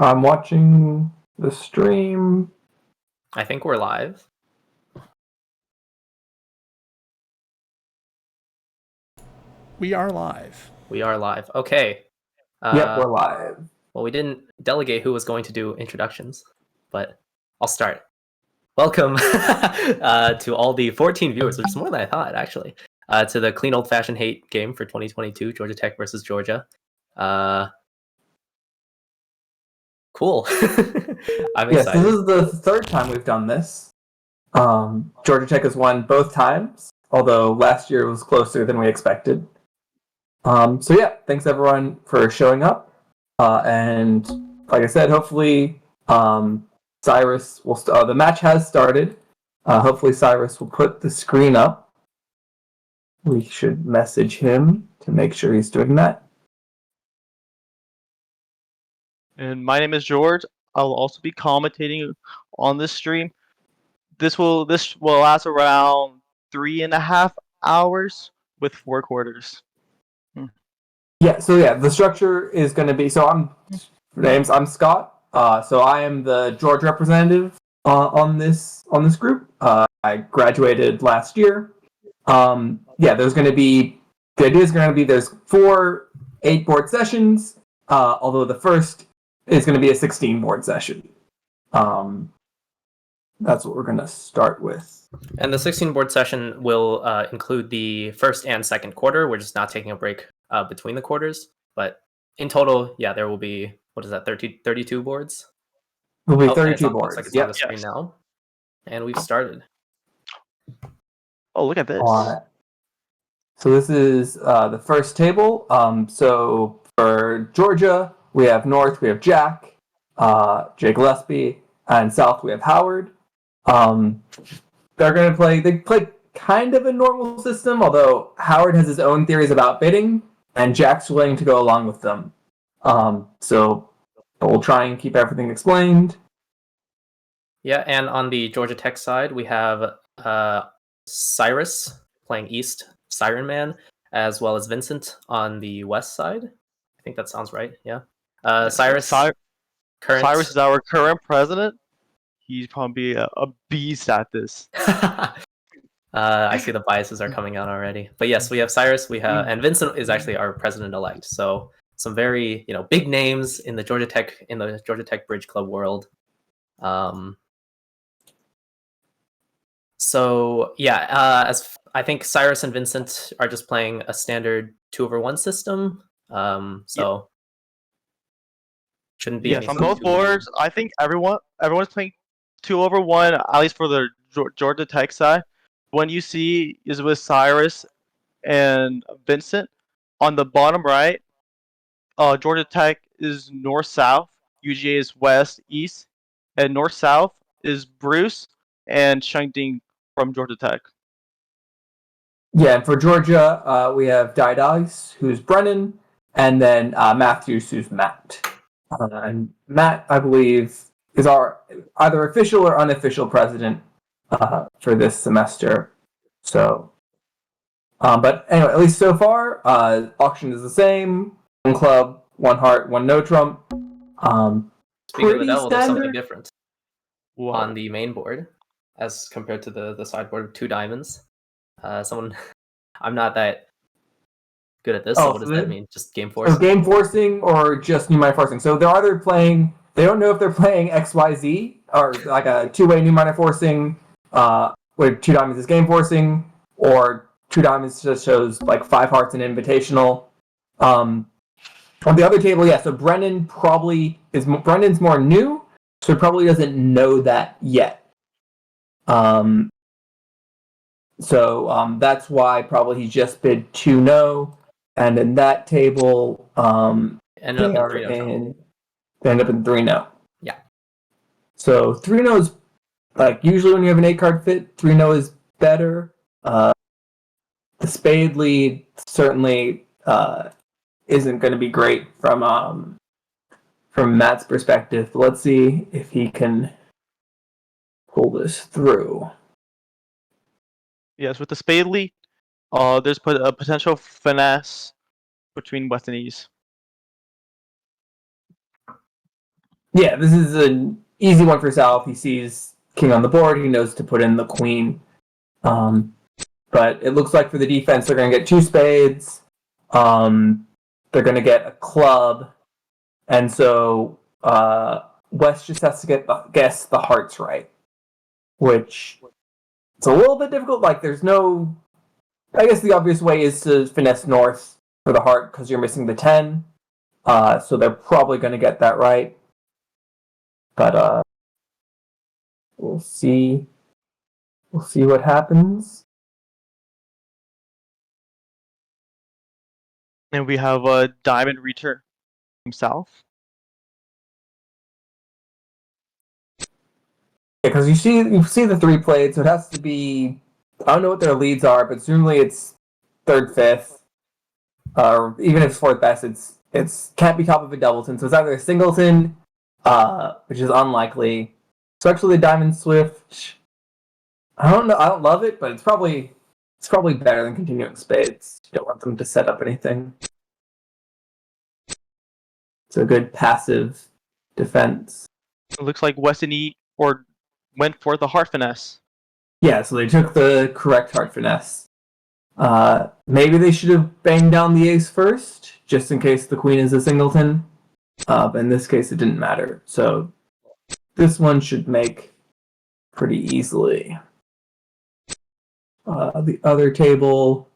I'm watching the stream. I think we're live. We are live. We are live. Okay. Yep, we're live. Well, we didn't delegate who was going to do introductions, but I'll start. Welcome to all the 14 viewers, which is more than I thought, actually, to the Clean Old Fashioned Hate game for 2022, Georgia Tech versus Georgia. Cool. I'm Yes, excited. this is the third time we've done this. Georgia Tech has won both times, although last year was closer than we expected. So yeah, thanks everyone for showing up. And like I said, hopefully Cyrus will... the match has started. Hopefully Cyrus will put the screen up. We should message him to make sure he's doing that. And my name is George. I'll also be commentating on this stream. This will last around 3.5 hours with 4 quarters. Yeah, so the structure is going to be... So I'm Scott. So I am the Georgia representative on this group. I graduated last year. There's going to be... The idea is going to be there's 4 8-board sessions, although the first is going to be a 16-board session. That's what we're going to start with. And the 16-board session will include the first and second quarter. We're just not taking a break between the quarters. But in total, there will be, 32 boards? There will be 32 boards. Looks like it's on the screen now. And we've started. Oh, look at this. So this is the first table. So for Georgia, we have North, we have Jack, Jake Gillespie, and South, we have Howard. They're going to play... They play kind of a normal system, although Howard has his own theories about bidding, and Jack's willing to go along with them. So we'll try and keep everything explained. Yeah, and on the Georgia Tech side, we have Cyrus playing East, Siren Man, as well as Vincent on the West side. I think that sounds right, yeah. Cyrus is our current president. He's probably a beast at this. I see the biases are coming out already. But yes, we have Cyrus, and Vincent is actually our president-elect. So some very big names in the Georgia Tech Bridge Club world. As I think Cyrus and Vincent are just playing a standard 2-over-1 system. Shouldn't be. Yes, on both boards. I think everyone's playing 2-over-1, at least for the Georgia Tech side. One you see is with Cyrus and Vincent. On the bottom right, Georgia Tech is north-south, UGA is west-east, and north-south is Bruce and Shangding from Georgia Tech. Yeah, and for Georgia, we have Dice, who's Brennan, and then Matthews, who's Matt. And Matt, I believe, is our either official or unofficial president for this semester. So, but anyway, at least so far, auction is the same. 1 club, 1 heart, 1 no trump. Speaking of the devil, there's something different Whoa. on the main board as compared to the sideboard of 2 diamonds. I'm not that good at this, so what does that mean? Just game forcing? So game forcing or just pneumatic forcing. So they're either playing... They don't know if they're playing XYZ or like a 2-way pneumatic forcing where 2 diamonds is game forcing, or 2 diamonds just shows like 5 hearts and invitational. On the other table, so Brendan's more new, so he probably doesn't know that yet. So that's why probably he just bid 2 no, and in that table, ended up in 3 no. Yeah. So 3 no is like usually when you have an 8-card fit, 3 no is better. The spade lead certainly isn't going to be great from Matt's perspective. But let's see if he can pull this through. Yes, with the spade lead, there's a potential finesse between West and East. Yeah, this is an easy one for Sal. If he sees king on the board, he knows to put in the queen. But it looks like for the defense, they're going to get 2 spades. They're going to get a club. And so West just has to guess the hearts right, which it's a little bit difficult. Like, there's no... I guess the obvious way is to finesse North for the heart because you're missing the 10. So they're probably going to get that right. But we'll see. We'll see what happens. And we have a diamond return himself. Because you see the 3 played, so it has to be. I don't know what their leads are, but presumably it's 3rd, 5th, or even if it's 4th best, it's can't be top of a doubleton. So it's either a singleton, which is unlikely. So actually, the diamond swift. I don't know. I don't love it, but it's probably better than continuing spades. You don't want them to set up anything. It's a good passive defense. It looks like West and E went for the heart finesse. Yeah, so they took the correct heart finesse. Maybe they should have banged down the ace first, just in case the queen is a singleton. But in this case, it didn't matter. So this one should make pretty easily. The other table,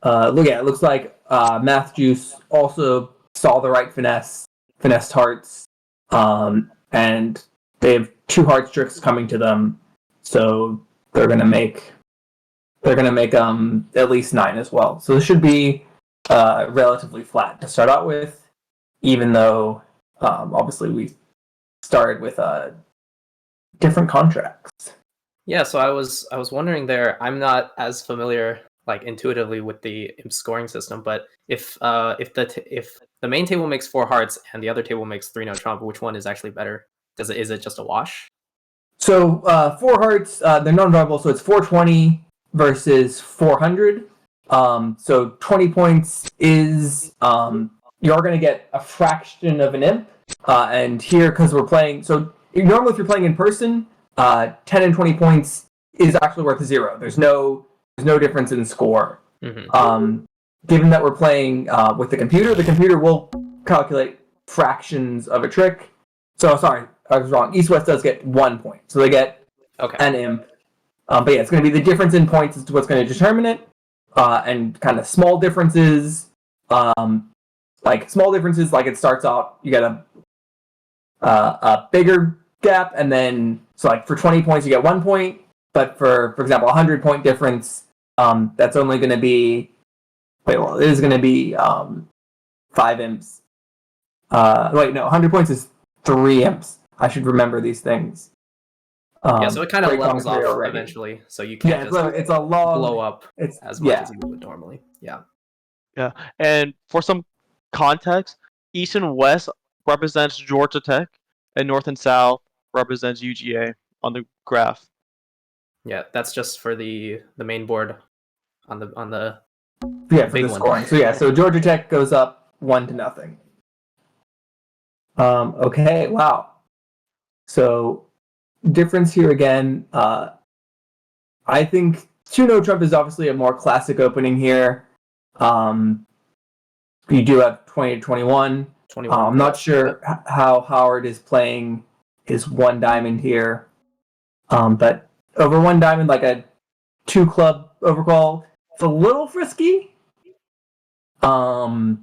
it looks like Math Juice also saw the right finessed hearts, and they have 2 hearts tricks coming to them, so they're gonna make at least 9 as well. So this should be relatively flat to start out with, even though obviously we started with different contracts. Yeah, so I was wondering there. I'm not as familiar, like, intuitively with the imp scoring system, but if the main table makes 4 hearts and the other table makes 3 no trump, which one is actually better? Is it just a wash? So 4 hearts, they're non-drivable, so it's 420 versus 400. So 20 points is you are going to get a fraction of an imp, and here because we're playing. So normally if you're playing in person, 10 and 20 points is actually worth 0. There's no difference in score. Mm-hmm. Given that we're playing with the computer will calculate fractions of a trick. So sorry, I was wrong. East-West does get 1 point, so they get an imp. But yeah, it's going to be the difference in points is what's going to determine it, and kind of small differences. Like it starts out, you get a bigger gap, and then so like for 20 points you get 1 point, but for example 100-point difference, that's only going to be it is going to be 5 imps. 100 points is 3 imps. I should remember these things. So it kind of levels off eventually, so you can't it's a long blow up as much as you would normally. Yeah, and for some context, East and West represents Georgia Tech, and North and South represents UGA on the graph. Yeah, that's just for the main board on the for the scoring. So Georgia Tech goes up 1-0. Okay, wow. So difference here again. I think 2 no trump is obviously a more classic opening here. You do have 20 to 21. I'm not sure how Howard is playing his 1 diamond here. But over 1 diamond, like a 2 club overcall, it's a little frisky. But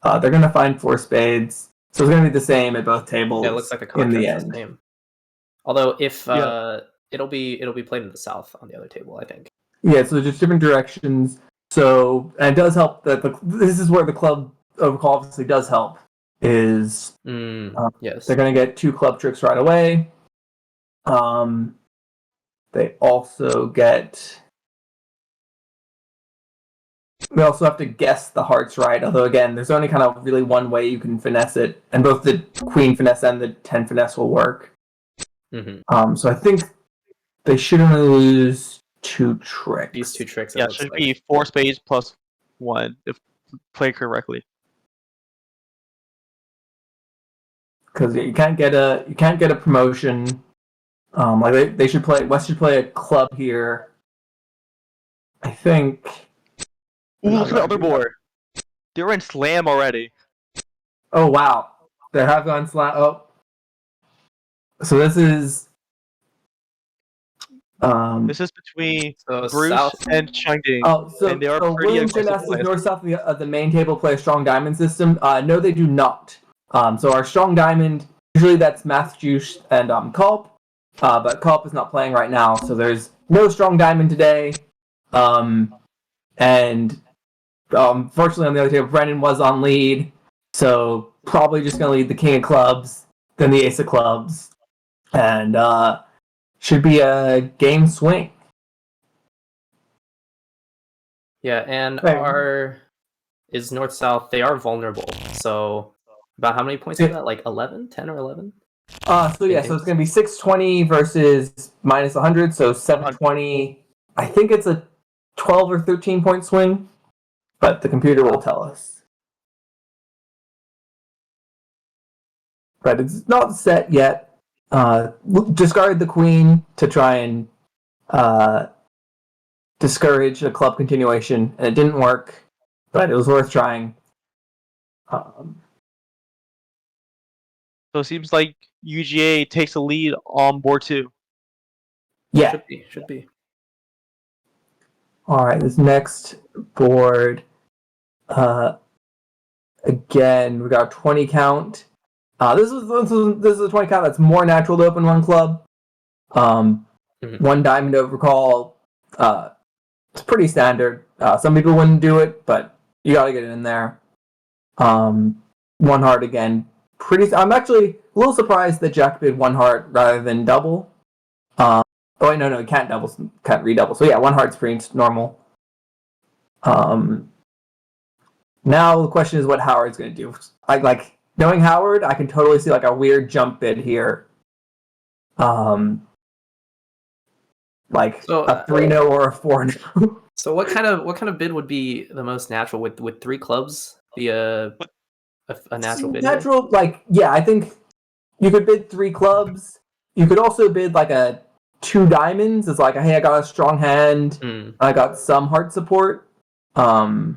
they're going to find 4 spades. So it's going to be the same at both tables. Yeah, it looks like the contract's the same. Although if it'll be played in the south on the other table, I think. Yeah, so just different directions. So and it does help that this is where the club overcall obviously does help. Is yes, they're going to get 2 club tricks right away. They also have to guess the hearts right. Although again, there's only kind of really one way you can finesse it, and both the queen finesse and the 10 finesse will work. Mm-hmm. So I think they shouldn't really lose 2 tricks. These 2 tricks. Yeah, it should be 4 spades plus 1 if played correctly. because you can't get a promotion. Like they should play. West should play a club here. I think. Ooh, look at the other board. They're in slam already. Oh wow, they have gone slam. Oh, so this is. This is between So Bruce South. and Chengding. Oh, so, and they are so pretty William aggressive Chen asks, does players. North-South of the main table play a strong diamond system? No, they do not. So our strong diamond, usually that's Math Juice and Culp, but Culp is not playing right now, so there's no strong diamond today. And fortunately on the other table, Brennan was on lead, so probably just going to lead the King of Clubs, then the Ace of Clubs, and should be a game swing. Yeah, and Right. is North South, they are vulnerable. So about how many points is that? Like 11? 10 or 11? So it's going to be 620 versus minus 100, so 720. I think it's a 12 or 13 point swing, but the computer will tell us. But it's not set yet. Discarded the queen to try and discourage a club continuation, and it didn't work, but it was worth trying. So it seems like UGA takes the lead on board 2. Yeah. Should be. All right, this next board, again, we got a 20 count. This is a 20 count that's more natural to open one club. One diamond overcall. It's pretty standard. Some people wouldn't do it, but you got to get it in there. One heart again. I'm actually a little surprised that Jack bid one heart rather than double. Oh wait, no, he can't double, can't redouble. So yeah, one heart's pretty normal. Now the question is what Howard's going to do. Knowing Howard, I can totally see like a weird jump bid here. A 3-0 or a 4-0. So what kind of bid would be the most natural? With 3 clubs be a natural bid? Natural, I think you could bid 3 clubs. You could also bid like a 2 diamonds. It's like, hey, I got a strong hand. I got some heart support. It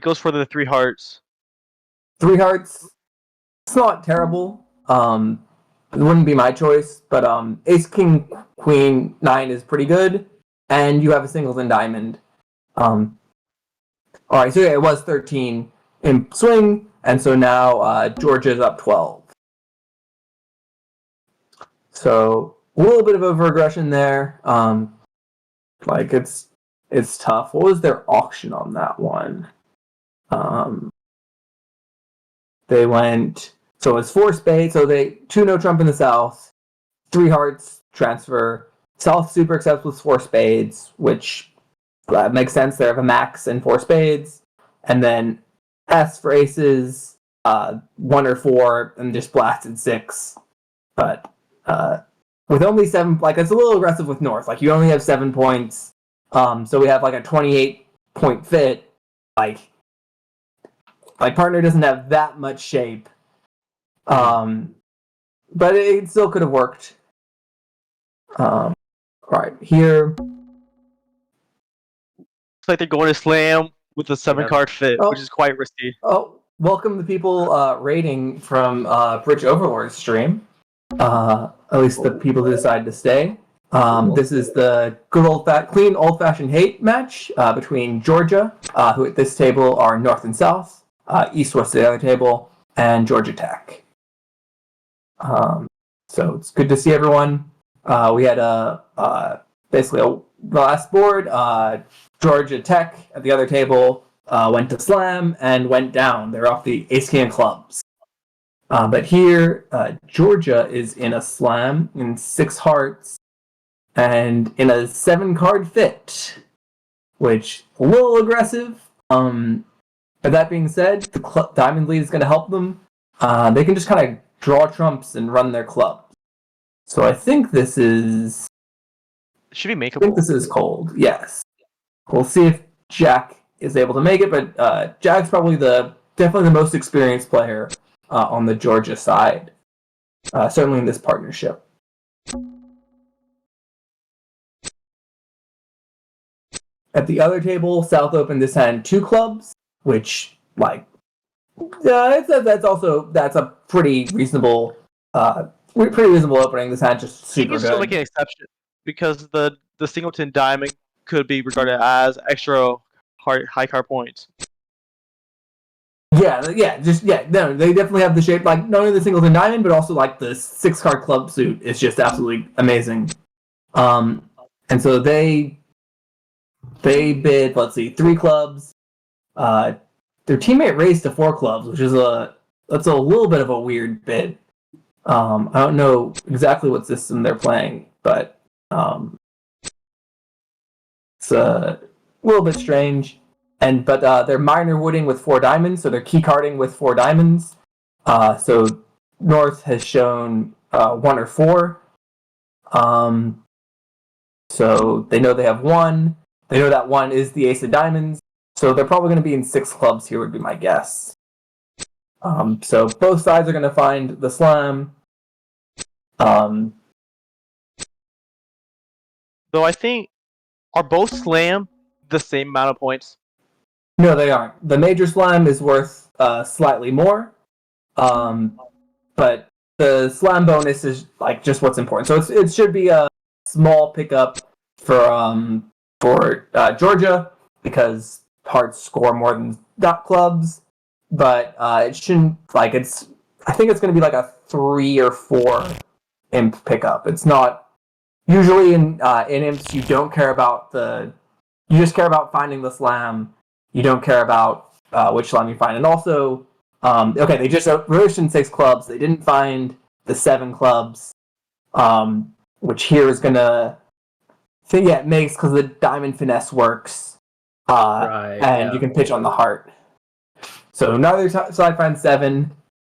goes for the 3 hearts. 3 hearts. It's not terrible. It wouldn't be my choice, but Ace, King, Queen, 9 is pretty good, and you have a singleton diamond. All right, so yeah, it was 13 in swing, and so now Georgia's up 12. So a little bit of over-aggression there. It's tough. What was their auction on that one? They went, so it's 4 spades, so they 2 no trump in the South, 3 hearts transfer. South super accepts with 4 spades, which makes sense. They have a max and 4 spades, and then S for aces, 1 or 4, and just blasted 6. But with only 7, it's a little aggressive with North. You only have 7 points, so we have a 28 point fit. Partner doesn't have that much shape, but it still could have worked. All right, here. Looks like they're going to slam with a 7-card fit, which is quite risky. Oh, welcome the people rating from Bridge Overlord stream. At least the people who decide to stay. This is the good clean old-fashioned hate match between Georgia, who at this table are North and South, East-West at the other table, and Georgia Tech. So it's good to see everyone. We had basically the last board. Georgia Tech at the other table went to slam and went down. They're off the Ace King of Clubs. But here, Georgia is in a slam in 6 hearts and in a 7-card fit, which a little aggressive. But that being said, the diamond lead is going to help them. They can just kind of draw trumps and run their club. So I think this is... It should be makeable. I think this is cold, yes. We'll see if Jack is able to make it, but Jack's probably definitely the most experienced player on the Georgia side, certainly in this partnership. At the other table, South opened this hand 2 clubs, which that's a pretty reasonable opening. This hand just You super can still good. make an exception because the singleton diamond could be regarded as extra high card points. No, they definitely have the shape, like not only the singleton diamond, but also like the 6-card club suit is just absolutely amazing. And so they bid, let's see, 3 clubs. Their teammate raised to 4 clubs, which is that's a little bit of a weird bid. I don't know exactly what system they're playing, but it's a little bit strange. But they're minor wooding with 4 diamonds, so they're key carding with 4 diamonds. So North has shown 1 or 4. So they know they have 1. They know that 1 is the ace of diamonds. So they're probably going to be in 6 clubs here, would be my guess. So both sides are going to find the slam. Though I think, are both slam the same amount of points? No, they aren't. The major slam is worth slightly more, but the slam bonus is like just what's important. So it should be a small pickup for Georgia because hearts score more than dot clubs, but it shouldn't like it's. I think it's going to be like a 3 or 4 imp pickup. It's not usually in imps. You don't care about you just care about finding the slam. You don't care about which slam you find. And also, they just released in 6 clubs. They didn't find the 7 clubs, which here is going to... it makes because the diamond finesse works. You can pitch on the heart. So neither side finds 7.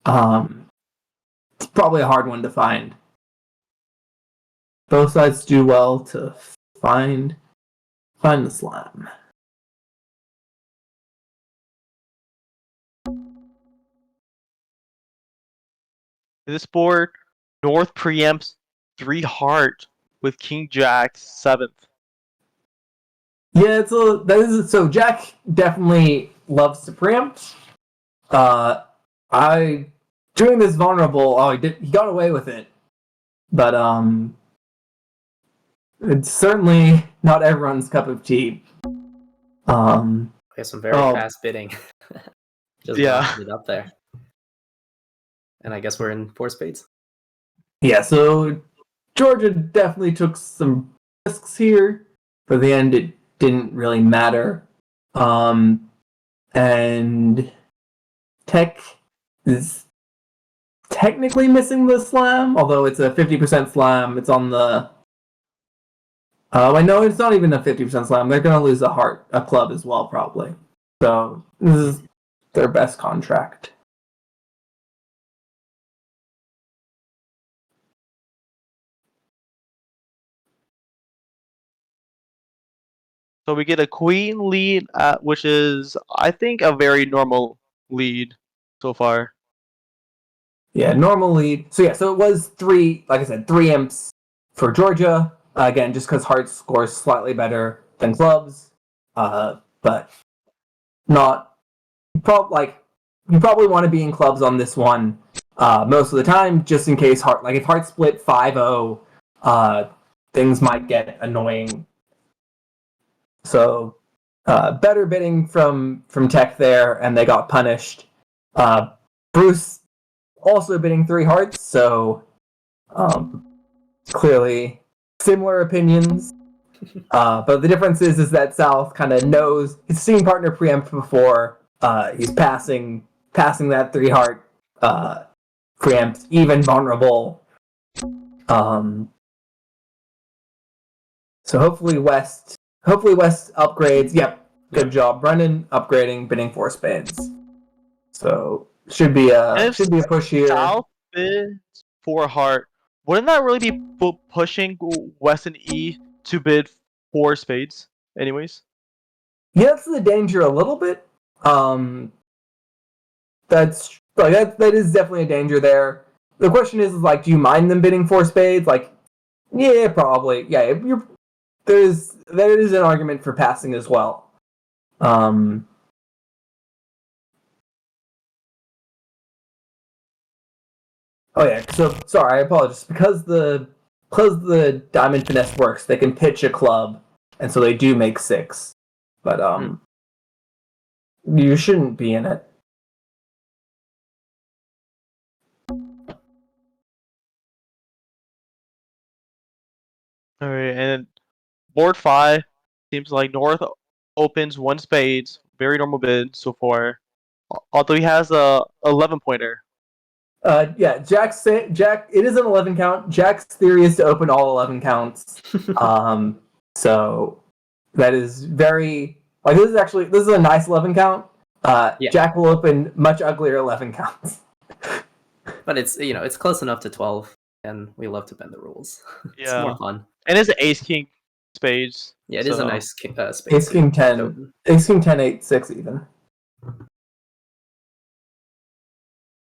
It's probably a hard one to find. Both sides do well to find the slam. This board, North preempts 3 heart with King Jack 7th. Yeah, so Jack definitely loves to preempt. Doing this vulnerable, he got away with it. But it's certainly not everyone's cup of tea. We have some very fast bidding. Just rounded it up there. And I guess we're in 4 spades. Yeah, so Georgia definitely took some risks here. For the end, it didn't really matter. And Tech is technically missing the slam, although it's a 50% slam. It's on the... no, it's not even a 50% slam. They're going to lose a club as well, probably. So this is their best contract. So we get a queen lead, which is, I think, a very normal lead so far. Yeah, normal lead. So it was 3, like I said, 3 imps for Georgia. Again, just because hearts scores slightly better than clubs. But not... You probably want to be in clubs on this one most of the time, just in case if hearts split 5-0, things might get annoying. So better bidding from Tech there, and they got punished. Bruce also bidding 3 hearts, so clearly similar opinions. But the difference is that South kind of knows he's seen partner preempt before. He's passing that 3 heart preempt, even vulnerable. So hopefully West upgrades. Yep, good job, Brennan, upgrading, bidding 4 spades. So should be a push here. South bids 4 heart. Wouldn't that really be pushing West and E to bid 4 spades? Anyways. Yeah, that's the danger a little bit. That's like that is definitely a danger there. The question is like, do you mind them bidding 4 spades? Like, yeah, probably. Yeah, there is an argument for passing as well. Oh yeah, so sorry, I apologize. Because the diamond finesse works, they can pitch a club, and so they do make 6. But you shouldn't be in it. All right, and board 5 seems like North opens 1 spades, very normal bid so far. Although he has a 11 pointer. Yeah, Jack. It is an 11 count. Jack's theory is to open all 11 counts. So that is very like this is a nice 11 count. Yeah. Jack will open much uglier 11 counts. But it's close enough to 12, and we love to bend the rules. It's Yeah. more fun. And it's an ace king spades. Yeah, it is a nice space. Ace king 10, ace king 10, 8, 6 even.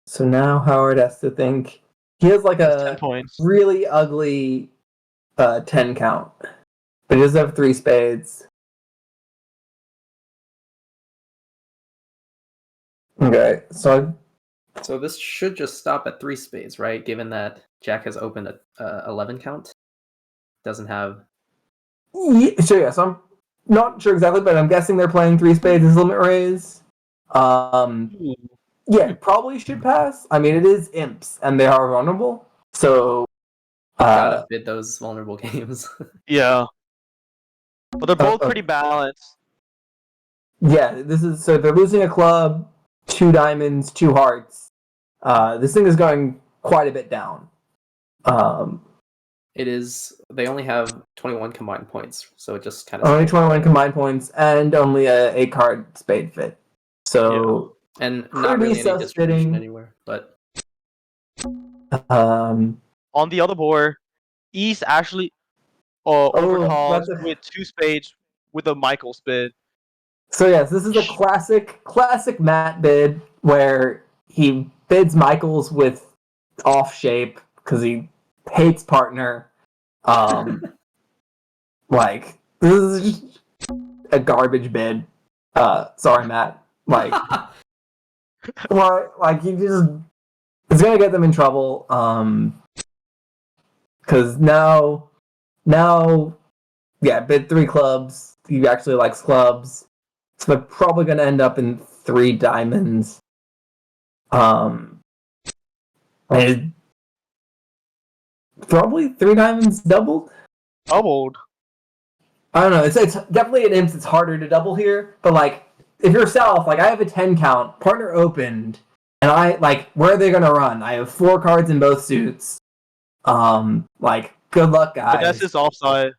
So now Howard has to think. He has like a 10 points. really ugly 10 count, but he does have 3 spades. Okay, so this should just stop at 3 spades, right? Given that Jack has opened a 11 count, doesn't have. yeah, so yes, I'm not sure exactly, but I'm guessing they're playing 3 spades as limit raise. Yeah, probably should pass. I mean, it is imps, and they are vulnerable, so Gotta bid those vulnerable games. Yeah. But they're both pretty balanced. Yeah, so they're losing a club, 2 diamonds, 2 hearts. This thing is going quite a bit down. It is. They only have 21 combined points, so it just kind of only 21 combined points and only a 8-card spade fit. So and not really any distribution anywhere. But on the other board, East actually overcalls with 2 spades with a Michael's bid. So yes, this is a classic Matt bid where he bids Michaels with off shape because he hates partner. Like this is just a garbage bid. Sorry, Matt. Like, he just it's gonna get them in trouble. Because now, yeah, bid 3 clubs. He actually likes clubs. So they're probably going to end up in 3 diamonds. And probably 3 diamonds doubled? Doubled? I don't know. It's definitely an imps. It's harder to double here. But, like, if you're South, like, I have a 10 count. Partner opened. And where are they going to run? I have 4 cards in both suits. Good luck, guys. But that's just offside.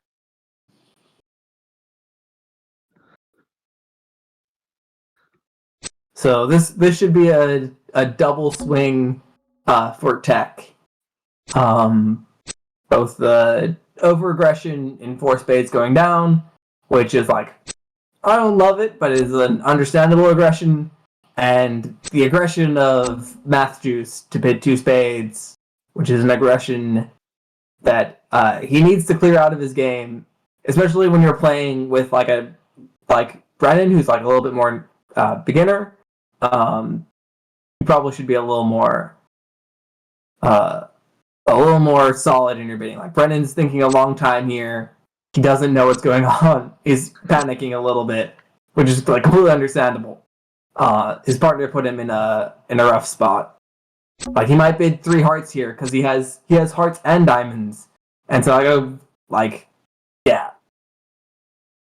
So this should be a double swing for Tech. Both the over-aggression in 4 spades going down, which is I don't love it, but it is an understandable aggression, and the aggression of Math Juice to bid 2 spades, which is an aggression that he needs to clear out of his game, especially when you're playing with Brennan, who's a little bit more beginner. You probably should be a little more solid in your bidding. Brennan's thinking a long time here. He doesn't know what's going on. He's panicking a little bit, which is completely understandable. His partner put him in a rough spot. He might bid 3 hearts here because he has hearts and diamonds, and so I go yeah.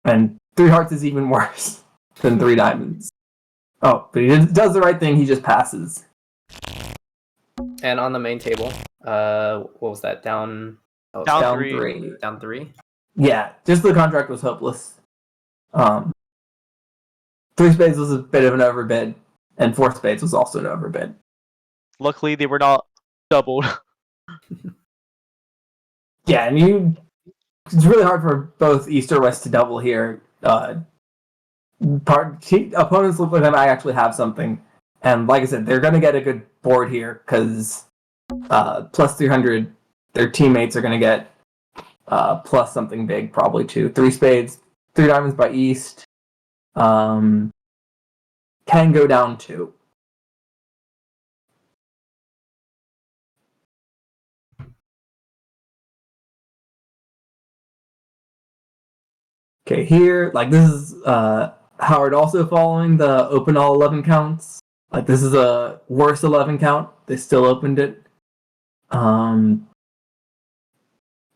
And 3 hearts is even worse than 3 diamonds. Oh, but he does the right thing. He just passes. And on the main table, what was that? Down 3. Down 3. Yeah, just the contract was hopeless. 3 spades was a bit of an overbid, and 4 spades was also an overbid. Luckily, they were not doubled. Yeah, and it's really hard for both East or West to double here. Opponents look like they might actually have something, And like I said, they're going to get a good board here because plus 300, their teammates are going to get plus something big, probably too. 3 spades, 3 diamonds by East. Can go down 2. Okay, here, like this is Howard also following the open all 11 counts. Like this is a worse 11 count. They still opened it.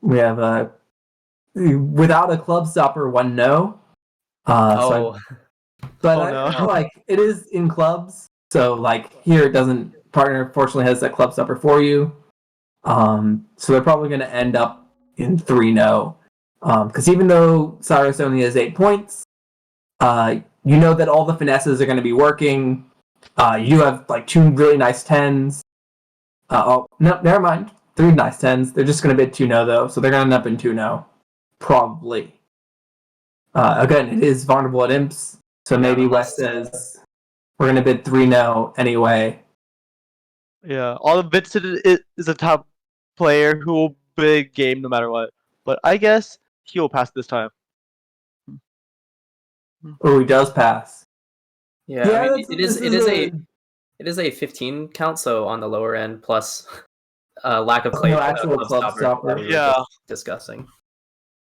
We have a without a club stopper 1 no. Oh, But Oh, no. like it is in clubs, so like here it doesn't. Partner fortunately has that club stopper for you. So they're probably going to end up in 3-0. Because even though Cyrus only has 8 points, you know that all the finesses are going to be working. You have like 2 really nice 10s. Oh, no, never mind. 3 nice 10s. They're just going to bid 2-0 though, so they're going to end up in 2-0. Probably. Again, it is vulnerable at imps, so maybe West says we're going to bid 3-0 anyway. Yeah, all the Vincent is a top player who will big game no matter what. But I guess he will pass this time. Oh, he does pass. yeah. Yeah, I mean, that's- this is it is a 15 count, so on the lower end, plus lack of No clay actual club stopper. That we were Yeah. just discussing.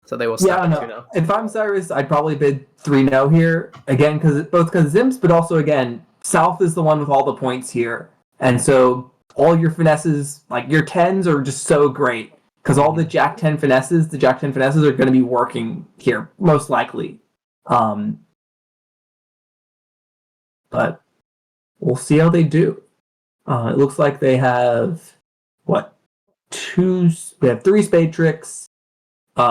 So they will Yeah, snap I at know. 2-0. If I'm Cyrus, I'd probably bid 3-0 here again because Zims, but also again South is the one with all the points here, and so all your finesses, like your 10s, are just so great because all the Jack 10 finesses, are going to be working here most likely. But we'll see how they do. It looks like they have what they have 3 spade tricks, 3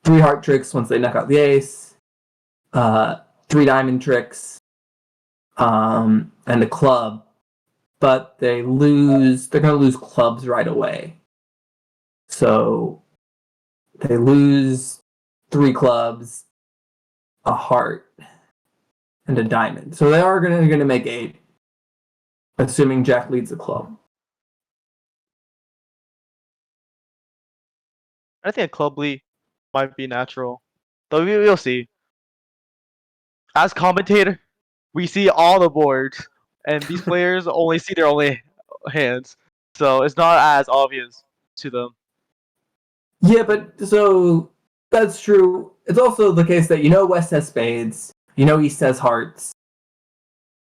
heart tricks once they knock out the ace, 3 diamond tricks, and a club. But they're going to lose clubs right away. So they lose 3 clubs, a heart, and a diamond. So they are going to make 8, assuming Jack leads the club. I think a club lead might be natural. Though we'll see. As commentator, we see all the boards, and these players only see their only hands, so it's not as obvious to them. Yeah, but so that's true. It's also the case that West has spades, East has hearts.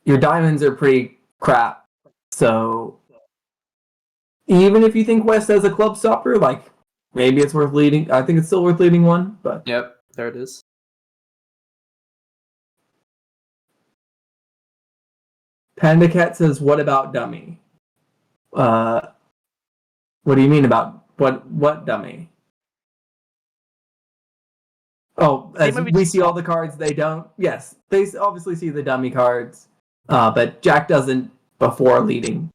Your diamonds are pretty crap. So even if you think West has a club stopper, like maybe it's worth leading. I think it's still worth leading one, but Yep, there it is. Panda Cat says, "What about dummy?" What do you mean about what dummy? Oh, They as might be we just see all the cards, they don't. Yes, they obviously see the dummy cards, but Jack doesn't before leading.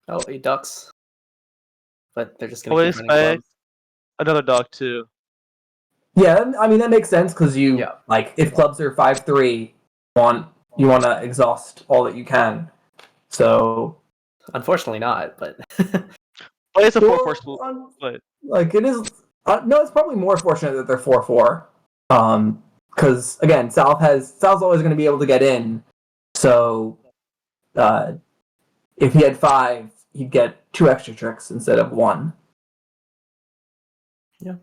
Oh, he ducks. But they're just I going would to keep running expect clubs. another dog too. Yeah, I mean that makes sense because Yeah. like if clubs are 5-3, you want to exhaust all that you can. So Unfortunately not, but But it's a well, 4-4 split. like it is. No, it's probably more fortunate that they're 4-4. Because again, South's always going to be able to get in. So, if he had 5, he'd get 2 extra tricks instead of 1. yeah.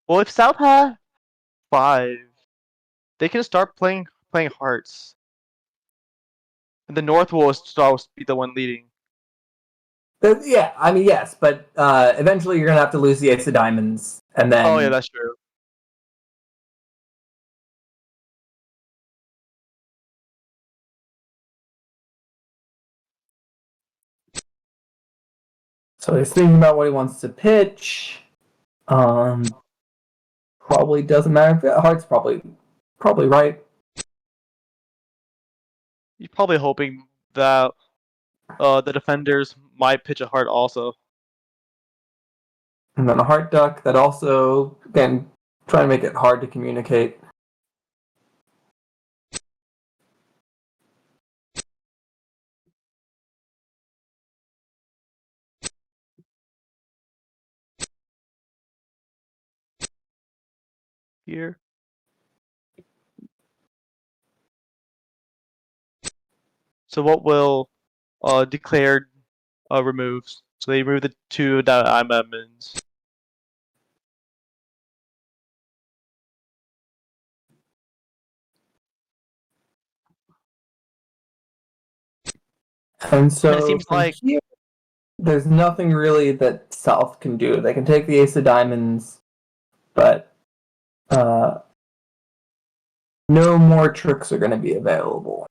Well, if South had 5, they can start playing hearts, and the North will be the one leading. Yeah, I mean yes, but eventually you're going to have to lose the ace of diamonds, and then Oh yeah, that's true. so he's thinking about what he wants to pitch. Probably doesn't matter. Heart's probably right. You're probably hoping that the defenders might pitch a heart also. And then a heart duck that also, again, trying to make it hard to communicate. Here. So what will declared removes? So they remove the 2 diamonds. And so it seems from like here, there's nothing really that South can do. They can take the ace of diamonds, but no more tricks are going to be available.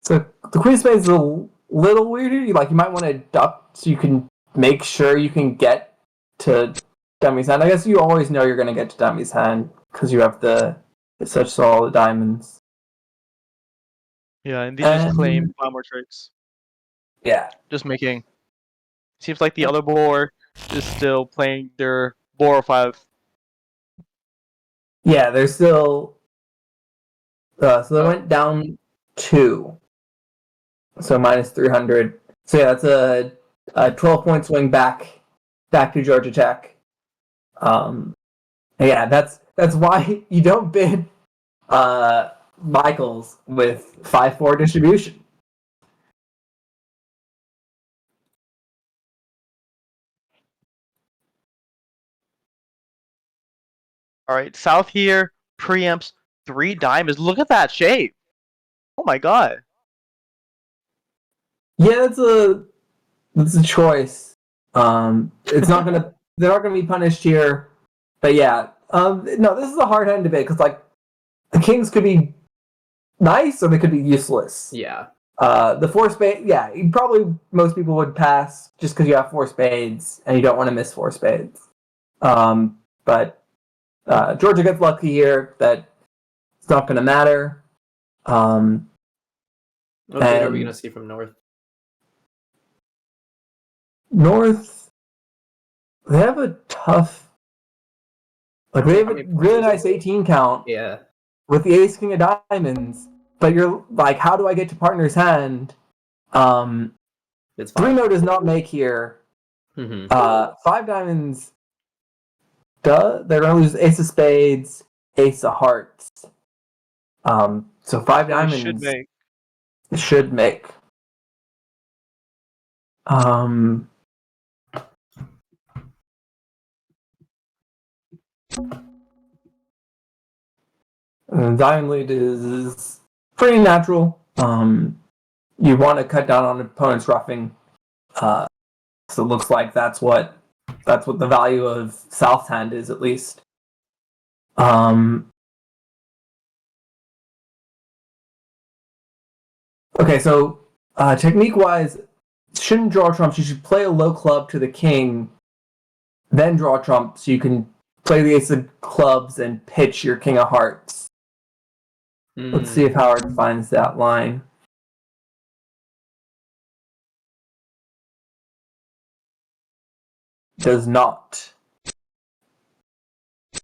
So the queen of spades is a little weirder. You might want to duck so you can make sure you can get to dummy's hand. I guess you always know you're going to get to dummy's hand because you have such solid diamonds. yeah, and these just claim 5 more tricks. Yeah. Just making. Seems like the other board is still playing their 4 or 5. Yeah, they're still. So they went down 2. So minus 300. So yeah, that's a 12-point swing back to Georgia Tech. Yeah, that's why you don't bid Michaels with 5-4 distribution. All right, South here preempts 3 diamonds. Look at that shape. Oh my god. Yeah, that's a choice. It's not gonna they're not gonna be punished here, but yeah. No, this is a hard hand debate because the kings could be nice or they could be useless. Yeah. The 4 spades, yeah, probably most people would pass just because you have 4 spades and you don't want to miss 4 spades. But Georgia gets lucky here that it's not going to matter. What bid are we going to see from North? North, they have a tough, they have a really nice 18 count. Yeah. With the ace king of diamonds, but you're like, how do I get to partner's hand? It's 3-0 does not make here. Mm-hmm. 5 diamonds. They're gonna lose ace of spades, ace of hearts. So 5 diamonds should make. Diamond lead is pretty natural. You want to cut down on opponent's roughing. So it looks like that's what the value of South's hand is, at least. Okay, so technique-wise, shouldn't draw trumps. You should play a low club to the king, then draw trump, so you can play the ace of clubs and pitch your king of hearts. Let's see if Howard finds that line. Does not.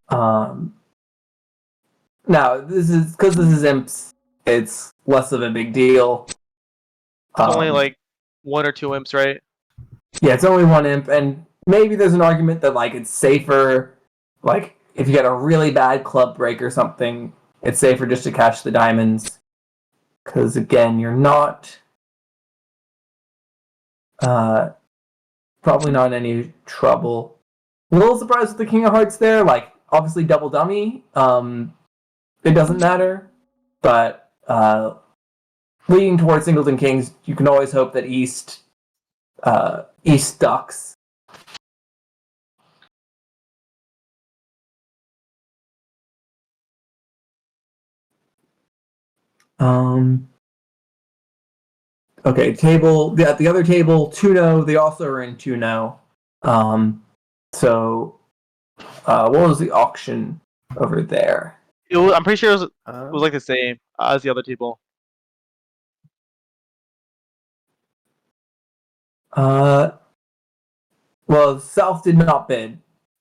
Now, this is because this is imps. It's less of a big deal. It's only like 1 or 2 imps, right? Yeah, it's only 1 imp, and maybe there's an argument that it's safer. Like if you get a really bad club break or something, it's safer just to catch the diamonds. Because again, you're not probably not in any trouble. A little surprised with the king of hearts there. Obviously double dummy. It doesn't matter, but leading towards singleton kings, you can always hope that East ducks. Okay, table. The other table, 2-0. They also are in 2-0. So, what was the auction over there? I'm pretty sure it was like the same as the other table. Well, South did not bid,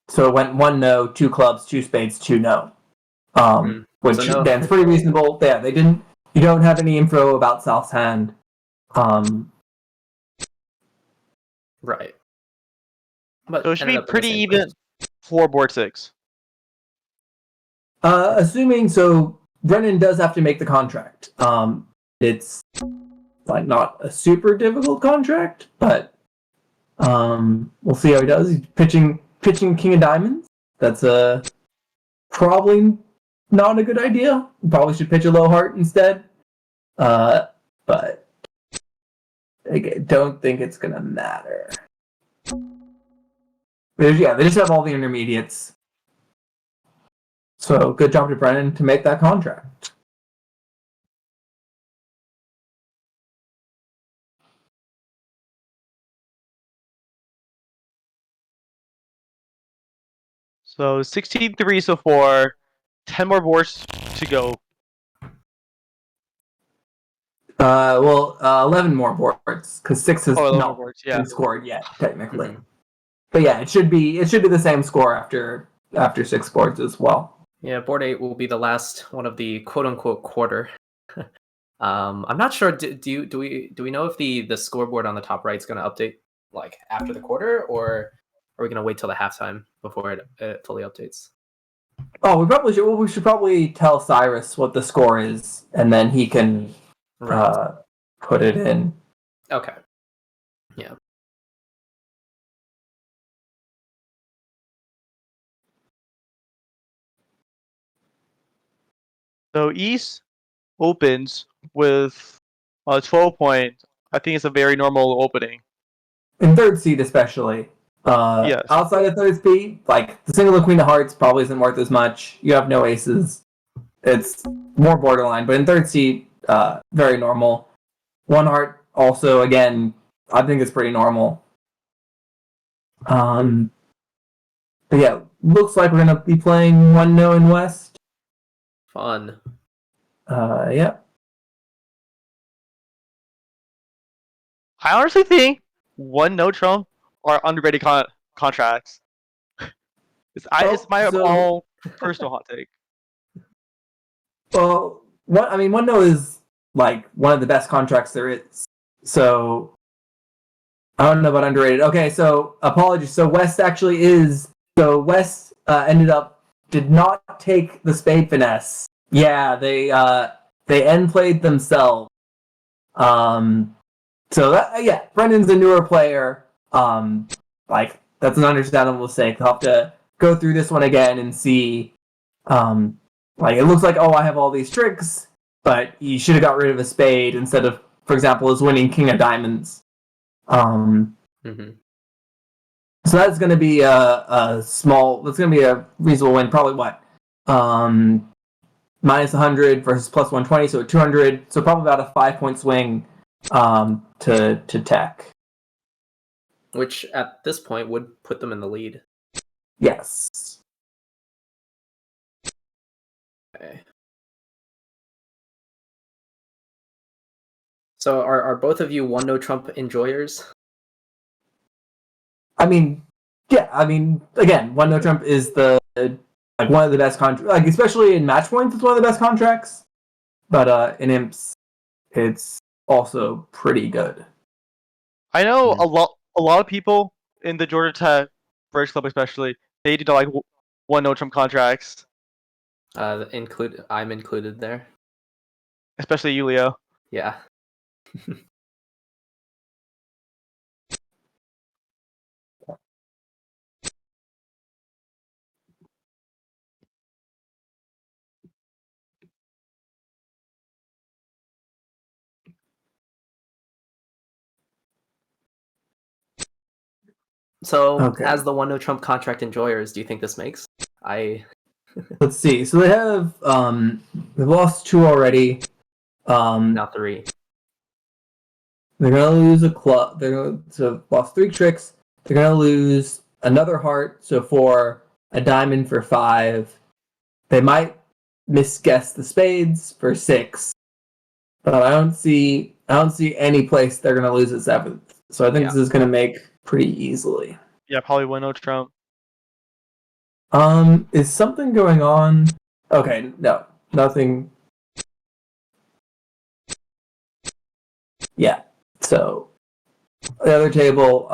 so it went 1 no, 2 clubs, 2 spades, 2 no. Which So no. Dan's pretty reasonable. Yeah, they didn't. You don't have any info about South's hand. Right. But So it should ended be up in the pretty same even place. for board 6. Assuming so, Brennan does have to make the contract. It's like not a super difficult contract, but we'll see how he does. He's pitching King of Diamonds. That's probably not a good idea. Probably should pitch a low heart instead. But I don't think it's gonna matter. They just have all the intermediates. So good job to Brennan to make that contract. So 16-3 so far. 10 more boards to go. 11 more boards because 6 has 11 not boards, yeah. been scored yet, technically. Mhm. But yeah, it should be the same score after 6 boards as well. Yeah, board 8 will be the last one of the quote unquote quarter. I'm not sure. Do we know if the scoreboard on the top right is going to update like after the quarter, or are we going to wait till the halftime before it fully updates? Oh, we should probably tell Cyrus what the score is, and then he can put it in. Okay. Yeah. So East opens with 12 points. I think it's a very normal opening. In third seed especially. Yes. Outside of third seed, like the single queen of hearts probably isn't worth as much. You have no aces. It's more borderline, but in third seed, very normal. 1 heart also, again, I think it's pretty normal. But yeah, looks like we're gonna be playing 1 no in West. Fun. Yeah. I honestly think 1 no Trump are underrated contracts. It's my all personal hot take. Well, 1 no is like one of the best contracts there is. So I don't know about underrated. Okay, so apologies. So West actually is. So West did not take the spade finesse. Yeah, they end played themselves. So Brendan's a newer player. Like that's an understandable mistake. I'll have to go through this one again and see. Like it looks like I have all these tricks, but you should have got rid of a spade instead of, for example, is winning King of Diamonds. So that's going to be that's going to be a reasonable win. Probably what? Minus 100 versus plus 120, so 200. So probably about a 5-point swing to Tech. Which at this point would put them in the lead. Yes. Okay. So are both of you 1 no Trump enjoyers? I mean, yeah. I mean, again, 1 no Trump is one of the best contracts. Like especially in match points, it's one of the best contracts. But in imps, it's also pretty good. I know a lot of people in the Georgia Tech First Club, especially, they did like 1 no Trump contracts. I'm included there. Especially you, Leo. Yeah. So, Okay. as the 1 no Trump contract enjoyers, do you think this makes? Let's see. So they have they've lost 2 already. Now 3. They're gonna lose a club. So lost 3 tricks. They're gonna lose another heart. So 4, a diamond for 5. They might misguess the spades for 6, but I don't see any place they're gonna lose a 7th. So I think this is going to make pretty easily. Yeah, probably win no Trump. Is something going on? Okay, no, nothing. Yeah. So the other table.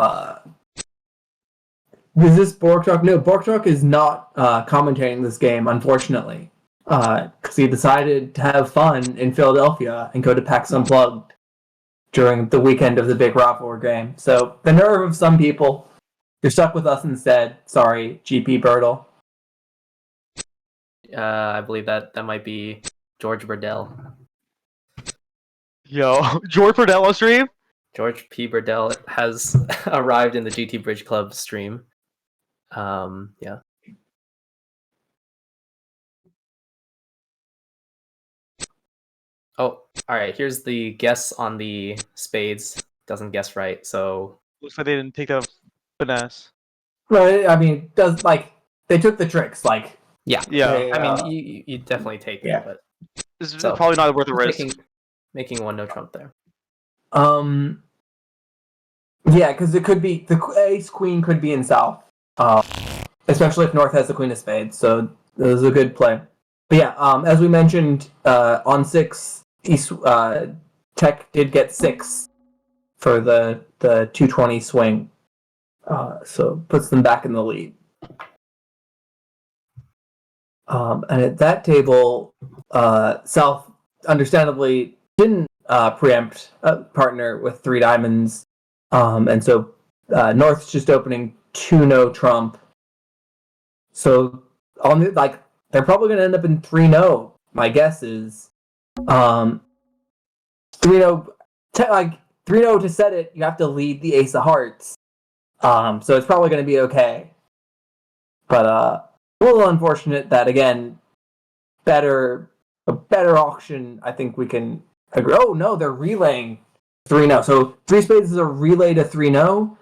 Is this Borkchuk? No, Borkchuk is not commentating this game, unfortunately, because he decided to have fun in Philadelphia and go to PAX Unplugged during the weekend of the big rivalry game. So the nerve of some people. You're stuck with us instead. Sorry, GP Bertle. I believe that might be George Burdell. Yo, George Burdell on stream? George P. Burdell has arrived in the GT Bridge Club stream. Yeah. Oh, all right. Here's the guess on the spades. Doesn't guess right, so Looks like they didn't take that finesse. Right. I mean, does they took the tricks? yeah. They, I mean, you definitely take yeah. it, but This is So, probably not worth the risk. making one no Trump there. Yeah, because it could be the ace queen could be in south, especially if north has the queen of spades. So this is a good play. But yeah, as we mentioned, on 6, East Tech did get 6 for the 220 swing, so puts them back in the lead. And at that table, South understandably didn't preempt a partner with 3 diamonds, and so North's just opening 2 no Trump. So on they're probably going to end up in 3 no. My guess is 3 no. 3 no to set it. You have to lead the ace of hearts. So it's probably going to be okay. But a little unfortunate that again, a better auction. I think we can agree. Oh no, they're relaying 3 no. So 3 spades is a relay to 3 no.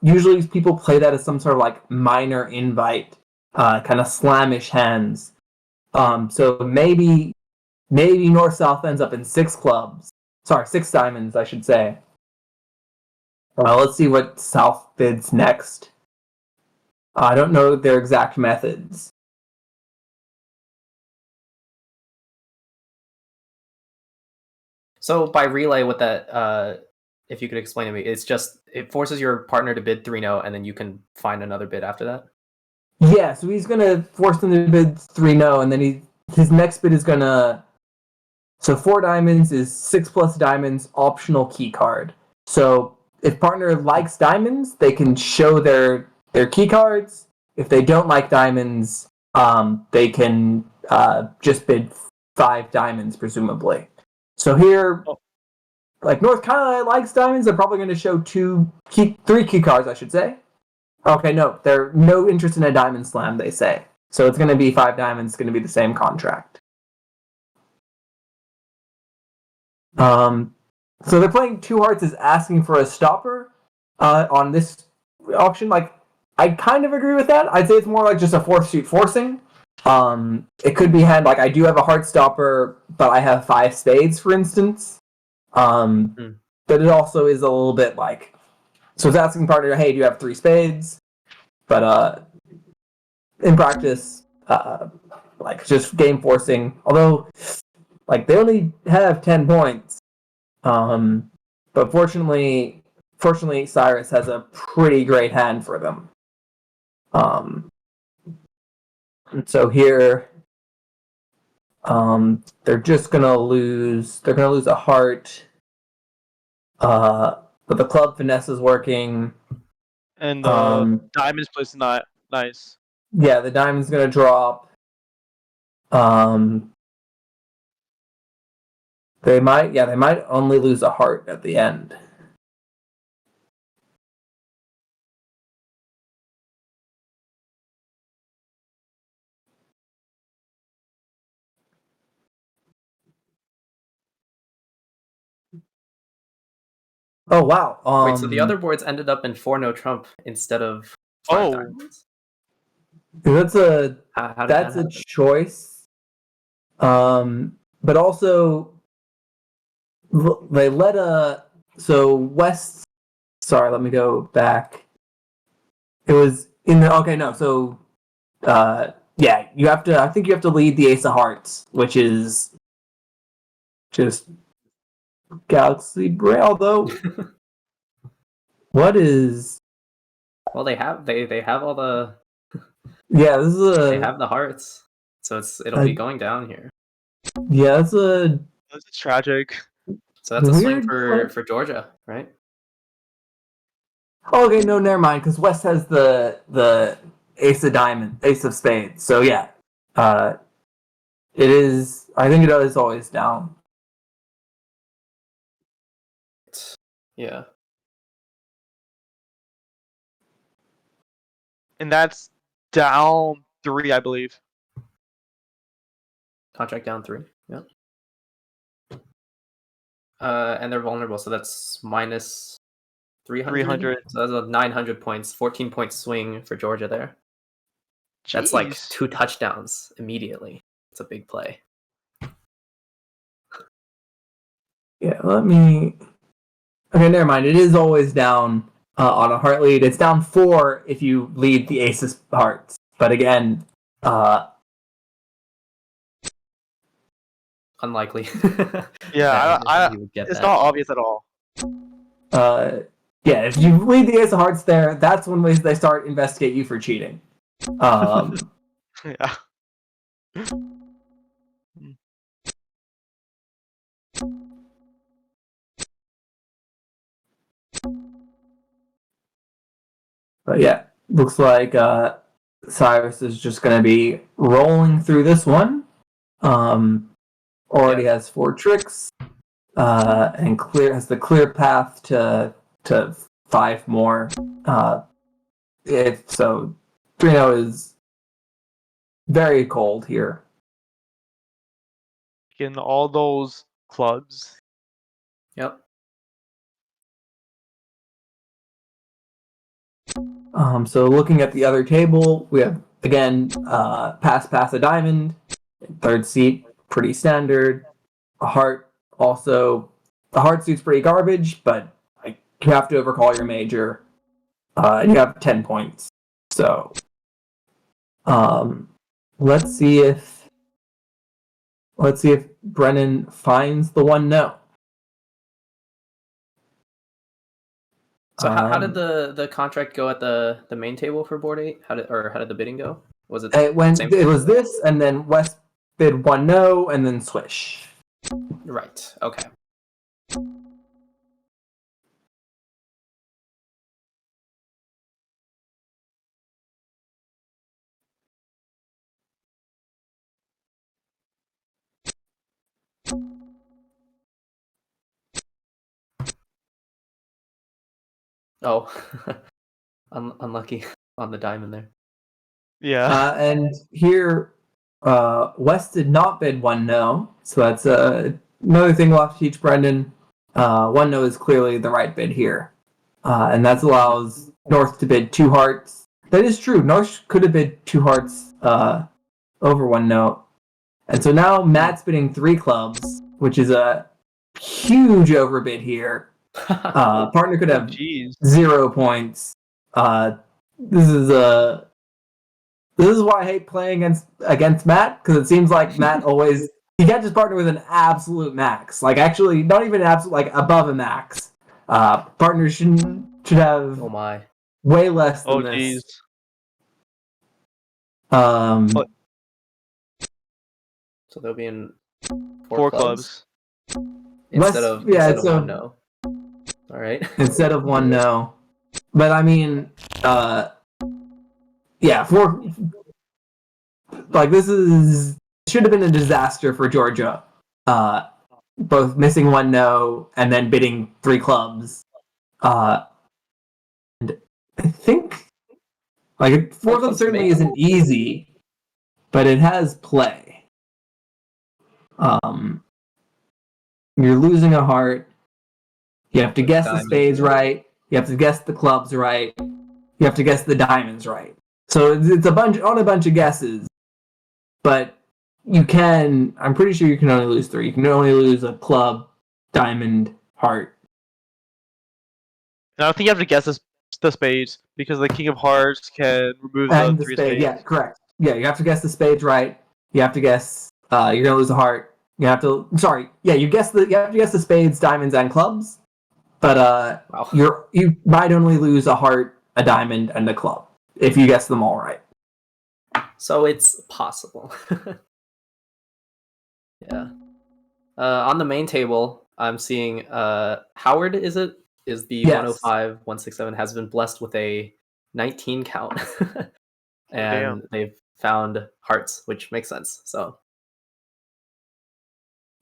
Usually people play that as some sort of minor invite, kind of slamish hands. So maybe North South ends up in 6 clubs. Sorry, 6 diamonds, I should say. Let's see what South bids next. I don't know their exact methods. So by relay, what that, if you could explain to me, it's just it forces your partner to bid 3 no, and then you can find another bid after that. Yeah, so he's gonna force them to bid 3 no, and then his next bid is gonna. So 4 diamonds is 6 plus diamonds optional key card. So if partner likes diamonds, they can show their key cards. If they don't like diamonds, they can just bid 5 diamonds, presumably. So here, North kind of likes diamonds. They're probably going to show 3 key cards, I should say. Okay, no, they're no interest in a diamond slam, they say. So it's going to be 5 diamonds. It's going to be the same contract. So they're playing 2 hearts is asking for a stopper on this auction. I kind of agree with that. I'd say it's more like just a 4th suit forcing. It could be had I do have a heart stopper, but I have 5 spades, for instance. But it also is a little bit so it's asking partner, hey, do you have 3 spades? But in practice, just game forcing. Although, they only have 10 points. But fortunately, Cyrus has a pretty great hand for them. And so here, they're just gonna lose. They're gonna lose a heart. But the club finesse is working. And the diamonds place is not nice. Yeah, the diamond's gonna drop. They might only lose a heart at the end. Oh wow! Wait, so the other boards ended up in 4 no Trump instead of 5 diamonds? That's a How did that's that a choice. But also they let West sorry, let me go back. It was in the okay. No, so yeah, you have to. I think you have to lead the Ace of Hearts, which is just Galaxy Braille. Although, what is? Well, they have all the Yeah, this is they a have the hearts, so it'll be going down here. yeah, it's a This is tragic. So that's a swing weird for Georgia, right? Oh, okay, no, never mind. Because West has the Ace of Diamond, Ace of Spades. So yeah, uh, it is. I think it is always down. Yeah. And that's down 3, I believe. Contract down 3. Yeah. And they're vulnerable, so that's minus 300. 300. So that's a 900 points, 14-point swing for Georgia there. That's like Jeez. 2 touchdowns immediately. It's a big play. Yeah, let me. Okay, never mind. It is always down on a heart lead. It's down 4 if you lead the Ace of Hearts. But again, Unlikely. Yeah, that he would get it's that. not obvious at all. yeah, if you lead the Ace of Hearts there, that's when they start investigate you for cheating. Yeah. But yeah, looks like Cyrus is just going to be rolling through this one. Already has 4 tricks, and has the clear path to 5 more. If so, 3-0 is very cold here. Getting all those clubs. Yep. So looking at the other table, we have again pass a diamond, 3rd seat, pretty standard. A heart also, the heart suit's pretty garbage, but like, you have to overcall your major. And you have 10 points. So let's see if Brennan finds the 1-0. So how did the contract go at the main table for board 8? How did the bidding go? Was it it went? same? It was this, and then West bid 1-0, and then swish. Right. Okay. Oh, unlucky on the diamond there. Yeah. And here, West did not bid 1-0, so that's another thing we'll have to teach Brendan. 1-0 is clearly the right bid here, and that allows North to bid 2 hearts. That is true. North could have bid 2 hearts over 1-0, and so now Matt's bidding 3 clubs, which is a huge overbid here. Partner could have Jeez. 0 points. This is why I hate playing against Matt, because it seems like Matt always he can't just partner with an absolute max. Like actually, not even absolute, like above a max. Partners should have Oh my. way less than Oh this. jeez. So they'll be in 4 clubs. instead of 1 no. All right. Instead of 1-0. But I mean, yeah, 4. Like this should have been a disaster for Georgia. Both missing 1-0 and then bidding 3 clubs. And I think like 4 clubs certainly isn't easy, but it has play. You're losing a heart. You have to guess the spades right. You have to guess the clubs right. You have to guess the diamonds right. So it's a bunch of guesses. But you can. I'm pretty sure you can only lose 3. You can only lose a club, diamond, heart. And I don't think you have to guess the spades because the king of hearts can remove the And the three spade, spades. yeah, correct. Yeah, you have to guess the spades right. You have to guess. You're gonna lose a heart. You have to. Sorry. Yeah, you have to guess the spades, diamonds, and clubs. But Wow. you might only lose a heart, a diamond, and a club if you guess them all right. So it's possible. Yeah. On the main table, I'm seeing Howard. Is the Yes. 105 167 has been blessed with a 19 count, and Damn. they've found hearts, which makes sense. So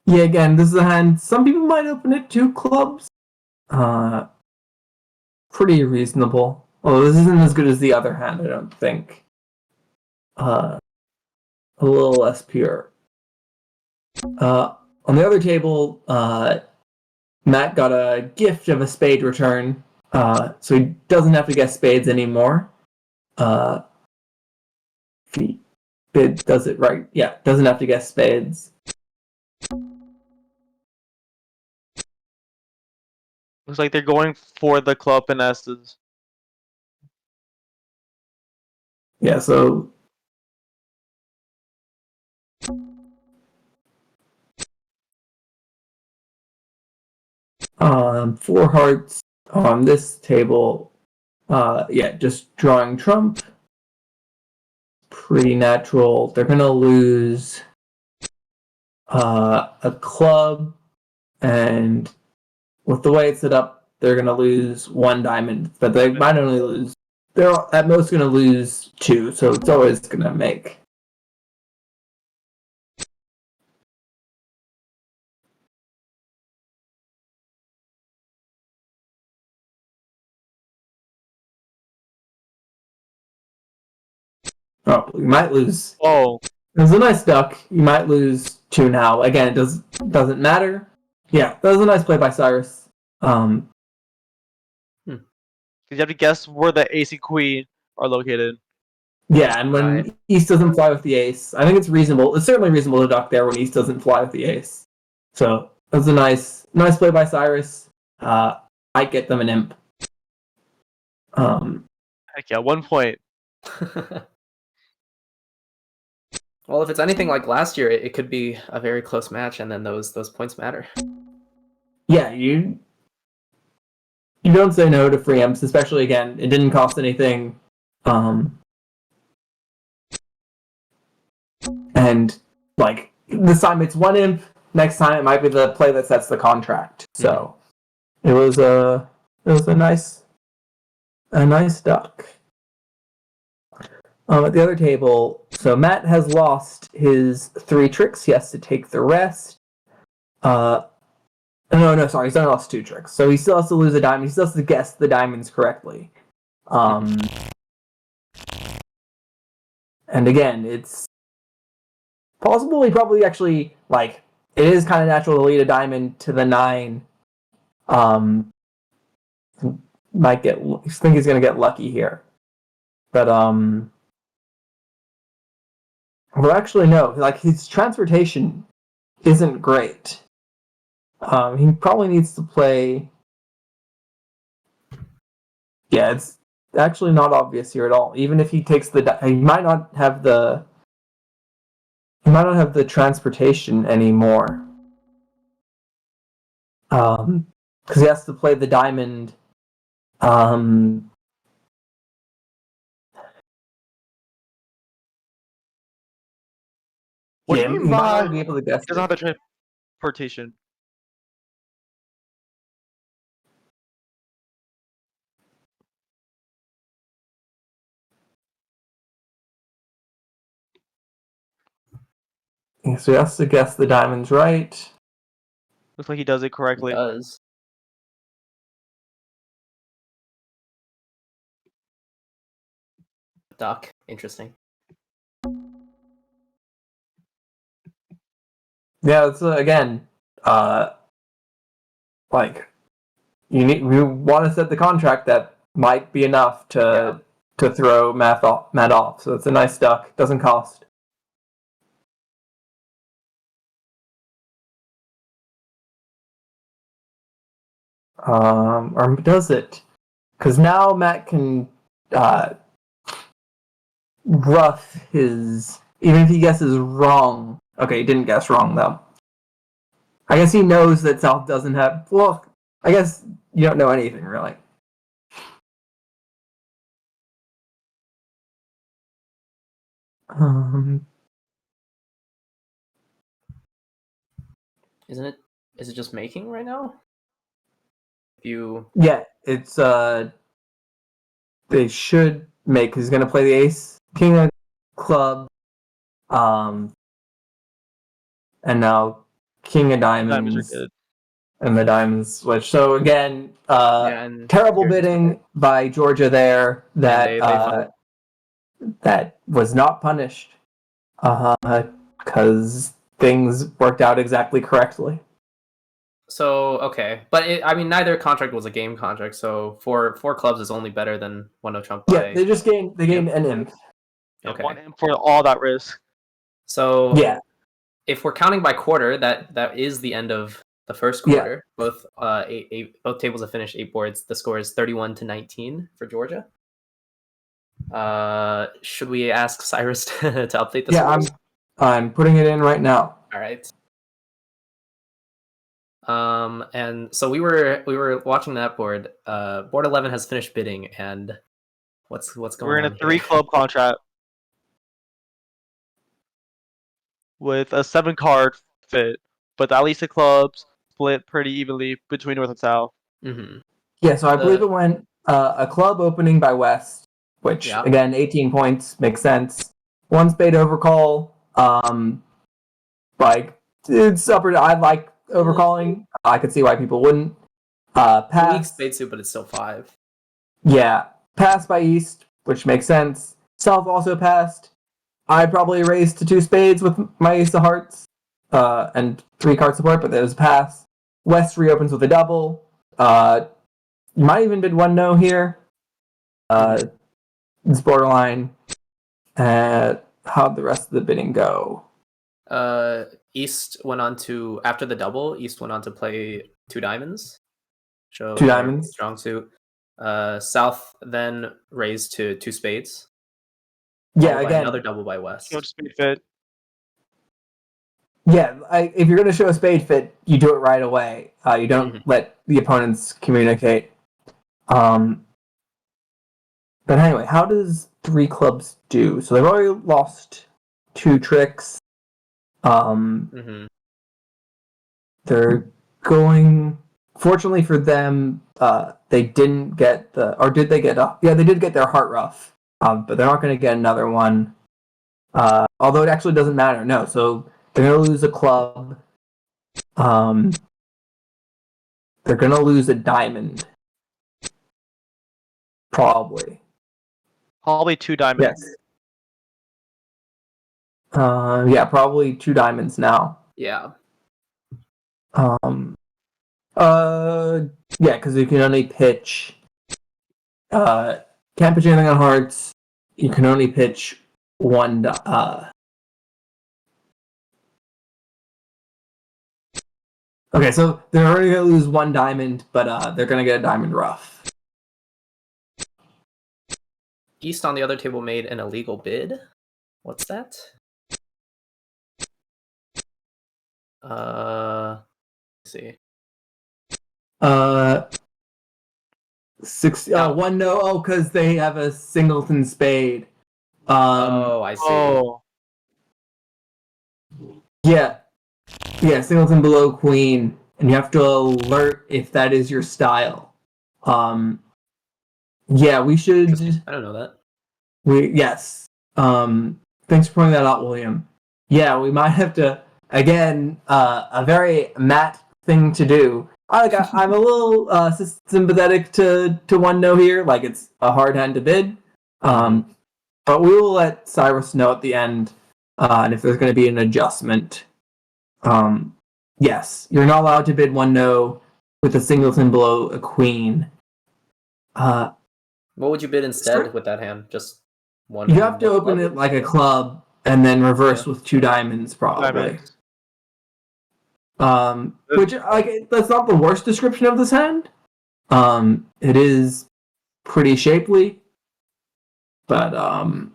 Yeah, again, this is a hand. Some people might open it two clubs. Pretty reasonable. Well, this isn't as good as the other hand, I don't think. A little less pure. On the other table, Matt got a gift of a spade return, so he doesn't have to guess spades anymore. If he does it right, yeah, doesn't have to guess spades. Looks like they're going for the club finesses. Yeah, so four hearts on this table. Yeah, just drawing trump. Pretty natural. They're gonna lose a club, and with the way it's set up, they're gonna lose one diamond, but they might only lose. They're at most gonna lose two, so it's always gonna make. Oh, you might lose. Oh, It was a nice duck. You might lose two now. Again, it doesn't matter. Yeah, that was a nice play by Cyrus. you have to guess where the ace and queen are located. Yeah, and when Right. East doesn't fly with the ace, I think it's reasonable. It's certainly reasonable to duck there when East doesn't fly with the ace. So that was a nice play by Cyrus. Might get them an imp. Heck yeah, 1 point. Well, if it's anything like last year, it could be a very close match, and then those points matter. Yeah, you don't say no to free imps, especially again. It didn't cost anything. And like this time it's one imp. Next time it might be the play that sets the contract. So it was a nice duck. At the other table, so Matt has lost his 3 tricks. He has to take the rest. No, sorry, he's only lost 2 tricks. So he still has to lose a diamond. He still has to guess the diamonds correctly. And again, it's possible he probably actually, like, it is kind of natural to lead a diamond to the 9. Might get, I think he's going to get lucky here. But, well, actually, no. Like, his transportation isn't great. He probably needs to play. Yeah, it's actually not obvious here at all. Even if he takes he might not have the. He might not have the transportation anymore. Because he has to play the diamond. What Yeah, do you he mean might by not be able to guess. doesn't have the transportation? So he has to guess the diamonds right. Looks like he does it It correctly. does. Duck. Interesting. Yeah, it's again, like you want to set the contract that might be enough to throw Matt off. So it's a nice duck. Doesn't cost. Or does it? because now Matt can rough his, even if he guesses wrong. Okay, he didn't guess wrong though. I guess he knows that South doesn't have. Well, I guess you don't know anything really. Isn't it? Is it just making right now? If you Yeah, it's they should make. He's gonna play the ace, king of club, and now king of Diamonds are diamonds, good. and the diamonds switch. So again, and terrible here's- bidding by Georgia there. That they that was not punished, because things worked out exactly correctly. So okay, but I mean, neither contract was a game contract. So four clubs is only better than one no trump. Yeah, they just gained an imp. Okay. One imp for all that risk. So Yeah, if we're counting by quarter, that is the end of the first Yeah. quarter. Both both tables have finished 8 boards. The score is 31-19 for Georgia. Should we ask Cyrus to update the yeah. scores? I'm putting it in right now. All right. And so we were watching that board. Board 11 has finished bidding, and what's going on? We're in a here? 3-club contract with a 7-card fit, but at least the clubs split pretty evenly between North and South. Mhm. Yeah, so I believe it went a club opening by West, which Yeah. again 18 points makes sense. One spade overcall. Like it's upper. I like overcalling. I could see why people wouldn't. Weak Pass. spade suit, but it's still 5. Yeah, pass by East, which makes sense. South also passed. I'd probably raise to 2 spades with my ace of hearts, and 3 card support, but there's a pass. West reopens with a double. You might even bid 1 no here. It's borderline. How'd the rest of the bidding go? East went on to, after the double, East went on to play 2 diamonds. Show 2 their diamonds. strong suit. South then raised to 2 spades. Yeah, followed by again. another double by West. No spade fit. Yeah, if you're going to show a spade fit, you do it right away. You don't let the opponents communicate. But anyway, how does 3 clubs do? So they've already lost 2 tricks. They're going. Fortunately for them, they didn't get the. Or did they get? Yeah, they did get their heart rough. But they're not going to get another one. Although it actually doesn't matter. No, so they're going to lose a club. They're going to lose a diamond. Probably. Probably 2 diamonds. Yes. Yeah, probably 2 diamonds now. Yeah. Yeah, because you can only pitch. Can't pitch anything on hearts. You can only pitch 1. Okay, so they're already gonna lose 1 diamond, but they're gonna get a diamond rough. East on the other table made an illegal bid. What's that? Let's see. 6. 1 no. Oh, because they have a singleton spade. I see. Oh. Yeah, singleton below queen, and you have to alert if that is your style. Yeah, we should. I don't know that. Yes. Thanks for pointing that out, William. Yeah, we might have to again. A very Matt thing to do. I'm a little sympathetic to 1 no here. Like it's a hard hand to bid. But we will let Cyrus know at the end, and if there's going to be an adjustment. Yes, you're not allowed to bid 1 no with a singleton below a queen. What would you bid instead with that hand? Just 1. You have to open it like a club and then reverse with 2 diamonds, probably. Which that's not the worst description of this hand. It is pretty shapely. But And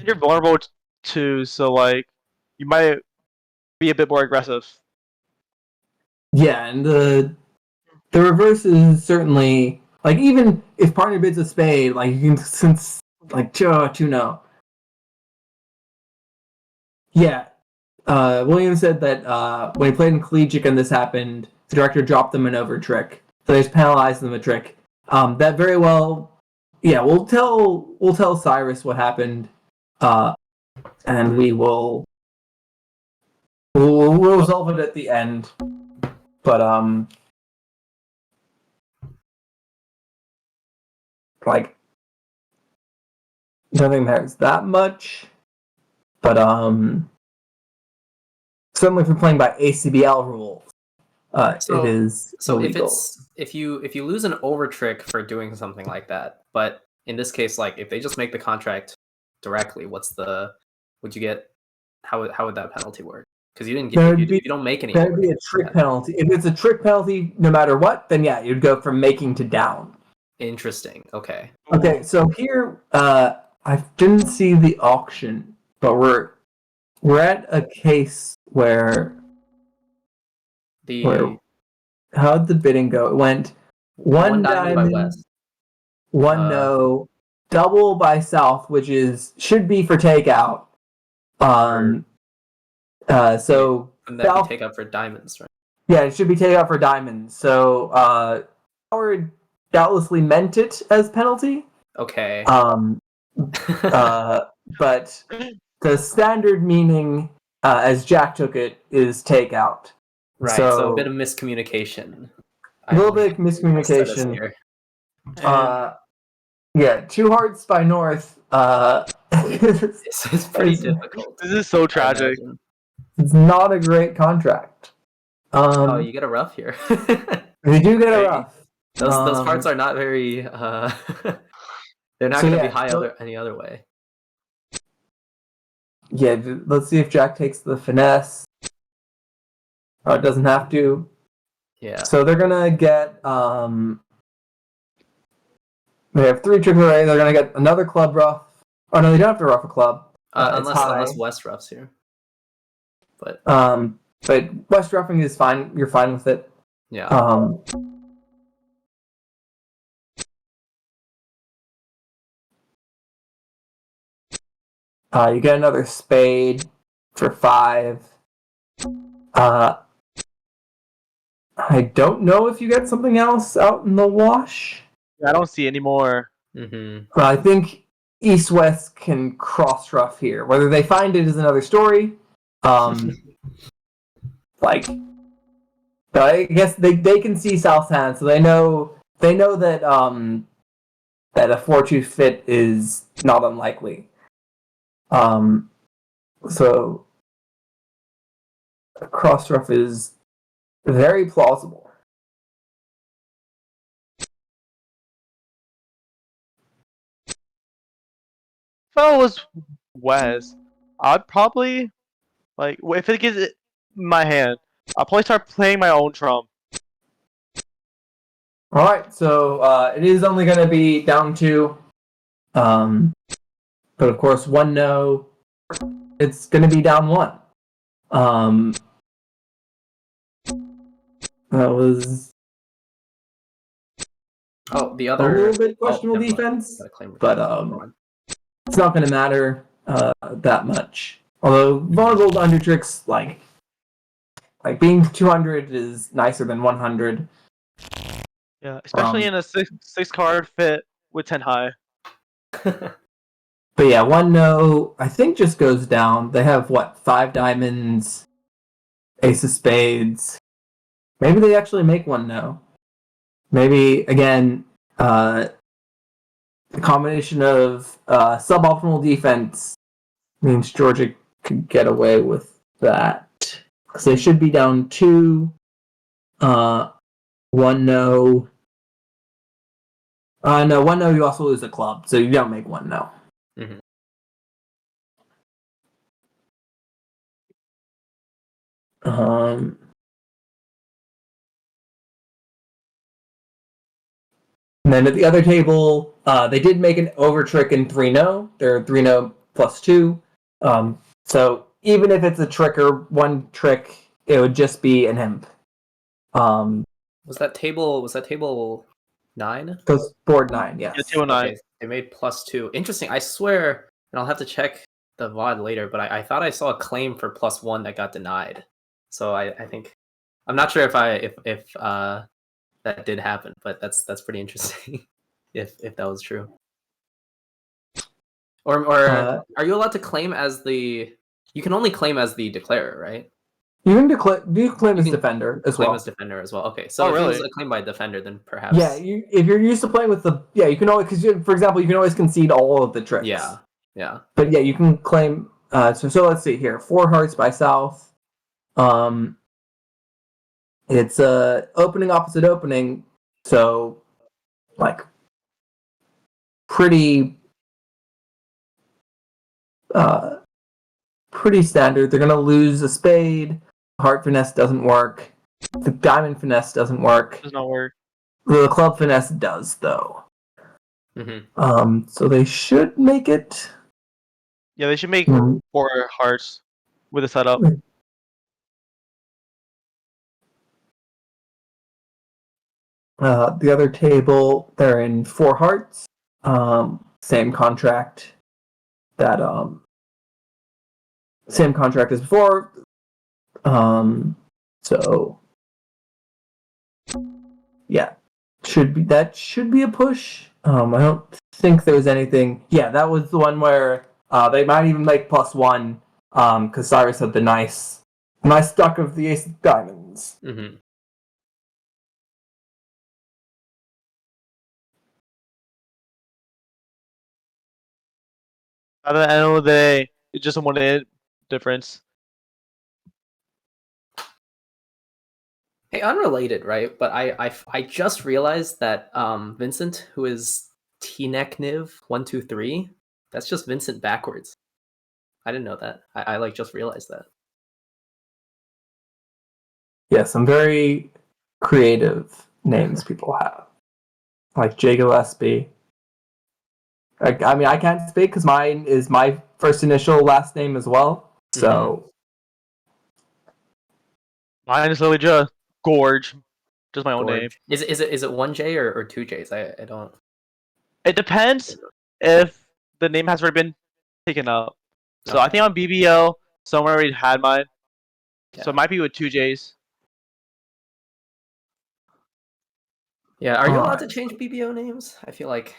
you're vulnerable too, so like you might be a bit more aggressive. yeah, and the reverse is certainly like even if partner bids a spade, like you can since like two no. Yeah. William said that when he played in collegiate and this happened, the director dropped them an over trick. So they just penalized them a trick. That very well, yeah, we'll tell Cyrus what happened, and we'll resolve it at the end. But like, I don't think there's that much. But certainly if you're playing by ACBL rules, it is So illegal. if you lose an over trick for doing something like that, but in this case, like if they just make the contract directly, would you get how would that penalty work? Because you didn't get if you don't make any. That would be a trick penalty. If it's a trick penalty, no matter what, then yeah, you'd go from making to down. Interesting. Okay. Okay, so here I didn't see the auction, but we're at a case where how'd the bidding go? It went one diamond by diamond, west, one no, double by south, which should be for takeout. So and that be take up for diamonds, right? Yeah, it should be takeout for diamonds. So Howard doubtlessly meant it as penalty. Okay. But the standard meaning, as Jack took it, is takeout. Right. So a bit of miscommunication. A little bit of miscommunication. Yeah, two hearts by North. It's pretty difficult. This is so tragic. It's not a great contract. Oh, you get a rough here. You do get a rough. Those hearts are not very. They're not going to be high any other way. Yeah, let's see if Jack takes the finesse. Oh, it doesn't have to. Yeah. So they're gonna get they have 3 trick array. They're gonna get another club rough. Oh no, they don't have to rough a club. Unless West roughs here. But West roughing is fine. You're fine with it. Yeah. You get another spade for 5. I don't know if you get something else out in the wash. I don't see any more. Mm-hmm. I think East West can cross rough here. Whether they find it is another story. But I guess they can see South hand, so they know that that a 4-2 fit is not unlikely. So cross rough is very plausible. If I was Wes, I'd probably if it gets in my hand, I'll probably start playing my own trump. All right, so it is only going to be down 2, but of course 1 no. It's going to be down 1. That was the other a little bit questionable defense, but it's not going to matter that much. Although vulnerable to under tricks, like being 200 is nicer than 100. Yeah, especially in a six card fit with 10 high. But yeah, 1 no, I think just goes down. They have 5 diamonds, ace of spades. Maybe they actually make 1 no. Maybe again, the combination of suboptimal defense means Georgia could get away with that. Because they should be down 2. 1 no. No, 1 no, you also lose a club, so you don't make 1 no. Mm-hmm. And then at the other table, they did make an over trick in 3-0. They're 3-0 plus 2. So even if it's a trick or one trick, it would just be an imp. Was that table 9? Goes board 9, yes. Yeah, 209. Okay, they made +2. Interesting. I swear, and I'll have to check the VOD later, but I thought I saw a claim for +1 that got denied. So I think I'm not sure if that did happen, but that's pretty interesting. if that was true. Or are you allowed to claim as the? You can only claim as the declarer, right? You can claim as defender as Claim well. as defender as well. Okay, so Oh, if it was really? a claim by defender, then perhaps. Yeah, if you're used to playing with you can always, because for example, you can always concede all of the tricks. Yeah. But yeah, you can claim. So let's see here. 4 hearts by South. It's opening opposite opening, so like pretty standard. They're gonna lose a spade. Heart finesse doesn't work. The diamond finesse doesn't work. Does not work. The club finesse does though. Mm-hmm. So they should make it. Yeah, they should make Mhm. 4 hearts with a setup. The other table, they're in 4 hearts. Same contract as before. So yeah, should be a push. I don't think there was anything. Yeah, that was the one where they might even make +1 because Cyrus had the nice duck of the ace of diamonds. Mm-hmm. At the end of the day, it's just a 1 difference. Hey, unrelated, right? But I just realized that Vincent, who is Tnekniv123, that's just Vincent backwards. I didn't know that. I like just realized that. Yeah, some very creative names people have, like Jay Gillespie. I mean, I can't speak because mine is my first initial last name as well. So Mine is literally just Gorge. Just my own name. Is it 1J or 2Js? I don't. It depends if the name has already been taken up. So I think on BBL, someone already had mine. Yeah. So it might be with 2 J's. Yeah, are you allowed to change BBO names? I feel like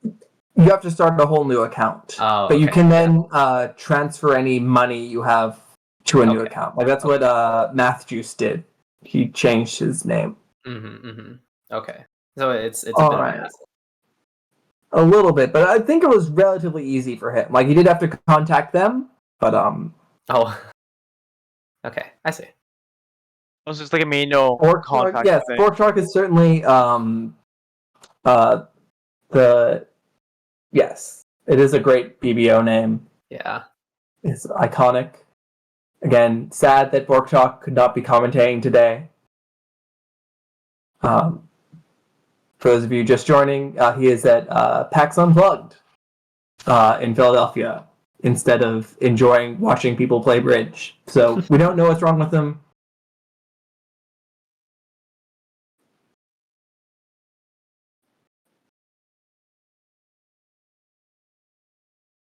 you have to start a whole new account. Oh, but you okay, can then transfer any money you have to a new Okay. account. Like that's what Math Juice did. He changed his name. Okay, so it's a All bit right. of a hassle. A little bit, but I think it was relatively easy for him. Like he did have to contact them, but Oh, okay, I see. It's just like a manual Fork contact yes, thing. Fork Shark is certainly yes, it is a great BBO name. Yeah. It's iconic. Again, sad that Fork Shark could not be commentating today. For those of you just joining, he is at PAX Unplugged in Philadelphia instead of watching people play bridge. So we don't know what's wrong with him.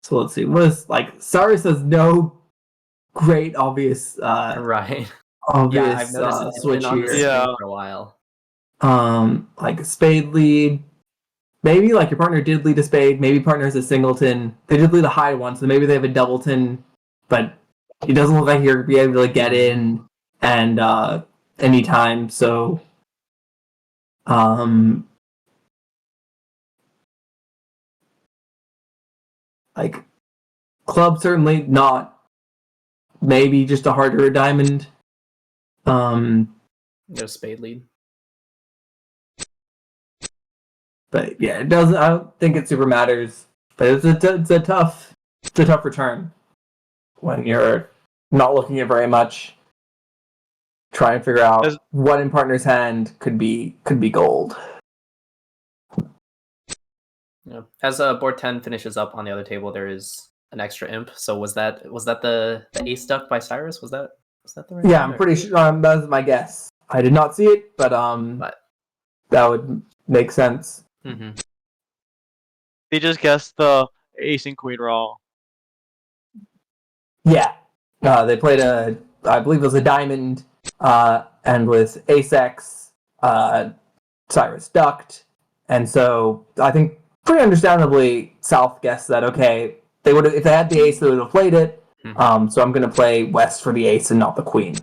So let's see. Cyrus has no great obvious Right. obvious Yeah, I've noticed it's switch been on the here. screen Yeah. for a while. Like a spade lead. Maybe like your partner did lead a spade. Maybe partner has a singleton. They did lead a high one, so maybe they have a doubleton, but it doesn't look like you're be able to get in and anytime. So like club certainly not. Maybe just a harder diamond. No spade lead. But yeah, it doesn't. I don't think it super matters. But it's a tough return when you're not looking at very much. Try and figure out what in partner's hand could be gold. Yeah. As board 10 finishes up on the other table, there is an extra imp. So was that the ace duck by Cyrus? Was that the right Yeah, one, I'm or- pretty sure that was my guess. I did not see it, but But that would make sense. mhm. They just guessed the ace and queen wrong. Yeah, they played I believe it was a diamond, and with ace x, Cyrus ducked, and so I think pretty understandably South guessed that okay, they would if they had the ace, they would have played it. So I'm going to play West for the ace and not the queen.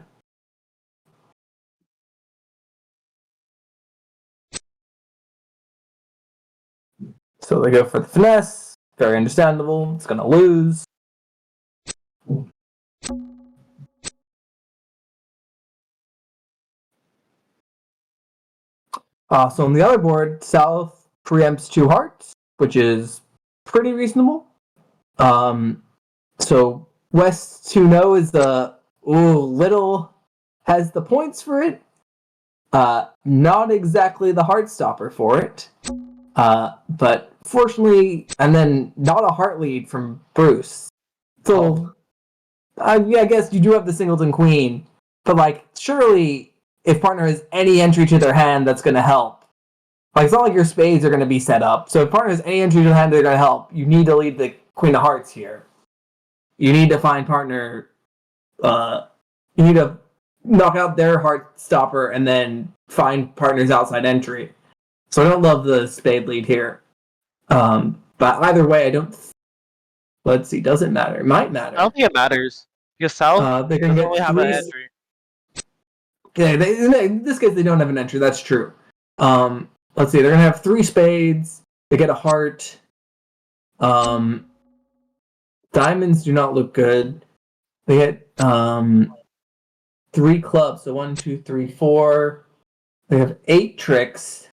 So they go for the finesse. Very understandable. It's going to lose. So on the other board, South preempts 2 hearts, which is pretty reasonable. So West 2-0 is the little has the points for it. Not exactly the heart stopper for it. But fortunately, and then not a heart lead from Bruce. So, yeah, I guess you do have the singleton queen, but like, surely if partner has any entry to their hand, that's going to help. Like, it's not like your spades are going to be set up. So if partner has any entry to their hand, they're going to help. You need to lead the queen of hearts here. You need to find partner. You need to knock out their heart stopper and then find partner's outside entry. So I don't love the spade lead here. But either way, I don't. Let's see. Does it matter? It might matter. I don't think it matters because South They can doesn't get really have 3. an entry. Yeah, in this case, they don't have an entry. That's true. Let's see. They're gonna have 3 spades. They get a heart. Diamonds do not look good. They get 3 clubs. So 1, 2, 3, 4. They have 8 tricks.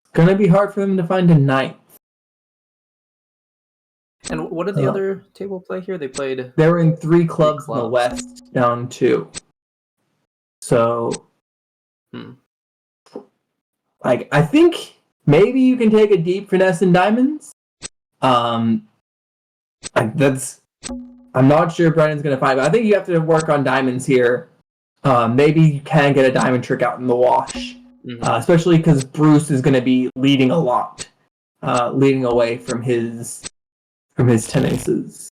It's gonna be hard for them to find a 9th. And what did the other table play here? They played. They were in 3 clubs in the clubs. West, down 2. So, like, I think maybe you can take a deep finesse in diamonds. That's. I'm not sure Brennan's gonna find, but I think you have to work on diamonds here. Maybe you can get a diamond trick out in the wash, especially because Bruce is gonna be leading a lot, leading away from his 10 aces.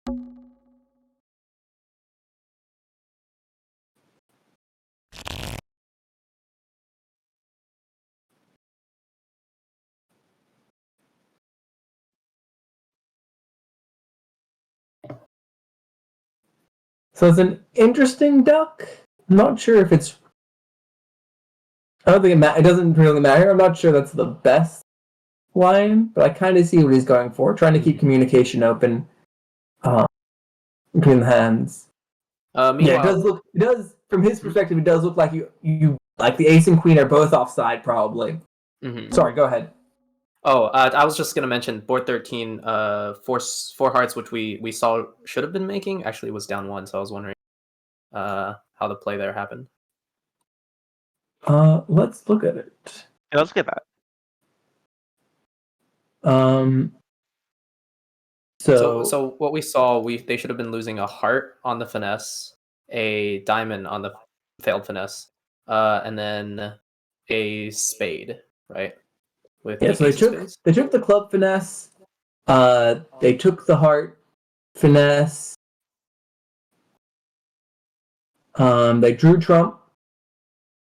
So it's an interesting duck. I'm not sure if it's. I don't think it doesn't really matter. I'm not sure that's the best line, but I kind of see what he's going for, trying to keep communication open between the hands. Yeah, it does look. It does, from his perspective, it does look like you like the ace and queen are both offside, probably. Sorry, go ahead. Oh, I was just gonna mention board 13. 4 hearts, which we saw should have been making, actually was down 1. So I was wondering how the play there happened. Let's look at it. Yeah, let's get that. So what we saw, they should have been losing a heart on the finesse, a diamond on the failed finesse, and then a spade, right? With so they took the club finesse, they took the heart finesse, they drew trump,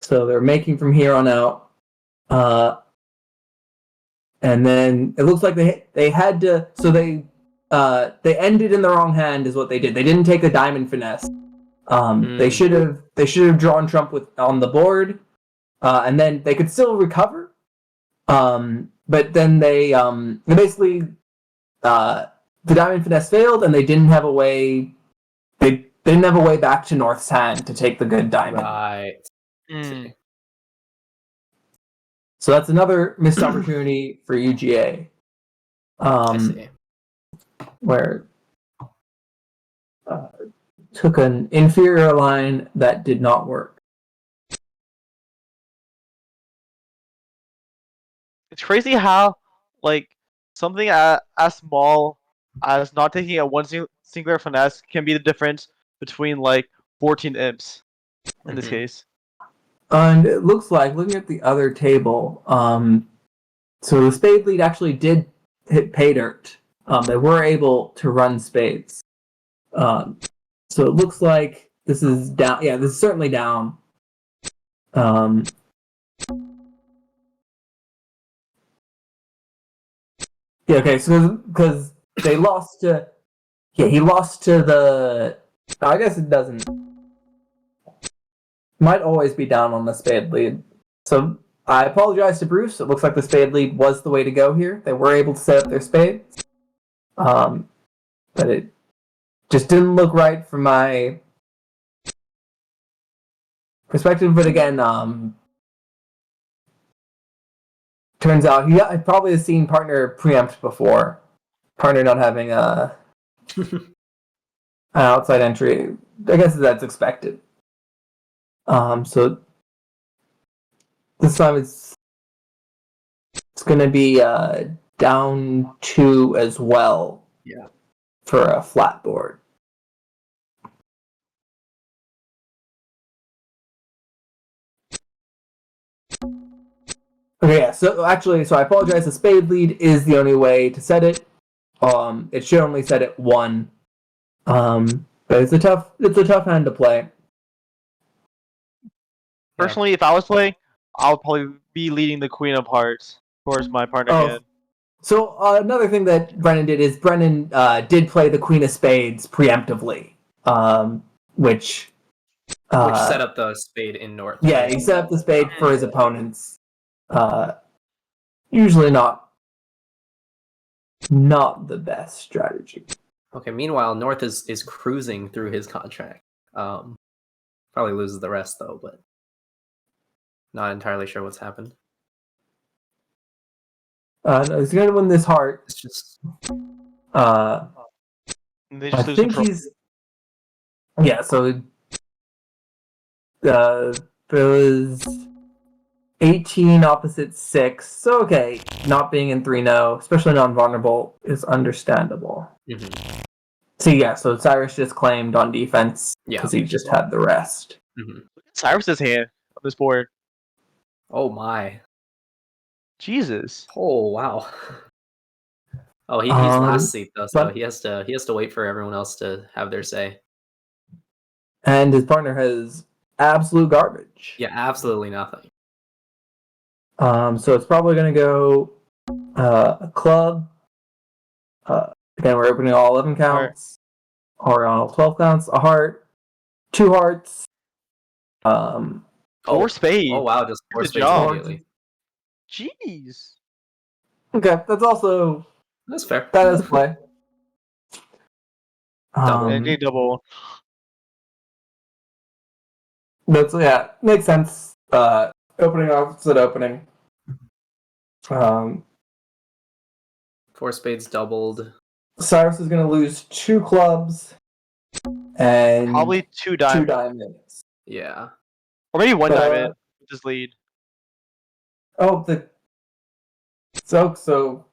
so they're making from here on out, and then it looks like they had to, so they ended in the wrong hand is what they did. They didn't take the diamond finesse. They should have drawn trump on the board, and then they could still recover. But then they basically the diamond finesse failed, and they didn't have a way. They didn't have a way back to North's hand to take the good diamond. Right. So that's another missed opportunity for UGA. I see. Where took an inferior line that did not work. It's crazy how, like, something as small as not taking a singular finesse can be the difference between like 14 imps in this case. And it looks like, looking at the other table, so the spade lead actually did hit pay dirt. They were able to run spades. So it looks like this is down. Yeah, this is certainly down. Yeah, okay, so because they lost to... Yeah, he lost to the... I guess it doesn't... Might always be down on the spade lead. So I apologize to Bruce. It looks like the spade lead was the way to go here. They were able to set up their spades. But it just didn't look right from my perspective. But again, turns out I probably has seen partner preempt before. Partner not having an outside entry. I guess that's expected. So this time it's going to be down 2 as well. Yeah. For a flat board. Okay, yeah. So I apologize. The spade lead is the only way to set it. It should only set it 1. But it's a tough hand to play. Personally, if I was playing, I'll probably be leading the Queen of Hearts towards my partner hand. So another thing that Brennan did is Brennan did play the Queen of Spades preemptively, which set up the spade in north. Yeah, he set up the spade for his opponents. Usually not the best strategy. Okay. Meanwhile, North is cruising through his contract. Probably loses the rest though, but not entirely sure what's happened. No, he's gonna win this heart. It's just. They just I lose think control. he's. Yeah. So. There was 18 opposite 6. So okay, not being in 3-0, especially non-vulnerable, is understandable. Mm-hmm. So yeah, so Cyrus just claimed on defense because he just had the rest. Mm-hmm. Look at Cyrus's hand on this board. Oh my. Jesus. Oh wow. Oh, he's last seat though, so he has to wait for everyone else to have their say. And his partner has absolute garbage. Yeah, absolutely nothing. So it's probably gonna go a club. Again, we're opening all 11 counts, or all 12 counts. A heart, 2 hearts. 4 spades. Oh wow, just 4 Good spades job. immediately. Jeez. Okay, that's fair. That is play. Double. Double. Makes sense. Opening opposite opening. 4 spades doubled. Cyrus is going to lose 2 clubs and probably 2 diamonds. 2 diamonds. Yeah. Or maybe 1 diamond with his lead. Only 1 diamond, so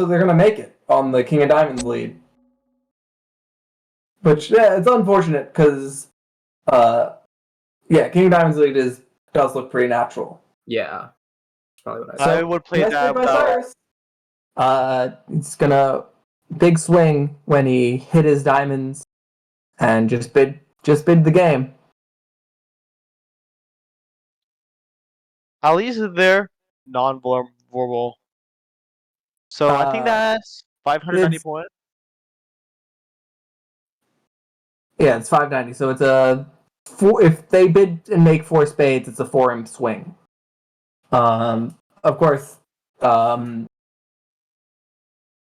they're going to make it on the King of Diamonds lead. Which, yeah, it's unfortunate because, King of Diamonds lead does look pretty natural. Yeah. That's probably what I I would play that without. It's gonna big swing when he hit his diamonds and just bid the game. At least they're non-vulnerable. So I think that's 590 points. Yeah, it's 590. So it's a 4. If they bid and make 4 spades, it's a 4 swing. Of course,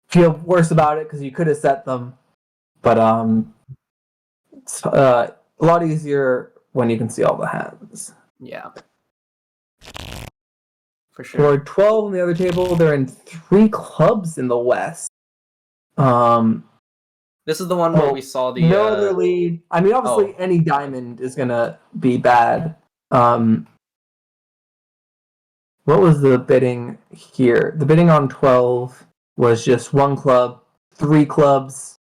feel worse about it because you could have set them, but it's a lot easier when you can see all the hands. Yeah. For sure. For 12 on the other table, they're in 3 clubs in the West. This is the one where we saw the no other lead. I mean, obviously, any diamond is gonna be bad. What was the bidding here? The bidding on 12 was just one club, 3 clubs,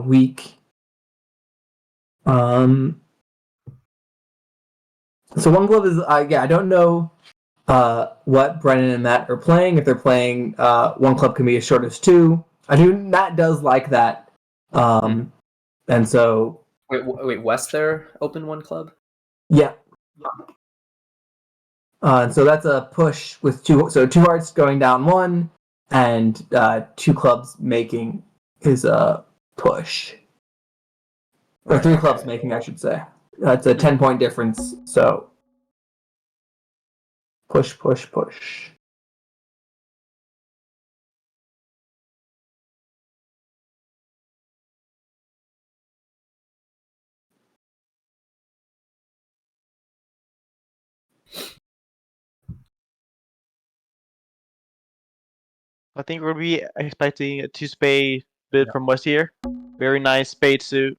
weak. So one club is I don't know what Brennan and Matt are playing. If they're playing one club can be as short as 2. Matt does like that. And so Wait, West there open one club? yeah. And so that's a push with 2 hearts going down 1 and 2 clubs making is a push. Or 3 clubs making, I should say. It's a 10-point difference, so push, push, push. I think we'll be expecting a 2-spade bid from West here. Very nice spade suit.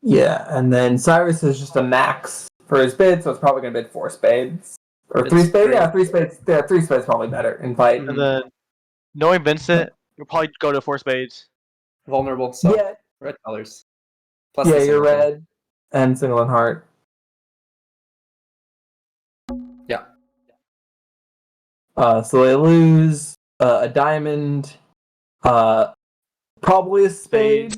Yeah, and then Cyrus is just a max for his bid, so it's probably going to bid 4 spades. Or 3 spades? Yeah, 3 spades. Yeah, 3 spades probably better in fight. And then, knowing Vincent, you'll probably go to 4 spades. Vulnerable, so Yeah, red colors. Plus yeah, the you're singleton. red and single and heart. Yeah. So they lose a diamond, probably a spade.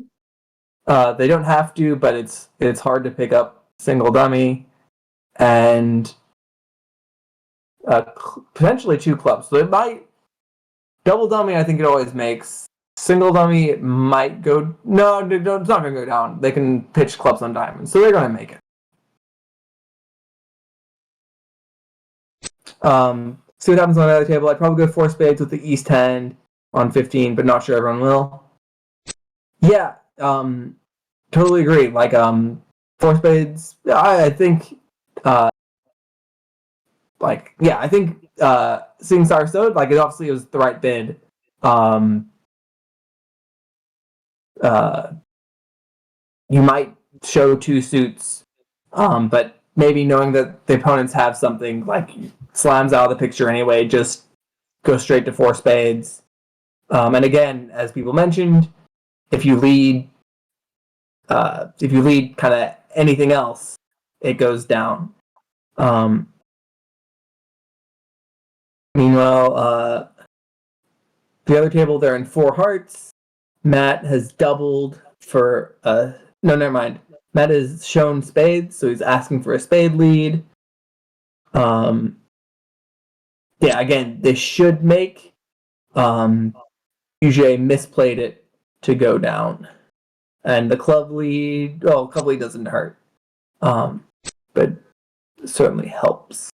They don't have to, but it's hard to pick up single dummy, and potentially 2 clubs. So it might double dummy. I think it always makes. Single dummy, it might go. No, it's not going to go down. They can pitch clubs on diamonds, so they're going to make it. See what happens on the other table. I'd probably go 4 spades with the East hand on 15, but not sure everyone will. Yeah, totally agree. Like 4 spades. I think. I think seeing Cyrus it obviously was the right bid. You might show 2 suits, but maybe knowing that the opponents have something like slams out of the picture anyway, just go straight to 4 spades. And again, as people mentioned, if you lead kind of anything else, it goes down. Meanwhile, the other table, they're in 4 hearts. Matt has doubled for no, never mind. Matt has shown spades, so he's asking for a spade lead. Yeah, again, this should make. UJ misplayed it to go down. And the club lead doesn't hurt. But it certainly helps.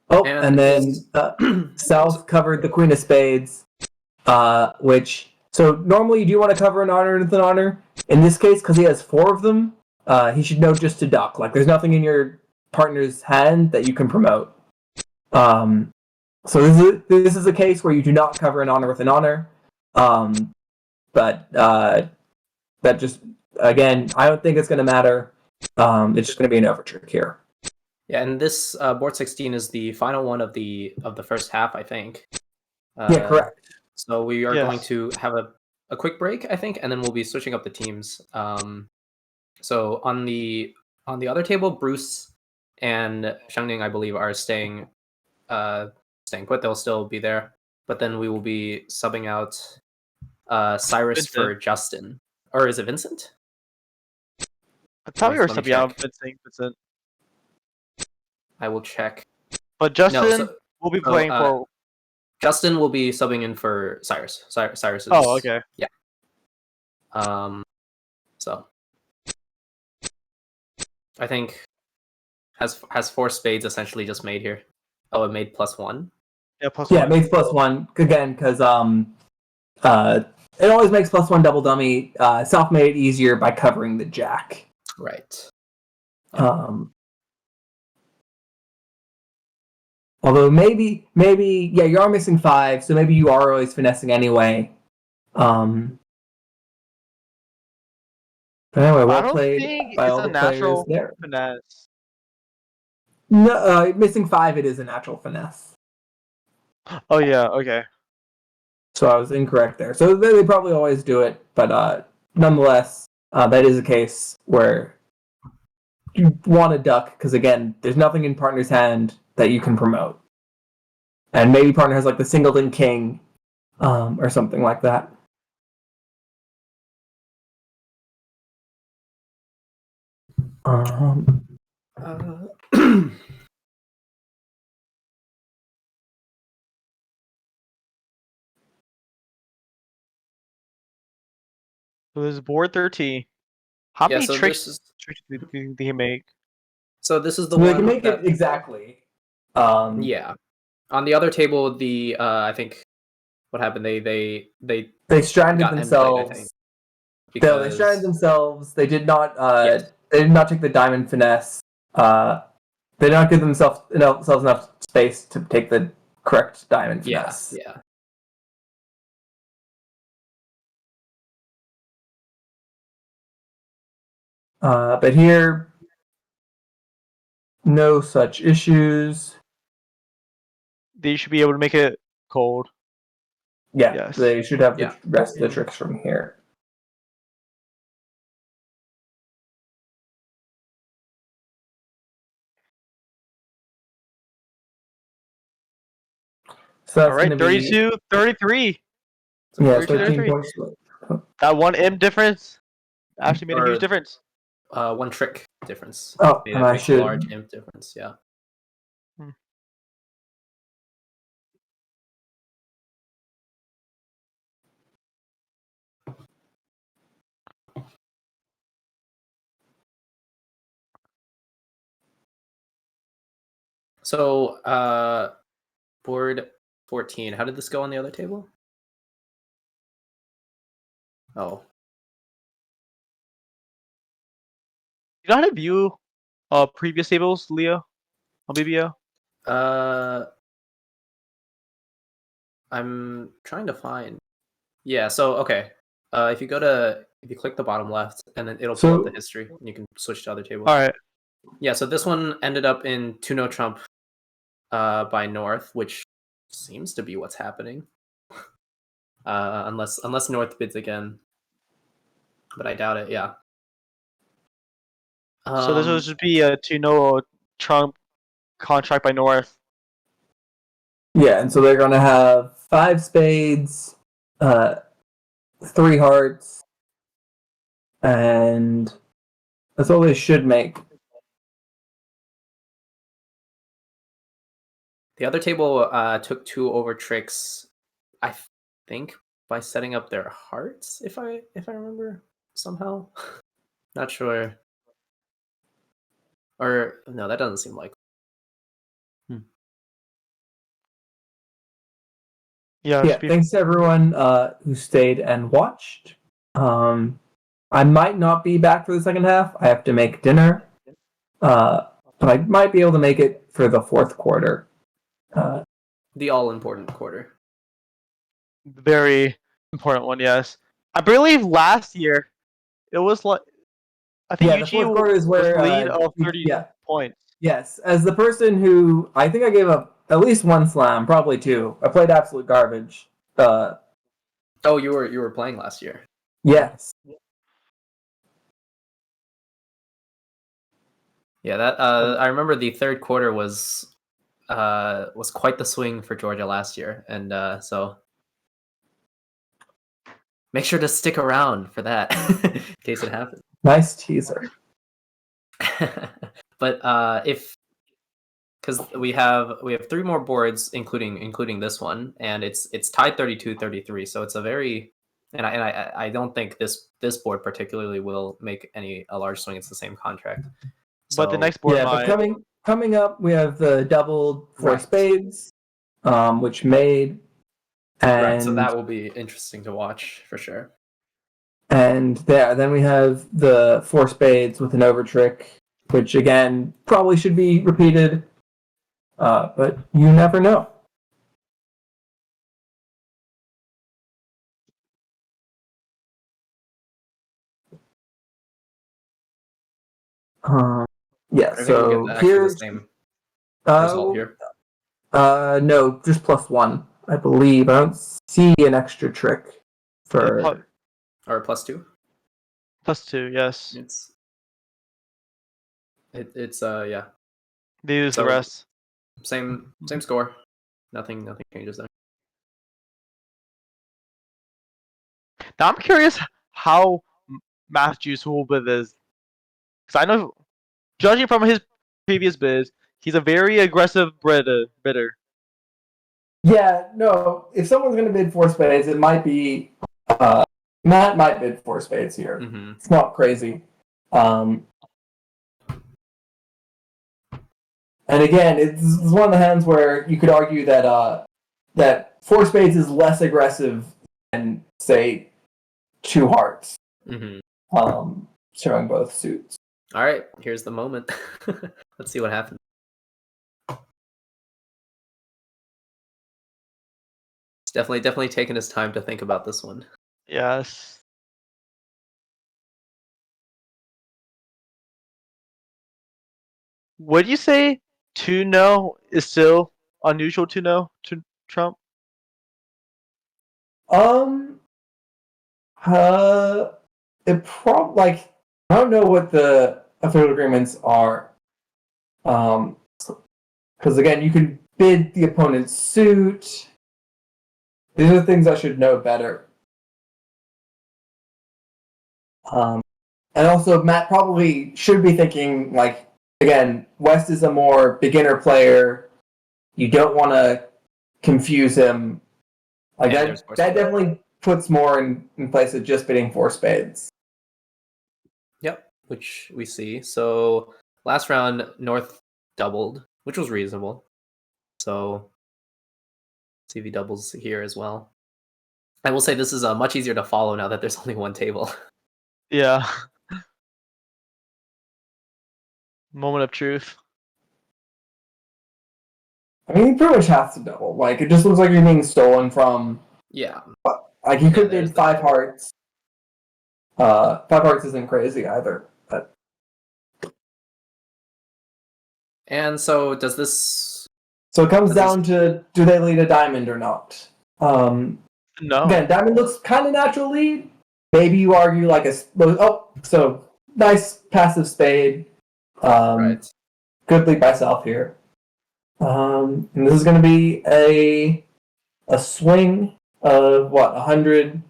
Oh, and then South covered the Queen of Spades, which... So normally you do want to cover an honor with an honor. In this case, because he has 4 of them, he should know just to duck. Like, there's nothing in your partner's hand that you can promote. So this is a case where you do not cover an honor with an honor. But that just... Again, I don't think it's going to matter. It's just going to be an overtrick here. Yeah, and this board 16 is the final one of the first half, I think. Yeah, correct. So we are going to have a quick break, I think, and then we'll be switching up the teams. So on the other table, Bruce and Shangning, I believe, are staying put. They'll still be there, but then we will be subbing out Cyrus Vincent. for Justin, or is it Vincent? I thought we were Let me subbing out check. Vincent. I will check. But Justin will be playing for... Justin will be subbing in for Cyrus. Cyrus is... Oh, okay. Yeah. So I think has 4 spades essentially just made here. Oh, it made +1. Yeah, +1. Yeah, it makes +1 again because it always makes +1 double dummy. South made it easier by covering the jack. Right. Although maybe you are missing 5, so maybe you are always finessing anyway. But anyway, I well don't played think by it's all a the players natural there. finesse. No, missing 5, it is a natural finesse. Oh yeah, okay. So I was incorrect there. So they probably always do it, but nonetheless, that is a case where you want to duck because again, there's nothing in partner's hand that you can promote, and maybe partner has like the singleton king, or something like that. So this is board 13. How Yeah, many so tricks this is did he make? so this is the So they one can make that it exactly. yeah. On the other table, the I think what happened? They stranded got end-played, I themselves. think, No, they stranded because themselves. They did not. yes, They did not take the diamond finesse. They did not give themselves enough space to take the correct diamond yeah, finesse. yeah. But here, no such issues. They should be able to make it cold. Yeah, Yes. they should have Yeah. the rest of the tricks from here. So that's All right, going to be 32, 33. yeah, 32, 13 33. points. That one M difference actually made a huge Or- difference. One trick difference. Oh, Made and a, I made a should. large imp difference. Yeah. So, board 14. How did this go on the other table? Oh, You know how to view previous tables, Leo, on BBO? uh, I'm trying to find. Yeah. So, okay. If you click the bottom left, and then it'll pull up the So history, and you can switch to other tables. All right. Yeah. So this one ended up in 2-no trump, by North, which seems to be what's happening. Unless North bids again, but I doubt it. Yeah. So this will just be a 2-no Trump contract by North. yeah, and so they're going to have 5 spades, 3 hearts, and that's all they should make. The other table took 2 over tricks, I think, by setting up their hearts, if I remember somehow. Not sure. Or no, that doesn't seem like. Yeah. Yeah, thanks to everyone who stayed and watched. I might not be back for the second half. I have to make dinner, but I might be able to make it for the fourth quarter. The all-important quarter. Very important one, yes. I believe last year it was like I think Yeah, the UG fourth quarter is was where the lead of 30 yeah. points. Yes, as the person who I think I gave up at least 1 slam, probably 2. I played absolute garbage. Oh, you were playing last year. Yes. Yeah, that I remember the third quarter was quite the swing for Georgia last year, and so make sure to stick around for that in case it happens. Nice teaser. But if because we have 3 more boards, including this one, and it's tied 32-33, so it's a very and I don't think this board particularly will make a large swing. It's the same contract. But the So, next board Yeah, but might. coming up, we have the doubled 4 Right. spades, which made, and right, so that will be interesting to watch for sure. and then we have the 4 spades with an over trick, which again probably should be repeated, but you never know. Yeah. I think we'll So get actually the here, same result here. no, just +1, I believe. I don't see an extra trick for. Or +2. +2, yes. It's yeah. They use the So rest. same score. Nothing changes there. Now I'm curious how Matthew's will with this, because I know, judging from his previous bids, he's a very aggressive bidder. Yeah, no. If someone's going to bid 4 spades, it might be Matt might bid 4 spades here. Mm-hmm. It's not crazy. And again, it's one of the hands where you could argue that that 4 spades is less aggressive than, say, 2 hearts. Mm-hmm. Showing both suits. All right, here's the moment. Let's see what happens. It's definitely taking his time to think about this one. Yes. Would you say 2-0 is still unusual 2-0 to Trump? It like I don't know what the official agreements are. Because again, you can bid the opponent's suit. These are things I should know better. And also, Matt probably should be thinking, like, again, West is a more beginner player. You don't want to confuse him. Like, that definitely puts more in place of just bidding 4 spades. Yep, which we see. So last round, North doubled, which was reasonable. So CV doubles here as well. I will say this is much easier to follow now that there's only one table. Yeah. Moment of truth. I mean, he pretty much has to double. Like, it just looks like you're being stolen from. Yeah. Like, he could bid 5 hearts. 5 hearts isn't crazy either. But. And so does this... So it comes down to, do they lead a diamond or not? No. Again, diamond looks kind of natural lead. Maybe you argue like so nice passive spade. Right. Good lead by South here. And this is going to be a swing of what, 100?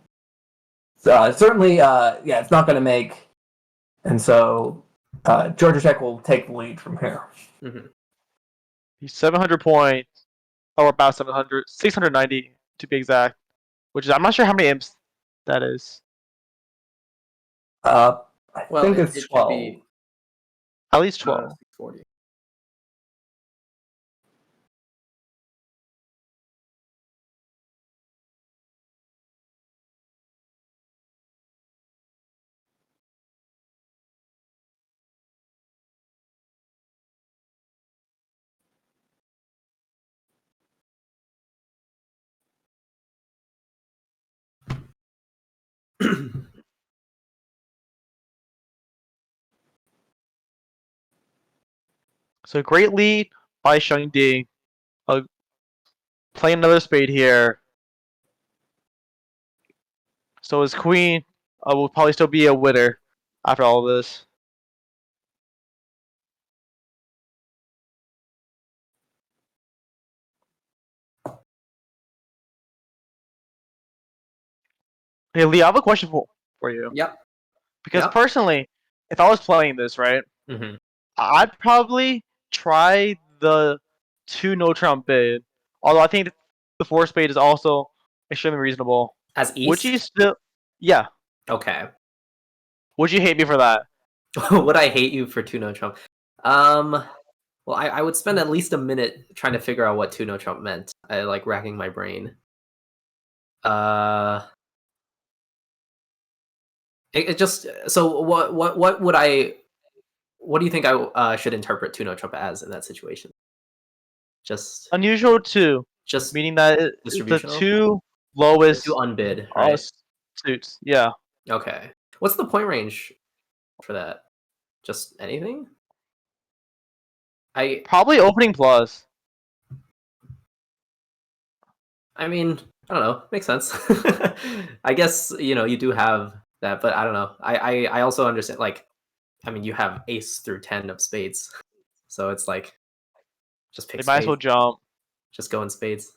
Certainly, yeah, it's not going to make. And so Georgia Tech will take the lead from here. Mm-hmm. He's 700 points, or about 700, 690 to be exact, which is, I'm not sure how many imps that is. I think it's 12. Be, at least 12. 40. So great lead by Sheng Di. Playing another spade here. So his queen will probably still be a winner after all this. Hey Lee, I have a question for you. Yep. Because personally, if I was playing this, right, I'd probably try the 2 no Trump bid. Although I think the 4 spade is also extremely reasonable. As East? Would you still... Yeah. Okay. Would you hate me for that? Would I hate you for 2 no Trump? Well, I would spend at least a minute trying to figure out what 2 no Trump meant. I like racking my brain. It just... So what would I... What do you think I should interpret 2 no Trump as in that situation? Just unusual 2. Just meaning that it's the 2 lowest... The 2 unbid, right? Suits, yeah. Okay. What's the point range for that? Just anything? Probably opening plus. I mean, I don't know. Makes sense. I guess you do have that, but I don't know. I also understand. Like, I mean, you have ace through 10 of spades, so it's like just They pick might as well spades. jump. Just go in spades.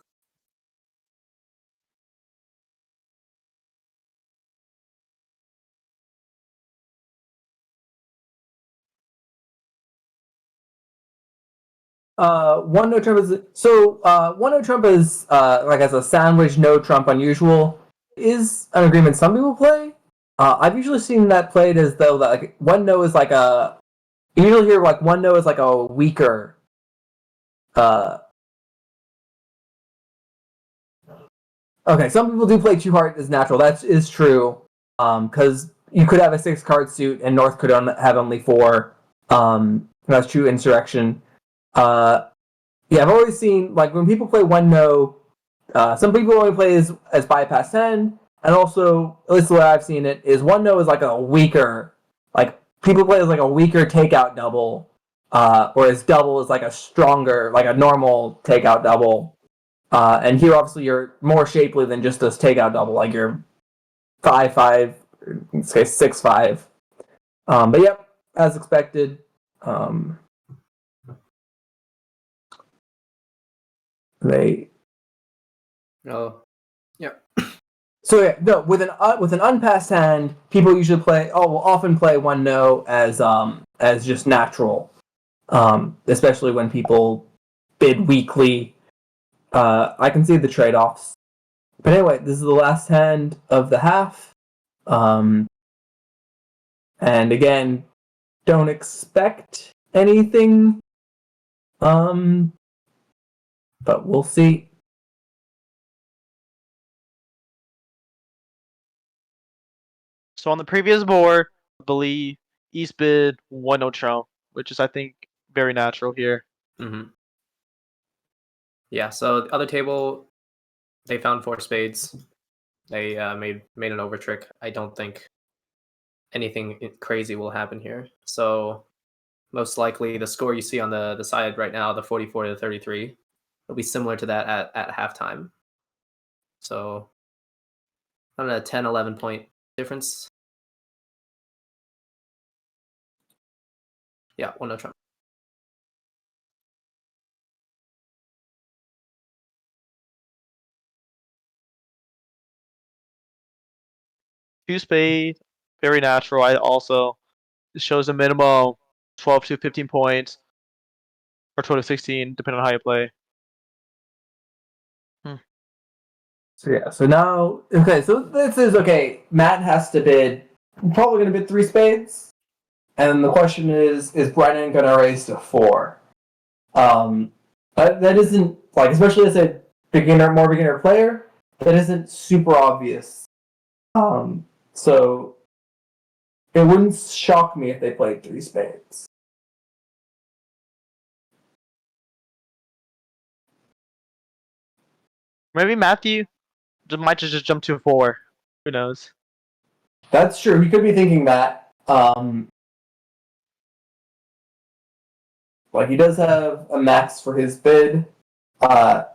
One no trump is one no trump is like as a sandwich no trump unusual is an agreement some people play. I've usually seen that played as though like one no is like a you usually hear like one no is like a weaker okay, some people do play two heart as natural. That is true. Because you could have a 6-card suit and North could have only 4. That's true insurrection. Yeah, I've always seen like when people play one no, some people only play as bypass hand, and also at least the way I've seen it is one no is like a weaker, like people play as like a weaker takeout double, whereas double is like a stronger, like a normal takeout double. And here obviously you're more shapely than just this takeout double, like you're 5-5, let's say 6-5. But yep, as expected. They Oh, yeah. So yeah, no, with an unpassed hand, people usually will often play one no as just natural, especially when people bid weakly. I can see the trade-offs, but anyway, this is the last hand of the half, and again, don't expect anything, but we'll see. So on the previous board, I believe East bid 1 no trump, which is I think very natural here. Mm-hmm. Yeah. So the other table, they found 4 spades. They made an over trick. I don't think anything crazy will happen here. So most likely the score you see on the side right now, the 44 to 33, will be similar to that at halftime. So I don't know, 10, 11 point difference. Yeah, 1 no trump. Two spade, very natural. I also it shows a minimum 12 to 15 points, or 12 to 16, depending on how you play. So yeah, so now so this is okay. Matt has to bid. Probably going to bid 3 spades, and the question is Brennan going to raise to 4? That isn't like, especially as a more beginner player, that isn't super obvious. So it wouldn't shock me if they played 3 spades. Maybe Matthew might just jump to 4. Who knows? That's true. He could be thinking that. Like he does have a max for his bid. Might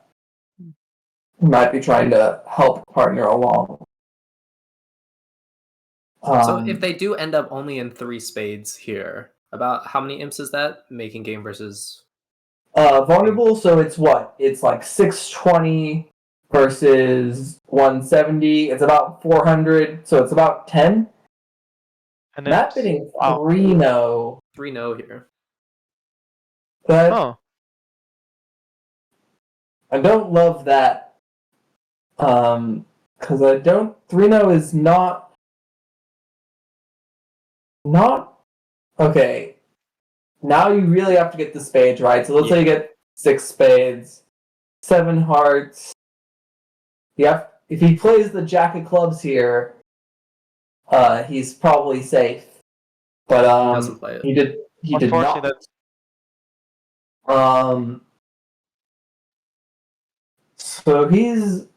be trying to help partner along. So if they do end up only in 3 spades here, about how many imps is that? Making game versus vulnerable, so it's what? It's like 620 versus 170. It's about 400, so it's about 10. And Matt bidding wow. 3 no. 3 no here. But Oh. I don't love that. Because I don't. 3 no is not. Okay. Now you really have to get the spades right. So let's say you get 6 spades, 7 hearts. If he plays the jack of clubs here, he's probably safe. But He doesn't play it. He did Unfortunately, not. that's So he's.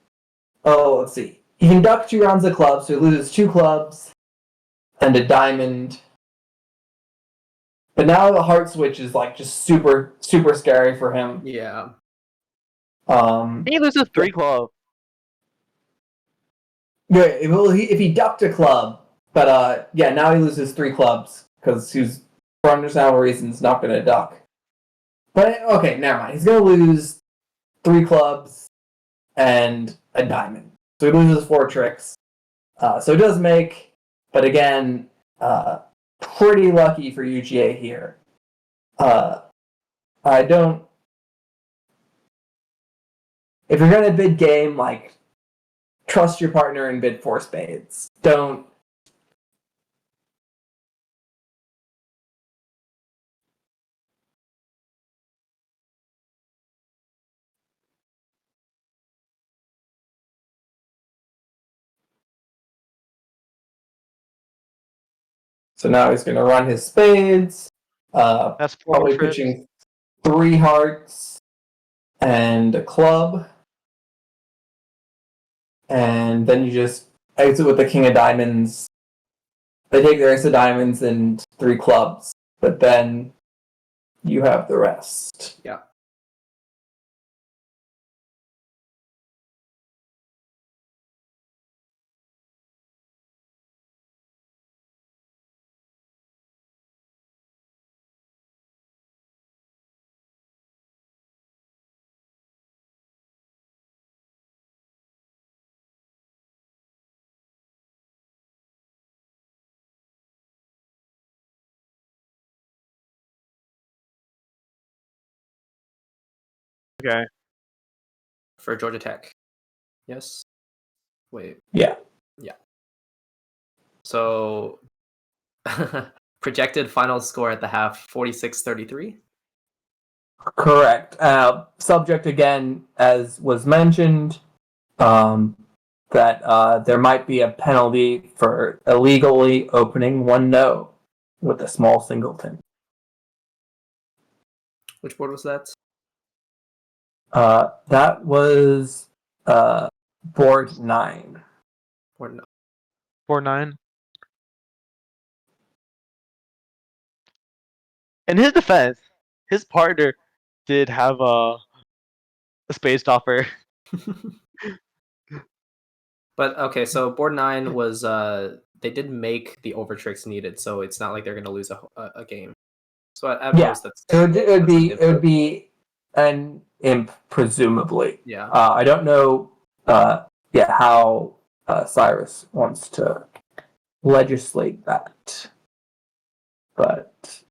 Oh, let's see. He can duck 2 rounds of clubs, so he loses 2 clubs and a diamond. But now the heart switch is like just super scary for him. Yeah. He loses 3 club. Yeah, if he ducked a club, but now he loses 3 clubs because he's for understandable reasons not going to duck. But okay, never mind. He's going to lose 3 clubs and a diamond, so he loses 4 tricks. So it does make, but again, pretty lucky for UGA here. I don't. If you're going to bid game, like, trust your partner and bid 4 spades. Don't. So now he's going to run his spades. That's 4 Probably tricks. pitching 3 hearts and a club. And then you just exit with the king of diamonds. They take their ace of diamonds and 3 clubs, but then you have the rest. Yeah. Okay. For Georgia Tech. Yes. Wait. Yeah. Yeah. So projected final score at the half 46-33. Correct. Subject again, as was mentioned, that there might be a penalty for illegally opening 1 no with a small singleton. Which board was that? That was board 9. Or no? 4-9. In his defense, his partner did have a space offer. But okay, so board 9 was they did make the over tricks needed, so it's not like they're gonna lose a game. So at Yeah. most that's It would be an imp, presumably. yeah. I don't know how Cyrus wants to legislate that. But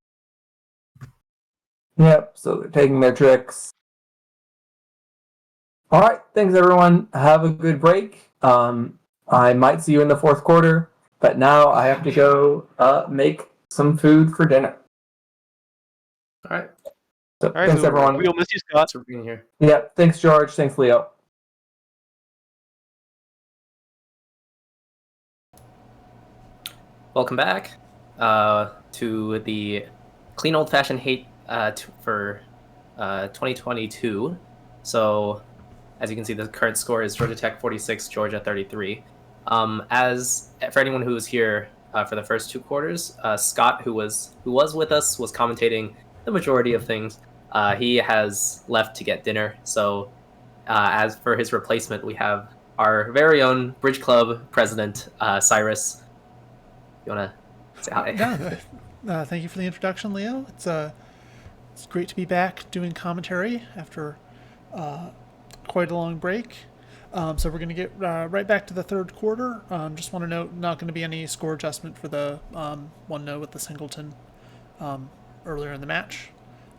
yep, so they're taking their tricks. All right, thanks everyone. Have a good break. I might see you in the 4th quarter, but now I have to go make some food for dinner. All right. So All right, thanks everyone. We'll miss you, Scott. Thanks for being here. Yep, thanks George. Thanks Leo. Welcome back to the Clean Old Fashioned Hate for 2022. So, as you can see, the current score is Georgia Tech 46, Georgia 33. As for anyone who was here for the first 2 quarters, Scott, who was with us, was commentating the majority of things. He has left to get dinner. So, as for his replacement, we have our very own Bridge Club president, Cyrus. You want to say hi? Yeah, thank you for the introduction, Leo. It's great to be back doing commentary after quite a long break. So we're going to get right back to the 3rd quarter. Just want to note, not going to be any score adjustment for the 1-0 with the singleton earlier in the match.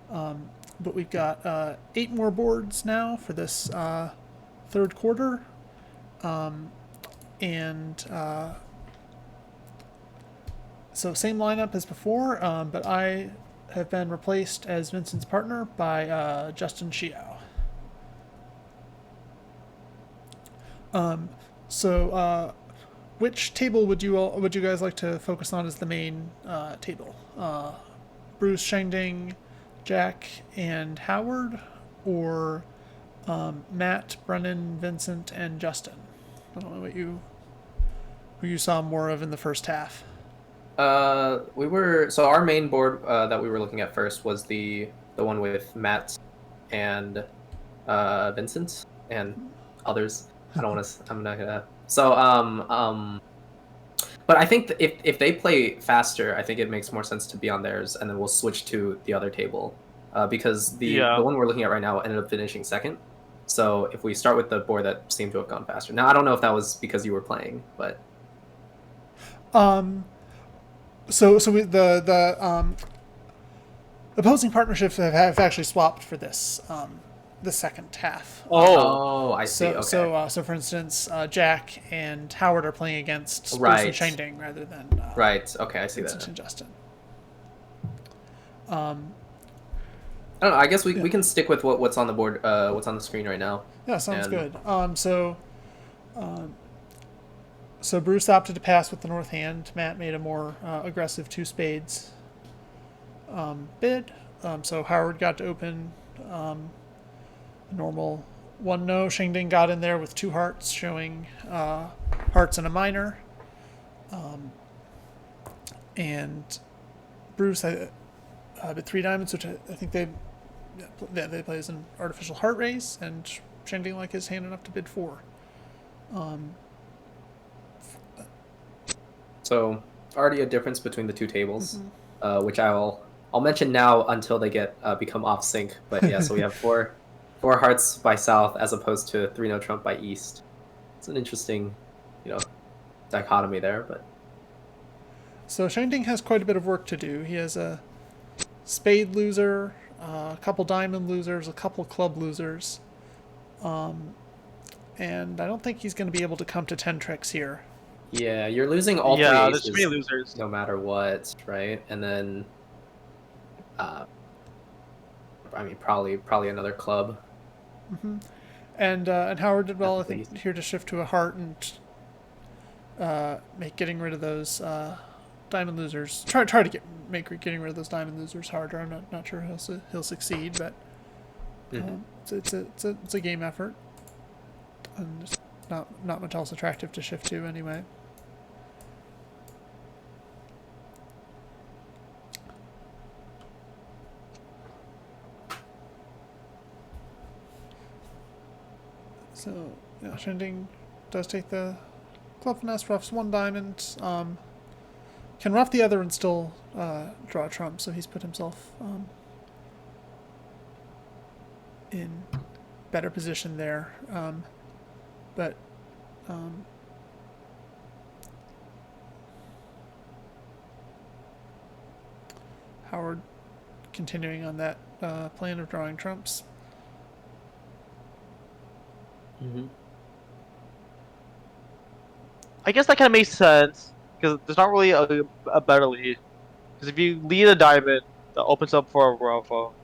But we've got 8 more boards now for this 3rd quarter. So same lineup as before, but I have been replaced as Vincent's partner by Justin Xiao. Which table would you guys like to focus on as the main table? Bruce, Shengding, Jack, and Howard, or Matt, Brennan, Vincent, and Justin? I don't know who you saw more of in the first half. So our main board that we were looking at first was the one with Matt and Vincent and others. I don't want to. I'm not gonna. So but I think if they play faster, I think it makes more sense to be on theirs, and then we'll switch to the other table, because the Yeah. one we're looking at right now ended up finishing second. So if we start with the board that seemed to have gone faster, now I don't know if that was because you were playing, but The opposing partnerships have actually swapped for this the second half. Oh. I see. Okay. So for instance, Jack and Howard are playing against Bruce Right. and Shinding rather than Right. Okay, I see Vincent that. and Justin. I don't know. I guess we can stick with what's on the board, what's on the screen right now. Yeah, sounds And- good. So Bruce opted to pass with the north hand. Matt made a more aggressive two spades bid. So Howard got to open normal 1-no. Shingding got in there with two hearts, showing hearts and a minor. And Bruce bid 3 diamonds, which I think they play as an artificial heart raise, and Shingding like his hand enough to bid 4. So already a difference between the two tables, which I'll mention now until they become off sync. But yeah, so we have four hearts by south as opposed to 3-no trump by east. It's an interesting, dichotomy there. But So Shinding has quite a bit of work to do. He has a spade loser, a couple diamond losers, a couple club losers, and I don't think he's going to be able to come to 10 tricks here. yeah, you're losing all three Yeah, aces, there's too many losers. no matter what, right? And then, I mean, probably another club. And Howard did well, I At think, least. here to shift to a heart and getting rid of those diamond losers. Try to make getting rid of those diamond losers harder. I'm not sure he'll succeed, but it's a game effort, and it's not much else attractive to shift to anyway. So, yeah, Shinding does take the club finesse, roughs 1 diamond, can rough the other and still draw a trump, so he's put himself in better position there. But Howard continuing on that plan of drawing trumps. I guess that kind of makes sense because there's not really a better lead. Because if you lead a diamond, that opens up for a ruffle.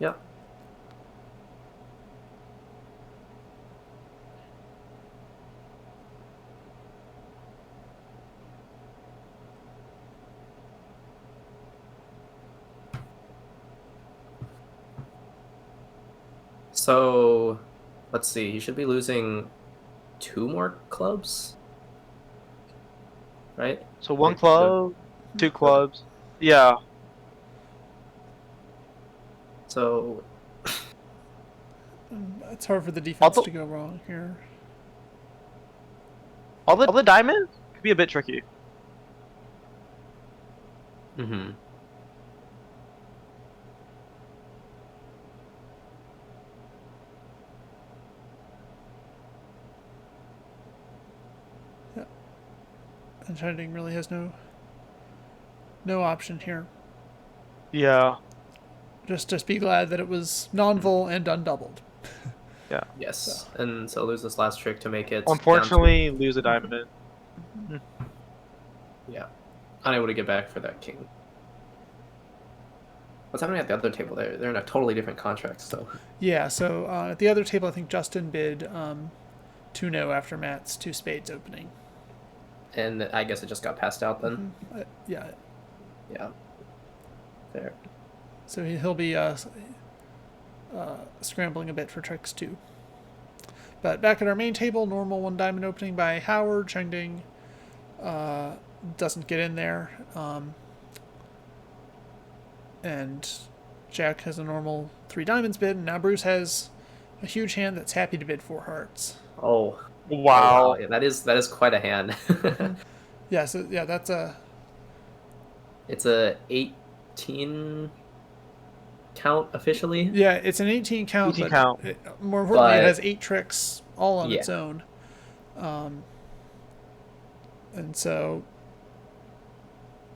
Yep. So, let's see. He should be losing 2 more clubs, right? So 1 Like, club, 2 clubs. Yeah. So, It's hard for the defense Although- to go wrong here. All the diamonds could be a bit tricky. mm-hmm. And Shinding really has no option here. Yeah. Just be glad that it was non-vol and undoubled. Yes. And so lose this last trick to make it. Unfortunately, lose a diamond. Yeah. Unable to get back for that king. What's happening at the other table? They're in a totally different contract, so. Yeah, so at the other table, I think Justin bid 2-no after Matt's 2 spades opening. And I guess it just got passed out then. Yeah, Yeah. There. so he'll be scrambling a bit for tricks too. But back at our main table, normal 1 diamond opening by Howard. Chengding doesn't get in there. And Jack has a normal 3 diamonds bid, and now Bruce has a huge hand that's happy to bid 4 hearts. Oh. Wow. Oh, yeah, that is quite a hand. Yeah, so yeah, that's a... It's a 18 count officially. Yeah, it's an 18 count, 18 but count. More importantly, it But- has 8 tricks all on Yeah. its own. And so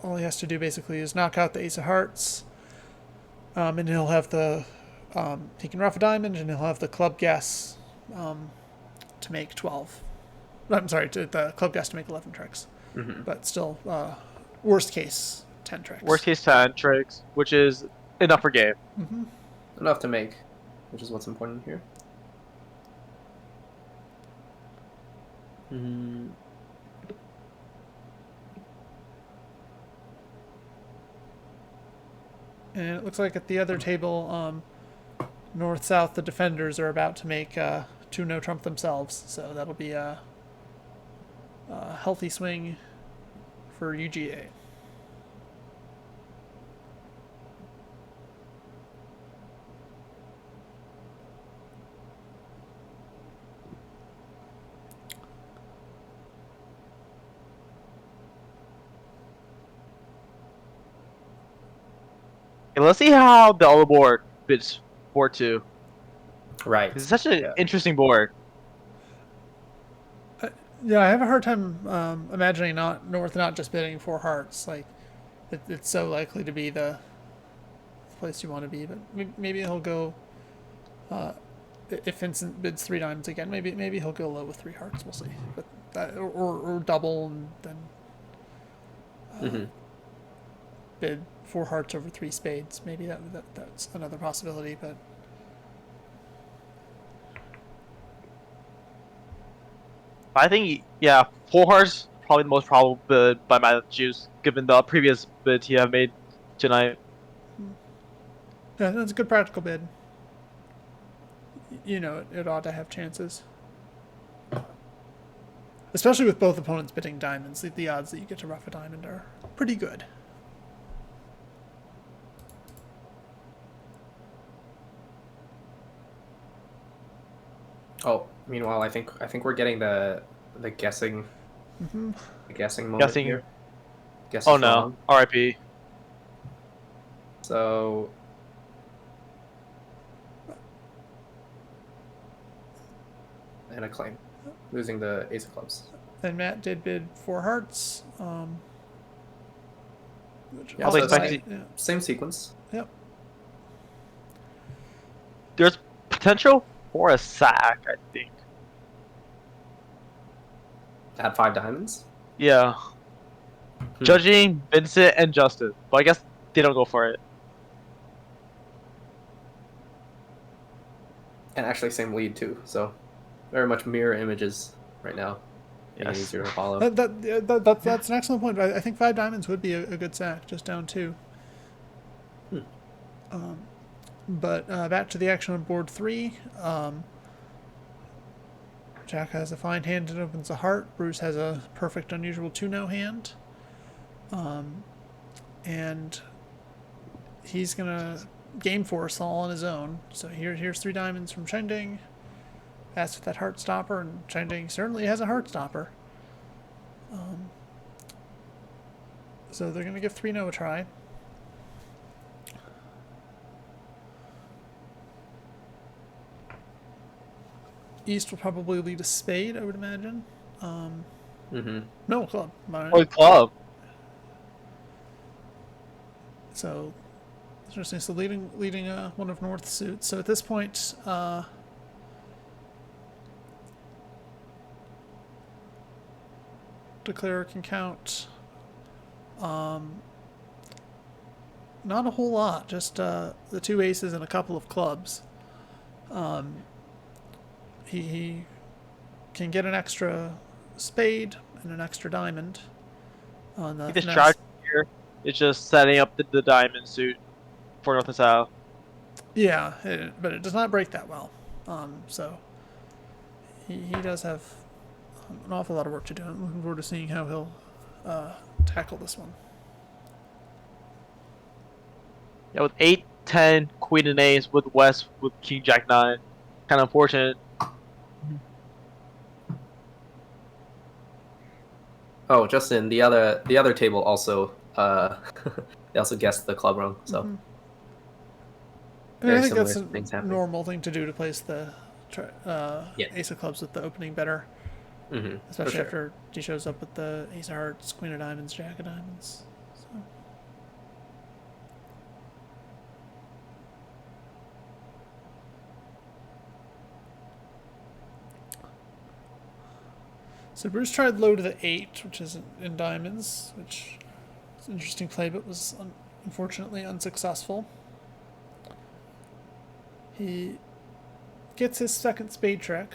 all he has to do basically is knock out the ace of hearts, and he'll have the he can ruff a diamond, and he'll have the club guess to make 12. I'm sorry, the club guess to make 11 tricks. Mhm. But still, worst case 10 tricks. Worst case 10 tricks, which is enough for game. Mm-hmm. Enough to make, which is what's important here. Mm. And it looks like at the other table, north-south, the defenders are about to make 2 no trump themselves. So that'll be a healthy swing for UGA. Okay, let's see how the other board bids 4-2. Right. It's such an Yeah. interesting board. Yeah, I have a hard time imagining North not just bidding 4 hearts. Like, it's so likely to be the place you want to be. But maybe he'll go. If Vincent bids 3 diamonds again, maybe he'll go low with 3 hearts. We'll see. But that, or double and then Mm-hmm. bid 4 hearts over 3 spades. Maybe that's another possibility. But I think, yeah, 4 hearts probably the most probable bid by my juice, given the previous bids he have made tonight. yeah, that's a good practical bid. You know, it ought to have chances. Especially with both opponents bidding diamonds, the odds that you get to ruff a diamond are pretty good. Oh, meanwhile, I think we're getting the guessing Mm-hmm. the guessing moment Guessing. here. Guessing Oh no, wrong. RIP. So and a claim, losing the ace of clubs. And Matt did bid 4 hearts. Which Yeah, I was so expecting- yeah. Same sequence. Yep. There's potential for a sack, I think. At 5 diamonds. Yeah. Judging Vincent and Justin, but I guess they don't go for it. And actually same lead too, so very much mirror images right now. Making it Yes. easier to follow. That's an excellent point. I think 5 diamonds would be a good sack, just down 2. But back to the action on board 3. Jack has a fine hand and opens a heart. Bruce has a perfect, unusual 2-no hand. And he's going to game force all on his own. So here's 3 diamonds from Chengding. Asks for that heart stopper, and Chengding certainly has a heart stopper. So they're going to give 3-no a try. East will probably lead a spade, I would imagine. Mm-hmm. No, club. Or club. So, interesting. So leading one of North's suits. So at this point, declarer can count. Not a whole lot. Just the 2 aces and a couple of clubs. He can get an extra spade and an extra diamond on the The finesse. strategy here is just setting up the diamond suit for North and South. Yeah, but it does not break that well. So he does have an awful lot of work to do. I'm looking forward to seeing how he'll tackle this one. Yeah, with 8, 10, Queen and Ace, with West with King Jack 9. Kind of unfortunate. Oh, Justin, the other table also they also guessed the club rung. So And I very think similar that's a things happening. normal thing to do to place the Yeah. Ace of Clubs with the opening better, Mm-hmm. especially sure. after he shows up with the Ace of Hearts, Queen of Diamonds, Jack of Diamonds. So Bruce tried low to the 8, which is in diamonds, which is an interesting play, but was unfortunately unsuccessful. He gets his second spade trick,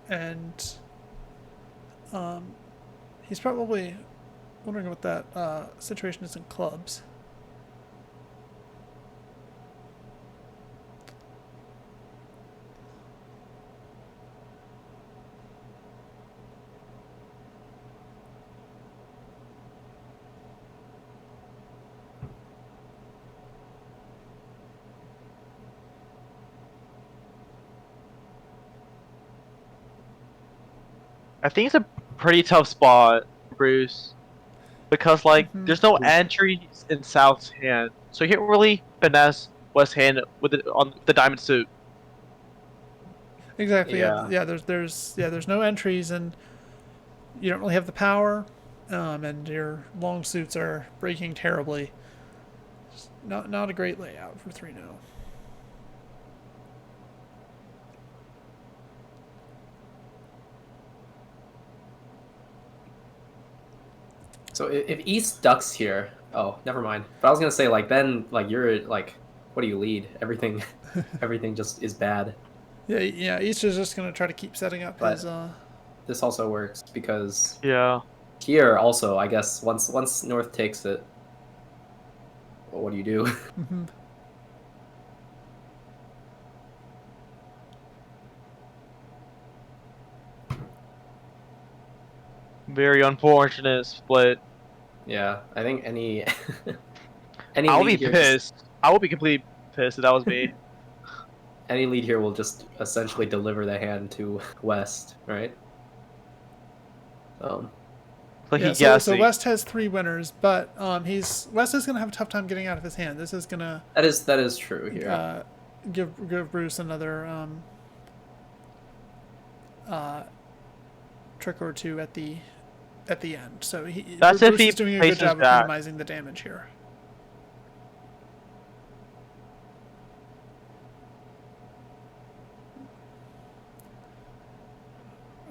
and he's probably wondering what that situation is in clubs. I think it's a pretty tough spot, Bruce, because like there's no entries in South's hand, so he can't really finesse West's hand with it on the diamond suit. Exactly. Yeah. There's no entries, and you don't really have the power, and your long suits are breaking terribly. Just not a great layout for 3-0. So if East ducks here, oh, never mind. But I was gonna say like then like you're like, what do you lead? Everything, everything just is bad. Yeah. East is just gonna try to keep setting up But his. this also works because Yeah. here also I guess once North takes it, well, what do you do? Very unfortunate split. Yeah, I think any any I'll lead be here pissed. I will be completely pissed if that was me. any lead here will just essentially deliver the hand to West, right? Like Yeah, he so guessing. West has 3 winners, but West is gonna have a tough time getting out of his hand. This is gonna that is true here. give Bruce another trick or two at the end. So That's Bruce if he is doing a good places job of Jack. minimizing the damage here.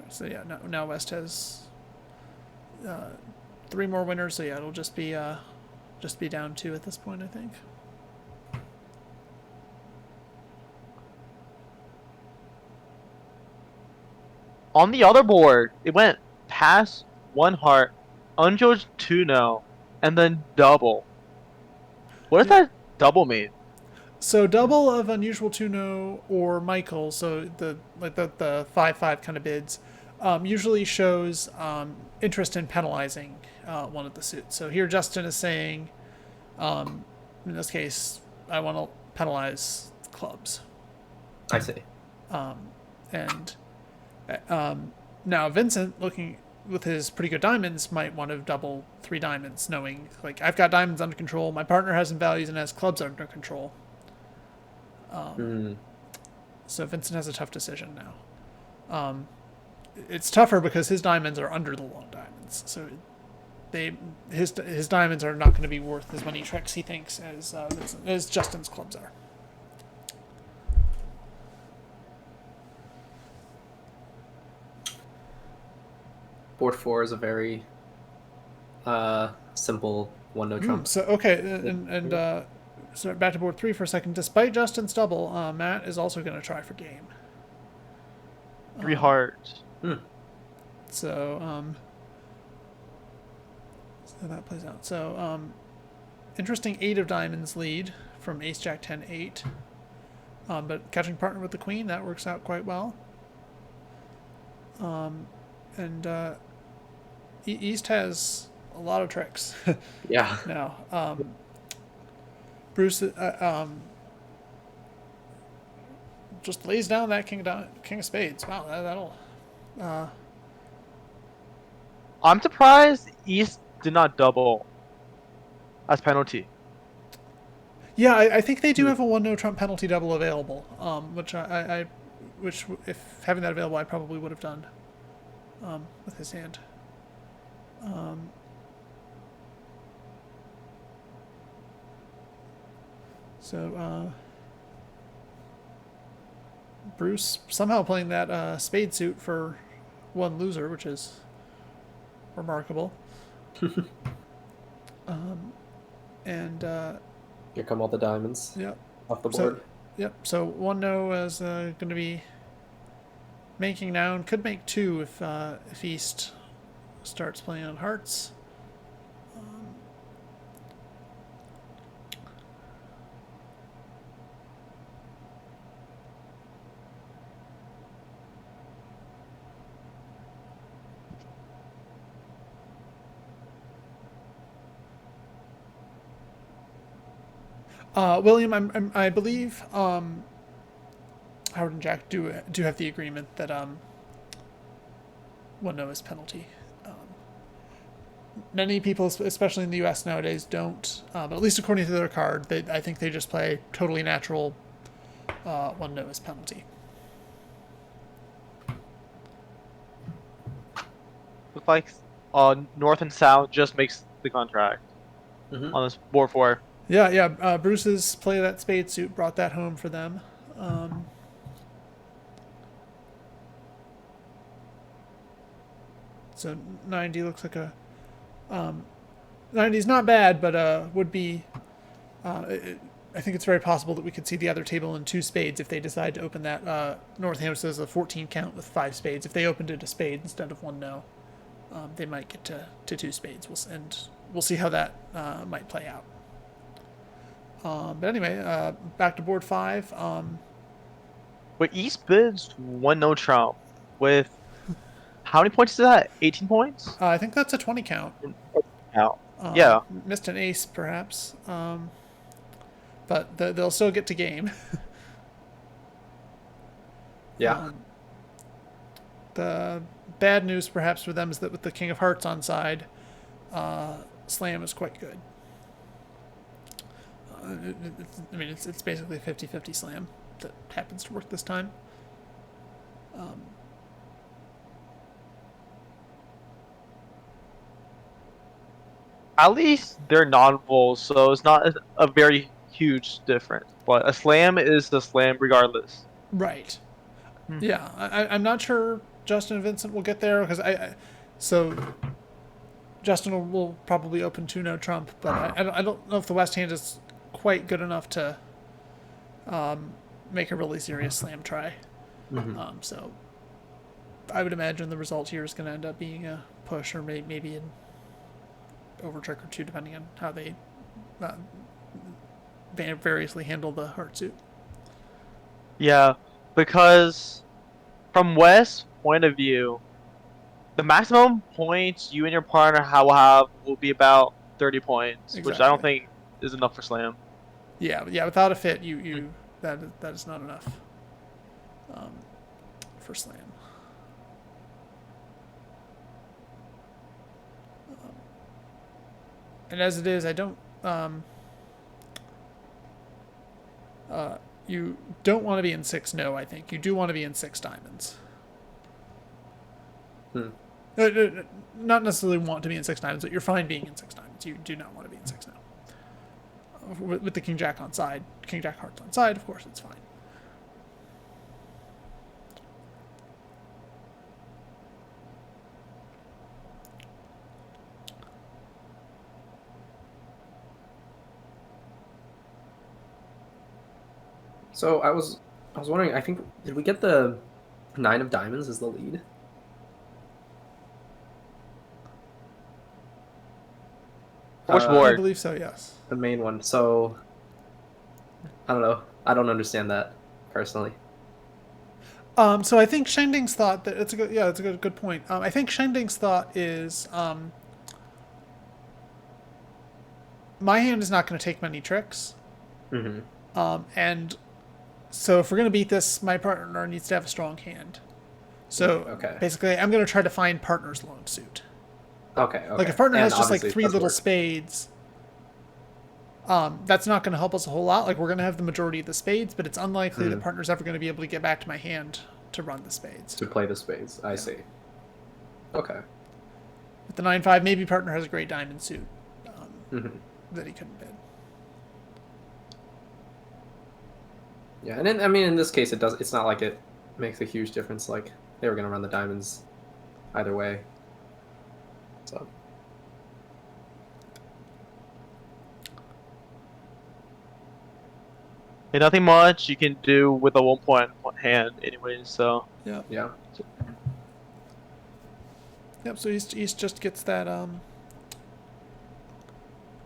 So yeah, now West has 3 more winners. So yeah, it'll just be down 2 at this point, I think. On the other board, it went pass 1 heart, unjudged 2-0, and then double. What does that double mean? So double of unusual 2-0 or Michael, so the 5-5 kind of bids, usually shows interest in penalizing one of the suits. So here Justin is saying, in this case, I want to penalize clubs. I see. And now Vincent, looking with his pretty good diamonds, might want to double 3 diamonds, knowing like I've got diamonds under control, my partner has some values and has clubs under control. So Vincent has a tough decision now. It's tougher because his diamonds are under the long diamonds, so his diamonds are not going to be worth as many tricks he thinks as Justin's clubs are. Board 4 is a very simple 1-no trump. So okay, and so back to board 3 for a second. Despite Justin's double, Matt is also going to try for game. 3 hearts. So that plays out. So interesting 8 of diamonds lead from Ace Jack 10 8. But catching partner with the queen, that works out quite well. And East has a lot of tricks Yeah. now. Bruce just lays down that king of spades. Wow, that'll. I'm surprised East did not double as penalty. Yeah, I think they do have a 1-no trump penalty double available, which if having that available, I probably would have done with his hand. So Bruce somehow playing that spade suit for one loser, which is remarkable. And Here come all the diamonds. Yep. Off the board. Yep. So 1-no is going to be making now, and could make 2 if East starts playing on hearts. William, I believe Howard and Jack do have the agreement that 1-no is penalty. Many people, especially in the U.S. nowadays, don't. But at least according to their card, I think they just play totally natural. 1-no is penalty. Looks like North and South just makes the contract on this board 4. Yeah. Bruce's play of that spade suit brought that home for them. So 90 looks like a 90 is not bad, but would be. I think it's very possible that we could see the other table in 2 spades if they decide to open that. Northampton says a 14 count with 5 spades. If they opened it a spade instead of 1-no, they might get to 2 spades. We'll see how that might play out. But anyway, back to board 5. But East bids 1-no trump with how many points is that? 18 points? I think that's a 20 count. Out. Yeah. Missed an ace, perhaps. But they'll still get to game. Yeah. The bad news, perhaps, for them is that with the King of Hearts on side, Slam is quite good. It's basically a 50-50 Slam that happens to work this time. At least they're non-vols, so it's not a very huge difference. But a slam is the slam regardless. Right. Yeah, I'm not sure Justin and Vincent will get there because so Justin will probably open 2-no trump, but I don't know if the West hand is quite good enough to make a really serious slam try. So I would imagine the result here is going to end up being a push or maybe an over trick or 2, depending on how they variously handle the heart suit. Yeah, because from West's point of view, the maximum points you and your partner will be about 30 points, which I don't think is enough for slam. Yeah. Without a fit, you that is not enough for slam. And as it is, I don't. You don't want to be in 6-no. I think you do want to be in 6 diamonds. Not necessarily want to be in 6 diamonds, but you're fine being in 6 diamonds. You do not want to be in 6-no. With the King Jack on side, King Jack Hearts on side, of course, it's fine. So I was wondering. I think did we get the 9 of diamonds as the lead? Which I board? believe so. Yes. The main one. So I don't know. I don't understand that personally. So I think Shengding's thought that it's a good, yeah, it's a good point. I think Shengding's thought is, my hand is not going to take many tricks. Mm-hmm. And so if we're going to beat this, my partner needs to have a strong hand. So Okay. basically, I'm going to try to find partner's lone suit. Okay. Like if partner And has just like obviously it 3 does little work. spades, that's not going to help us a whole lot. Like we're going to have the majority of the spades, but it's unlikely that partner's ever going to be able to get back to my hand to run the spades. To play the spades. I see. Okay. With the 9-5, maybe partner has a great diamond suit that he couldn't bid. Yeah, and then, I mean, in this case, it's not like it makes a huge difference. Like they were gonna run the diamonds either way. So. And nothing much you can do with a 1-point hand, anyways. So Yeah. Yeah. Yep. So East just gets that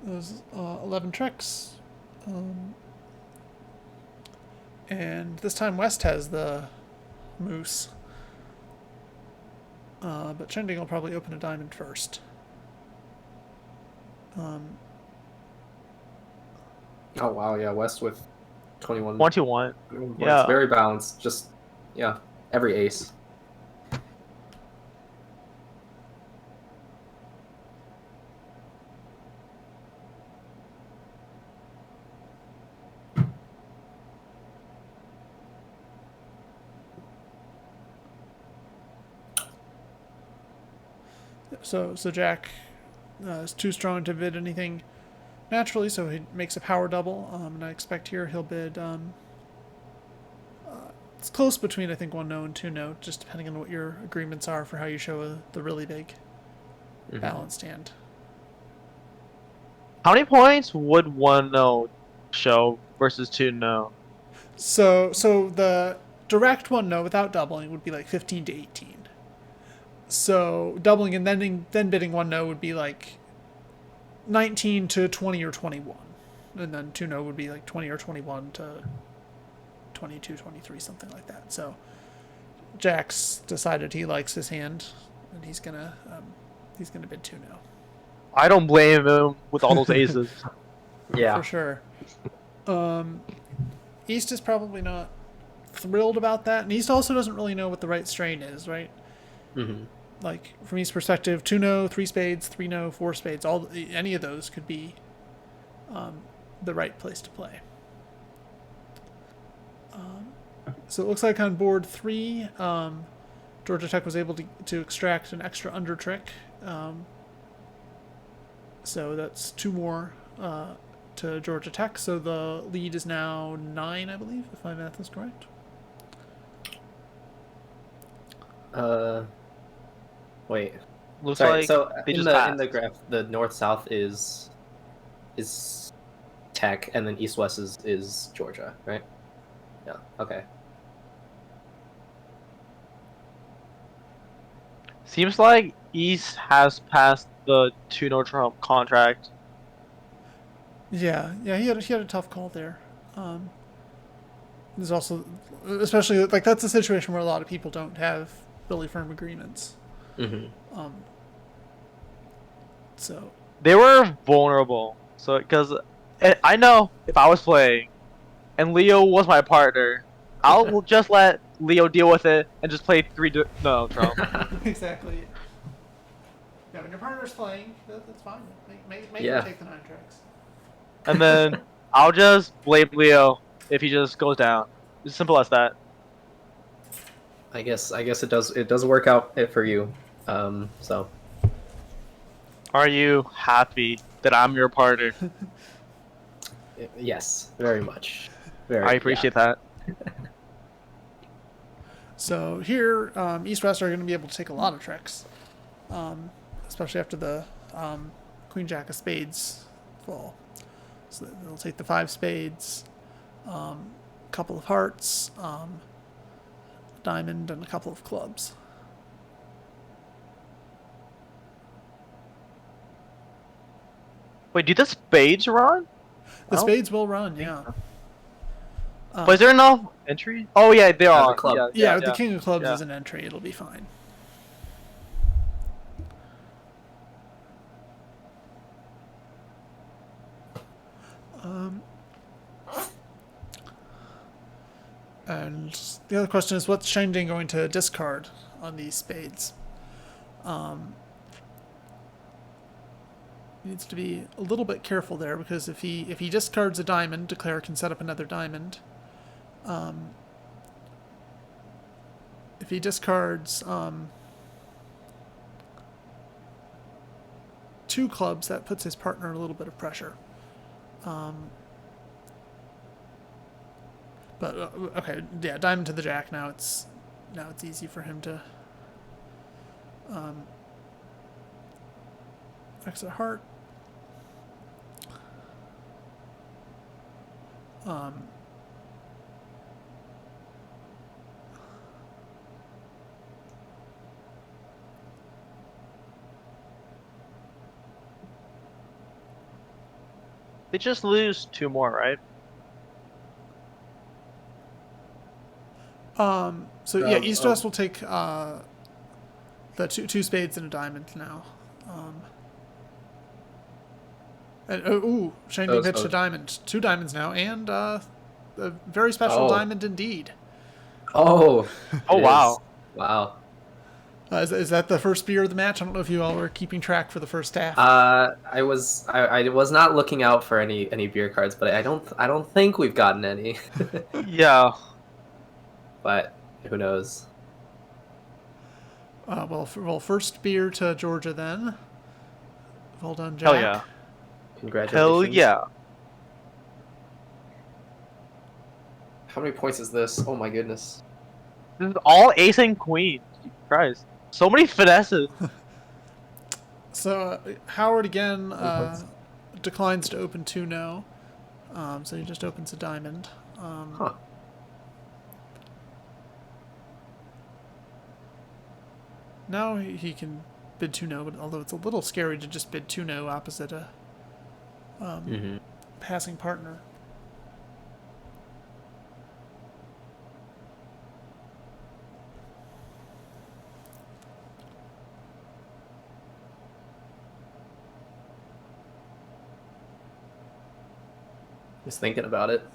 those 11 tricks, and this time West has the moose. But Shengding will probably open a diamond first. Oh wow, yeah, West with 21. 21. Yeah. Yeah. Very balanced. Just every ace. So Jack is too strong to bid anything naturally, so he makes a power double. And I expect here he'll bid. It's close between I think 1-no and 2-no, just depending on what your agreements are for how you show the really big balanced hand. How many points would 1-no show versus 2-no? So the direct 1-no without doubling would be like 15 to 18. So doubling and then bidding 1-no would be like 19 to 20 or 21. And then 2-no would be like 20 or 21 to 22, 23, something like that. So Jack's decided he likes his hand, and he's gonna bid 2-no. I don't blame him with all those aces. Yeah. For sure. East is probably not thrilled about that, and East also doesn't really know what the right strain is, right? Mm-hmm. Like from East's perspective, 2-no, 3 spades, 3-no, 4 spades, any of those could be the right place to play. So it looks like on board 3, Georgia Tech was able to extract an extra under trick. So that's 2 more to Georgia Tech. So the lead is now 9, I believe, if my math is correct. Wait. Looks Sorry, like so they in just passed. the graph, the north-south is Tech, and then east-west is Georgia, right? Yeah. Okay. Seems like East has passed the 2-no Trump contract. Yeah, he had a tough call there. There's also, especially like that's a situation where a lot of people don't have really firm agreements. Mm-hmm. So They were vulnerable. So because I know if I was playing, and Leo was my partner, I'll just let Leo deal with it and just play 3-no Trump. exactly. Yeah, when your partner's playing, that's fine. Make Yeah. him take the 9 tricks. And then I'll just blame Leo if he just goes down. It's simple as that. I guess it does work out for you. So Are you happy that I'm your partner? yes, very much. Very. I appreciate that. So here, East West are going to be able to take a lot of tricks, especially after the Queen Jack of Spades fall. So they'll take the 5 spades, couple of hearts, diamond, and a couple of clubs. Wait, do the spades run? The Oh. spades will run, yeah. But is there enough entry? Oh yeah, there The are. club. Yeah, the king of clubs yeah. is an entry. It'll be fine. And the other question is, what's Shangding going to discard on these spades? Needs to be a little bit careful there, because if he discards a diamond, Declare can set up another diamond. If he discards 2 clubs, that puts his partner in a little bit of pressure. But okay, yeah, diamond to the jack. Now it's easy for him to exit heart. They just lose 2 more, right? So yeah, East West will take the two spades and a diamond now. And Shangding pitched a diamond, 2 diamonds now, and a very special diamond indeed. Oh. Oh wow. Wow. Is that the first beer of the match? I don't know if you all were keeping track for the first half. I was not looking out for any beer cards, but I don't think we've gotten any. Yeah. But who knows? Well, first beer to Georgia then. Well done, Jack. Hell yeah. Congratulations. Hell yeah. How many points is this? Oh my goodness. This is all ace and queen. Jesus Christ. So many finesses. So Howard again declines to open 2-no. So he just opens a diamond. Huh. Now he can bid 2-no, but although it's a little scary to just bid 2-no opposite a passing partner. Just thinking about it.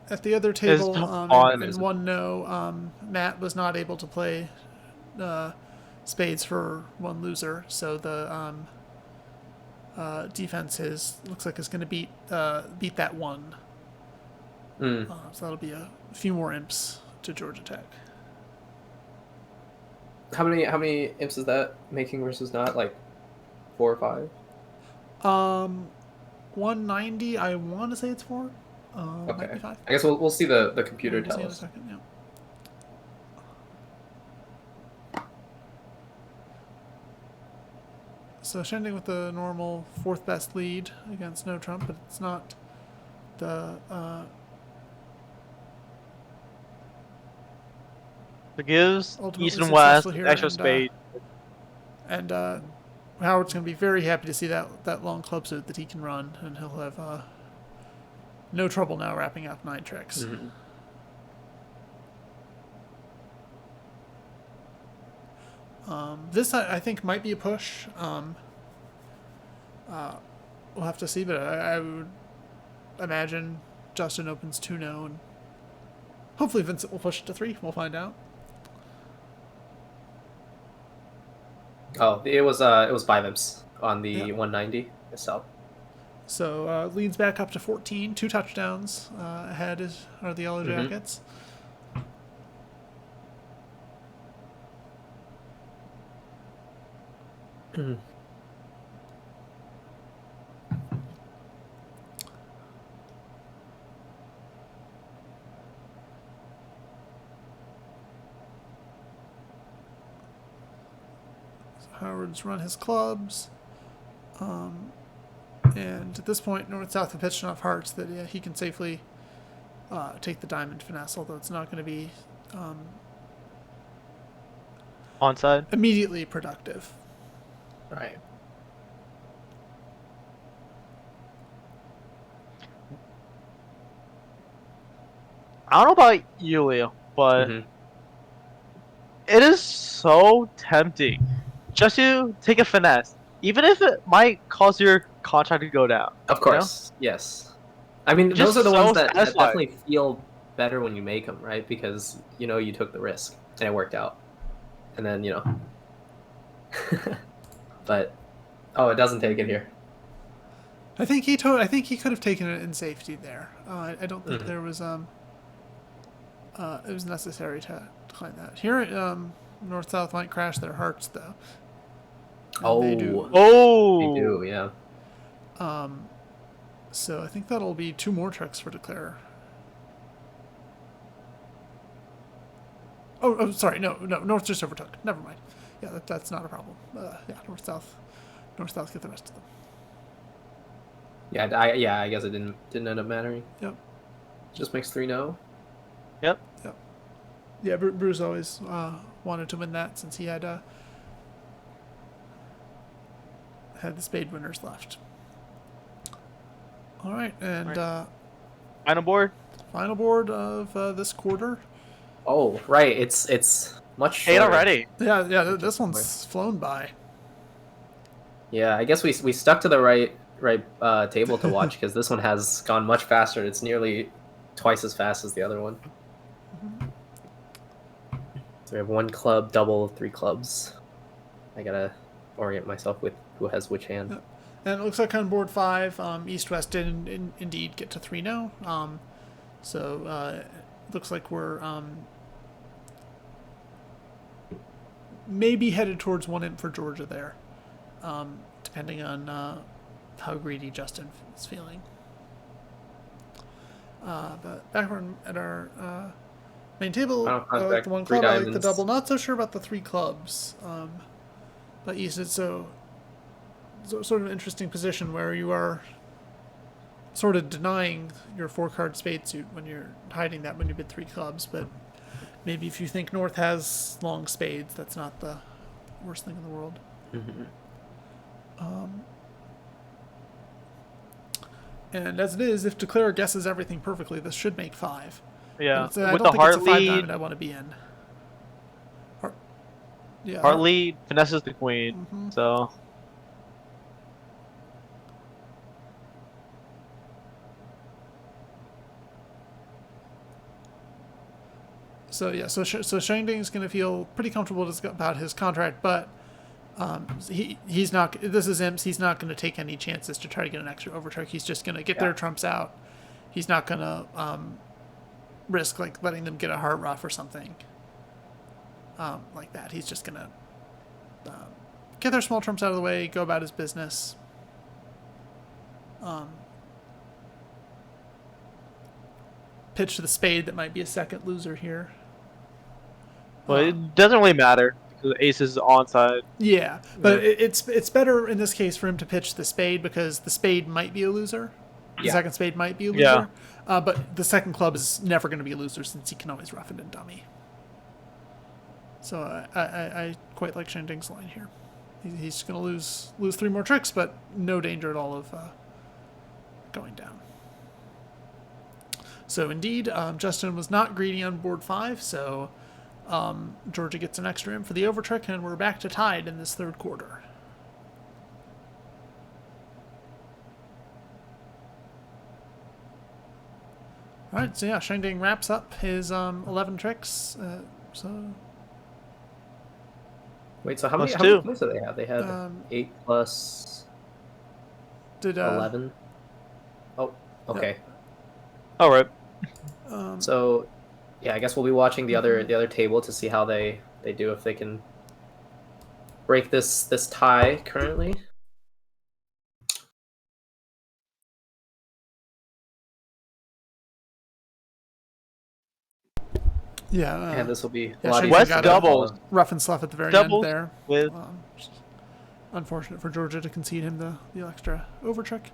At the other table, in 1-no, Matt was not able to play spades for 1 loser, so the defense looks like is going to beat that 1. So that'll be a few more imps to Georgia Tech. How many imps is that making versus not? Like 4 or 5? 190. I want to say it's 4. Okay. Might be 5. I guess we'll see the computer We'll tell see in a us. second, yeah. So Shangding with the normal 4th best lead against no trump, but it's not the It gives ultimately East and West successful here, extra spade. And Howard's going to be very happy to see that long club suit that he can run, and he'll have no trouble now wrapping up 9 tricks. This I think might be a push. We'll have to see, but I would imagine Justin opens 2-no, and hopefully Vincent will push it to 3. We'll find out. Oh, it was 5 imps on the 190 itself. So leads back up to 14. 2 touchdowns ahead are the Yellow Jackets. Howard's run his clubs. And at this point, North-South have pitched enough hearts that he can safely take the diamond finesse, although it's not going to be Onside. immediately productive. Right. I don't know about you, Leo, but Mhm. it is so tempting just to take a finesse, even if it might cause your contract to go down. Of You know, course, yes. I mean, it's those just are the ones so that satisfying. definitely feel better when you make them, right? Because you took the risk and it worked out, and then but oh, it doesn't take it here. I think he could have taken it in safety there. I don't think there was it was necessary to decline that. Here, North South might crash their hearts though. And they do. They Oh, do, yeah. So I think that'll be 2 more tricks for declare. Oh, sorry, no, North just overtook. Never mind. Yeah, that's not a problem. Yeah, North South get the rest of them. Yeah, I guess it didn't end up mattering. Yep. Just makes 3-0. yep. Yeah, Bruce always wanted to win that since he had the spade winners left. All right, and Final board. final board of this quarter. Oh, right. It's much 8 shorter. already. Yeah, this one's flown by. Yeah, I guess we stuck to the right table to watch because this one has gone much faster. It's nearly twice as fast as the other one. So we have 1 club, double, 3 clubs. I gotta orient myself with who has which hand. Yep. And it looks like on board 5, East West did indeed get to 3-0. So it looks like we're maybe headed towards 1 imp for Georgia there, depending on how greedy Justin is feeling. But back at our main table, I like the 1 club, I like the double. Not so sure about the 3 clubs. But East is so sort of an interesting position where you are sort of denying your 4-card spade suit when you're hiding that when you bid 3 clubs. But maybe if you think North has long spades, that's not the worst thing in the world. Mm-hmm. And as it is, if Declare guesses everything perfectly, this should make 5. Yeah, I don't with the think heart it's a 5 lead. diamond I want to be in. Heart lead finesses the queen. Mm-hmm. So So Shangding's going to feel pretty comfortable about his contract, but he's not. This is imps. He's not going to take any chances to try to get an extra overtrick. He's just going to get their trumps out. He's not going to risk like letting them get a heart ruff or something like that. He's just going to get their small trumps out of the way, go about his business. Pitch to the spade that might be a second loser here. well, it doesn't really matter because the ace is onside. Yeah, but it's better in this case for him to pitch the spade because the spade might be a loser. The second spade might be a loser. Yeah. But the second club is never going to be a loser since he can always rough it and dummy. So I quite like Shanding's line here. He's going to lose 3 more tricks, but no danger at all of going down. So indeed, Justin was not greedy on board 5, so Georgia gets an extra in for the overtrick, and we're back to tied in this 3rd quarter. All right, so yeah, Shangding wraps up his 11 tricks. Wait, so how many points do they have? They had 8 plus 11. Oh, okay. Yeah. All right. So, yeah, I guess we'll be watching the other table to see how they do, if they can break this tie currently. Yeah, and this will be a yeah, lot West easier. doubles. rough and slough at the very Doubles end there. with Unfortunate for Georgia to concede him the extra overtrick.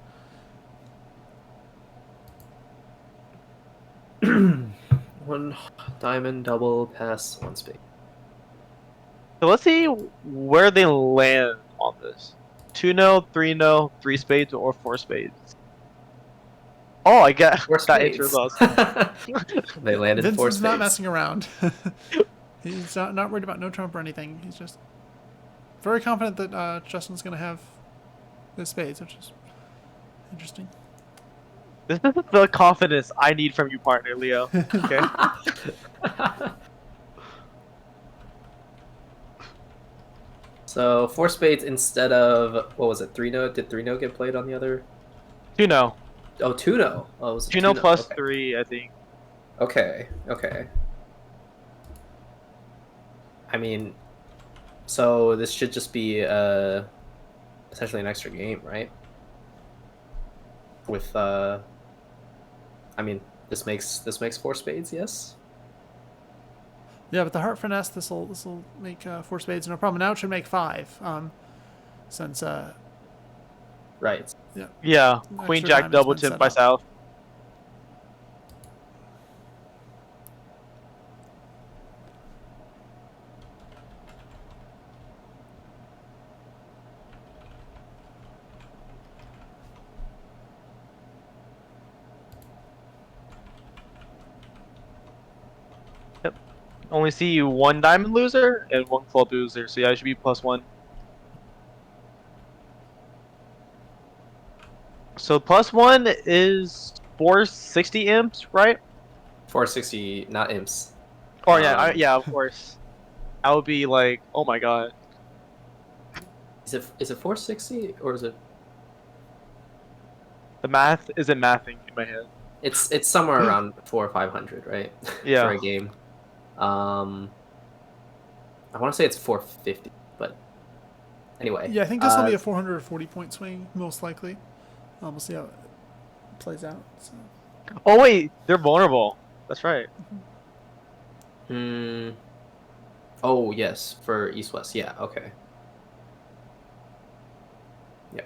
One diamond, double, pass, 1 spade. So let's see where they land on this. 2-0, 3-0, 3 spades, or 4 spades. Oh, I get Four that answers spades. us. They landed four Vincent's spades. not messing around. He's not worried about no Trump or anything. He's just very confident that Justin's going to have the spades, which is interesting. This is the confidence I need from you, partner Leo. Okay. So four spades instead of what was it? Three note? Did three note get played on the other? 2-0. Oh, two no. Oh, it was a 2-0 two no. plus Okay. 3, I think. Okay. Okay. I mean, so this should just be essentially an extra game, right? With I mean, this makes four spades, yes. Yeah, but the heart finesse, this will make four spades no problem. Now it should make five, since Right. yeah. Yeah, Queen Extra Jack diamond's double been tip set by up. South. Yep. Only see one diamond loser and one club loser, so yeah, it should be +1. So +1 is 460 imps, right? 460, not imps. Or yeah, Um, yeah, of course. I would be like, oh my god. is it 460 or is it? The math isn't mathing in my head. It's somewhere around 400 or 500, right? Yeah. For a game. I want to say it's 450, but anyway. Yeah, I think this will be a 440 point swing, most likely. We'll see how it plays out. So. Oh wait, they're vulnerable. That's right. Oh yes, for East West. Yeah. Okay. Yeah.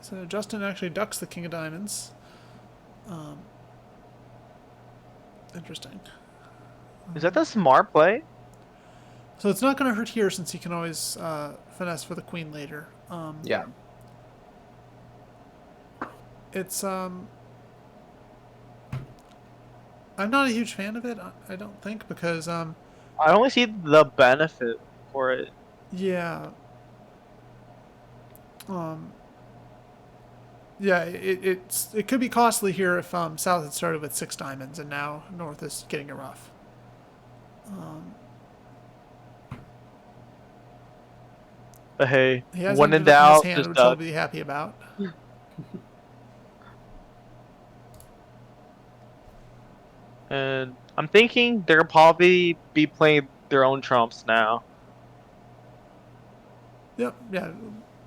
So Justin actually ducks the king of diamonds. Interesting. Is that the smart play? So it's not going to hurt here since he can always finesse for the queen later. Yeah. It's I'm not a huge fan of it. I don't think because I only see the benefit for it. yeah. Yeah, it could be costly here if South had started with 6 diamonds and now North is getting it rough. But hey, He has when in ended up in his doubt, hand, just which I'll duck. be happy about. And I'm thinking they'll probably be playing their own trumps now. Yep, yeah,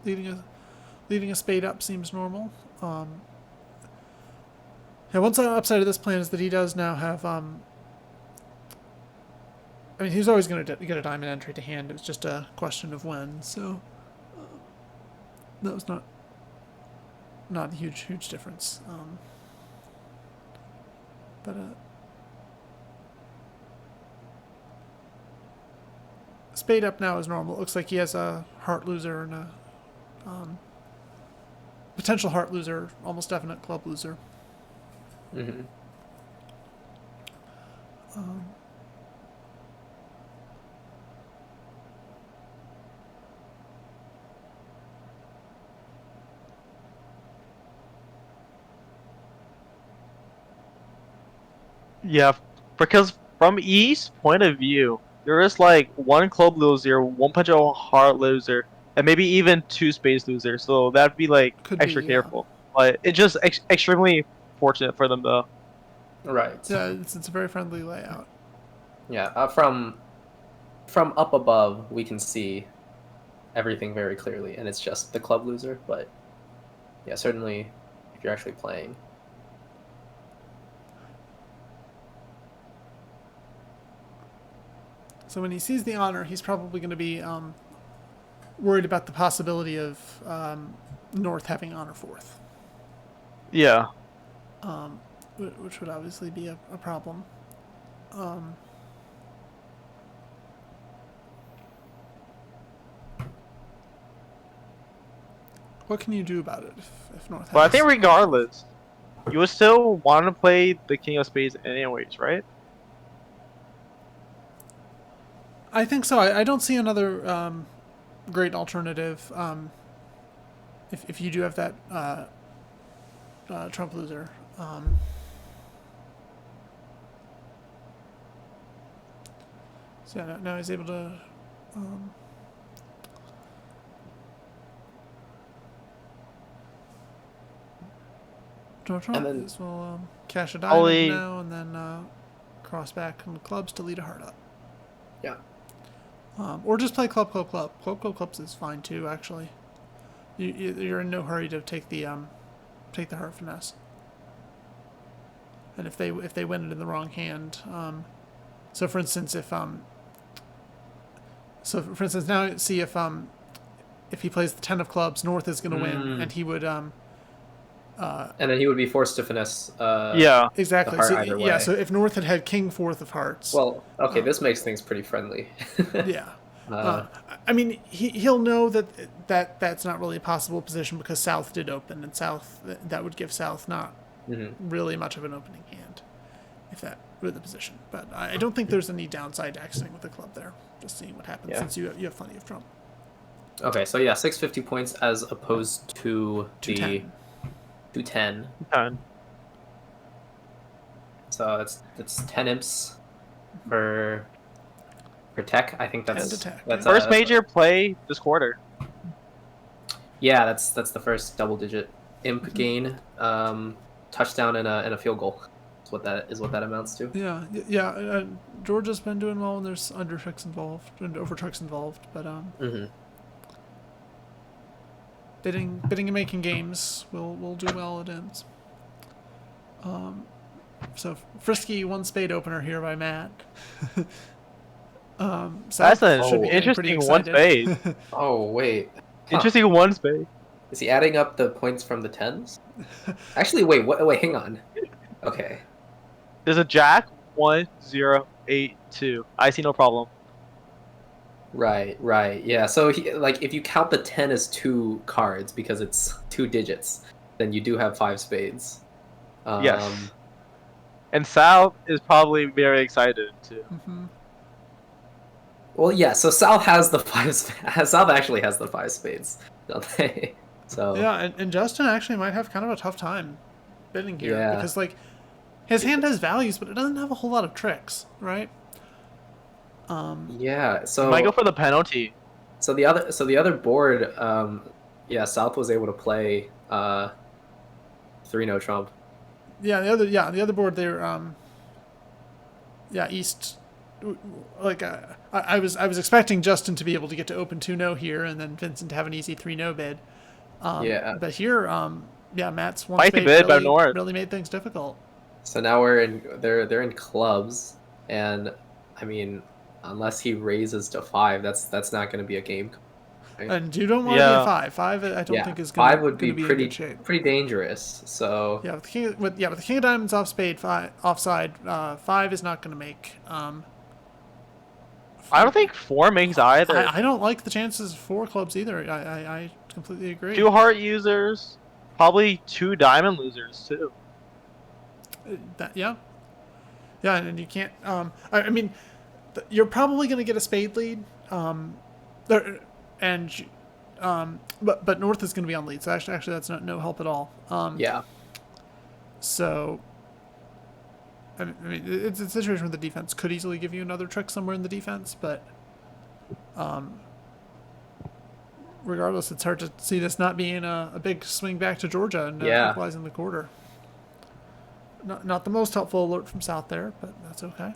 leading a spade up seems normal. Yeah, one upside of this plan is that he does now have. I mean, he's always going to get a diamond entry to hand. It was just a question of when. So that was not a huge difference. But spade up now is normal. It looks like he has a heart loser and a potential heart loser, almost definite club loser. Mm-hmm. Yeah, because from East point of view, there is like one club loser, one potential heart loser, and maybe even 2 space losers. So that'd be like Could extra be, yeah. careful. But it's just extremely fortunate for them though. Right. Yeah, it's a very friendly layout. Yeah. From up above, we can see everything very clearly, and it's just the club loser. But yeah, certainly, if you're actually playing. So when he sees the honor, he's probably going to be worried about the possibility of North having honor 4th. Yeah. Which would obviously be a problem. what can you do about it if North? But I has- think regardless, you would still want to play the King of Spades anyways, right? I think so. I don't see another great alternative. If you do have that Trump loser. So now he's able to. Trump And then- is will cash a Ollie- diamond now and then cross back on the clubs to lead a heart up. Yeah. Or just play club. Clubs is fine too. Actually, you're in no hurry to take the heart finesse. And if they win it in the wrong hand, so for instance, now see if he plays the 10 of clubs, North is going to win, and he would And then he would be forced to finesse. Yeah. exactly. heart So, either yeah. way. So if North had King 4th of hearts, Well, okay, this makes things pretty friendly. yeah. I mean, he'll know that's not really a possible position because South did open, and that would give South not really much of an opening hand if that were the position. But I don't think there's any downside to exiting with the club there. Just seeing what happens since you have plenty of Trump. Okay, so yeah, 650 points as opposed to the 210. 10. So it's 10 imps for tech. I think that's 10 to tech, that's yeah. First major play this quarter. Yeah, that's the first double-digit imp gain, touchdown and a field goal. Is what that amounts to. Yeah. Georgia's been doing well when there's under tricks involved and over tricks involved, but bidding and making games will do well at ends. So frisky one spade opener here by Matt. That's an should be getting pretty interesting one excited. spade. Oh wait, Interesting one spade. is he adding up the points from the tens? Actually, wait, hang on. Okay. There's a jack 1 0 8 2. I see no problem. Right. Yeah. So if you count the 10 as 2 cards because it's 2 digits, then you do have 5 spades. Yes. And South is probably very excited too. Well, yeah. So South has the 5. South actually has the 5 spades, don't they? So Yeah, and Justin actually might have kind of a tough time bidding here Yeah. because his hand has values, but it doesn't have a whole lot of tricks, right? yeah. So Might go for the penalty. So the other board, South was able to play 3-no trump. Yeah, the other board there, East. Like I was expecting Justin to be able to get to open 2-no here, and then Vincent to have an easy 3-no bid. But here, Matt's one Fight the spade bid by really, North. really made things difficult. So now they're in clubs, and I mean, unless he raises to 5, that's not going to be a game. Right? And you don't want to be a 5. 5, I don't think is going 5 would be in pretty good shape. pretty dangerous. So Yeah, with the king of diamonds offside, 5 is not going to make. I don't think 4 makes either. I don't like the chances for clubs either. I completely agree. 2 heart users, probably 2 diamond losers too. Yeah, and you can't. I mean, you're probably going to get a spade lead. But North is going to be on lead, so actually that's no help at all. yeah. So, I mean, it's a situation where the defense could easily give you another trick somewhere in the defense, but regardless, it's hard to see this not being a big swing back to Georgia and equalizing the quarter. Not the most helpful alert from South there, but that's okay.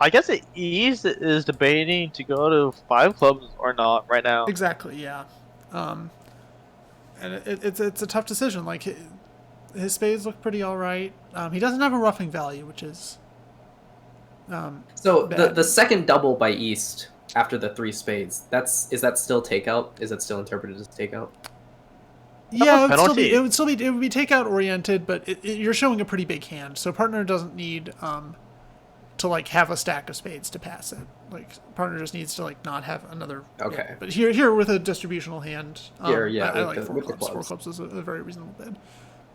I guess the East is debating to go to 5 clubs or not right now. Exactly, yeah. And it's a tough decision. Like his spades look pretty all right. He doesn't have a roughing value, which is So bad. the second double by East after the 3 spades, is that still takeout? Is it still interpreted as takeout? Yeah, it penalty. would be takeout oriented, but you're showing a pretty big hand, so partner doesn't need to like have a stack of spades to pass it. Like partner just needs to like not have another. Okay. Yeah. But here with a distributional hand, Here, yeah, I with like the- four with the clubs. Four clubs. clubs is a very reasonable bid.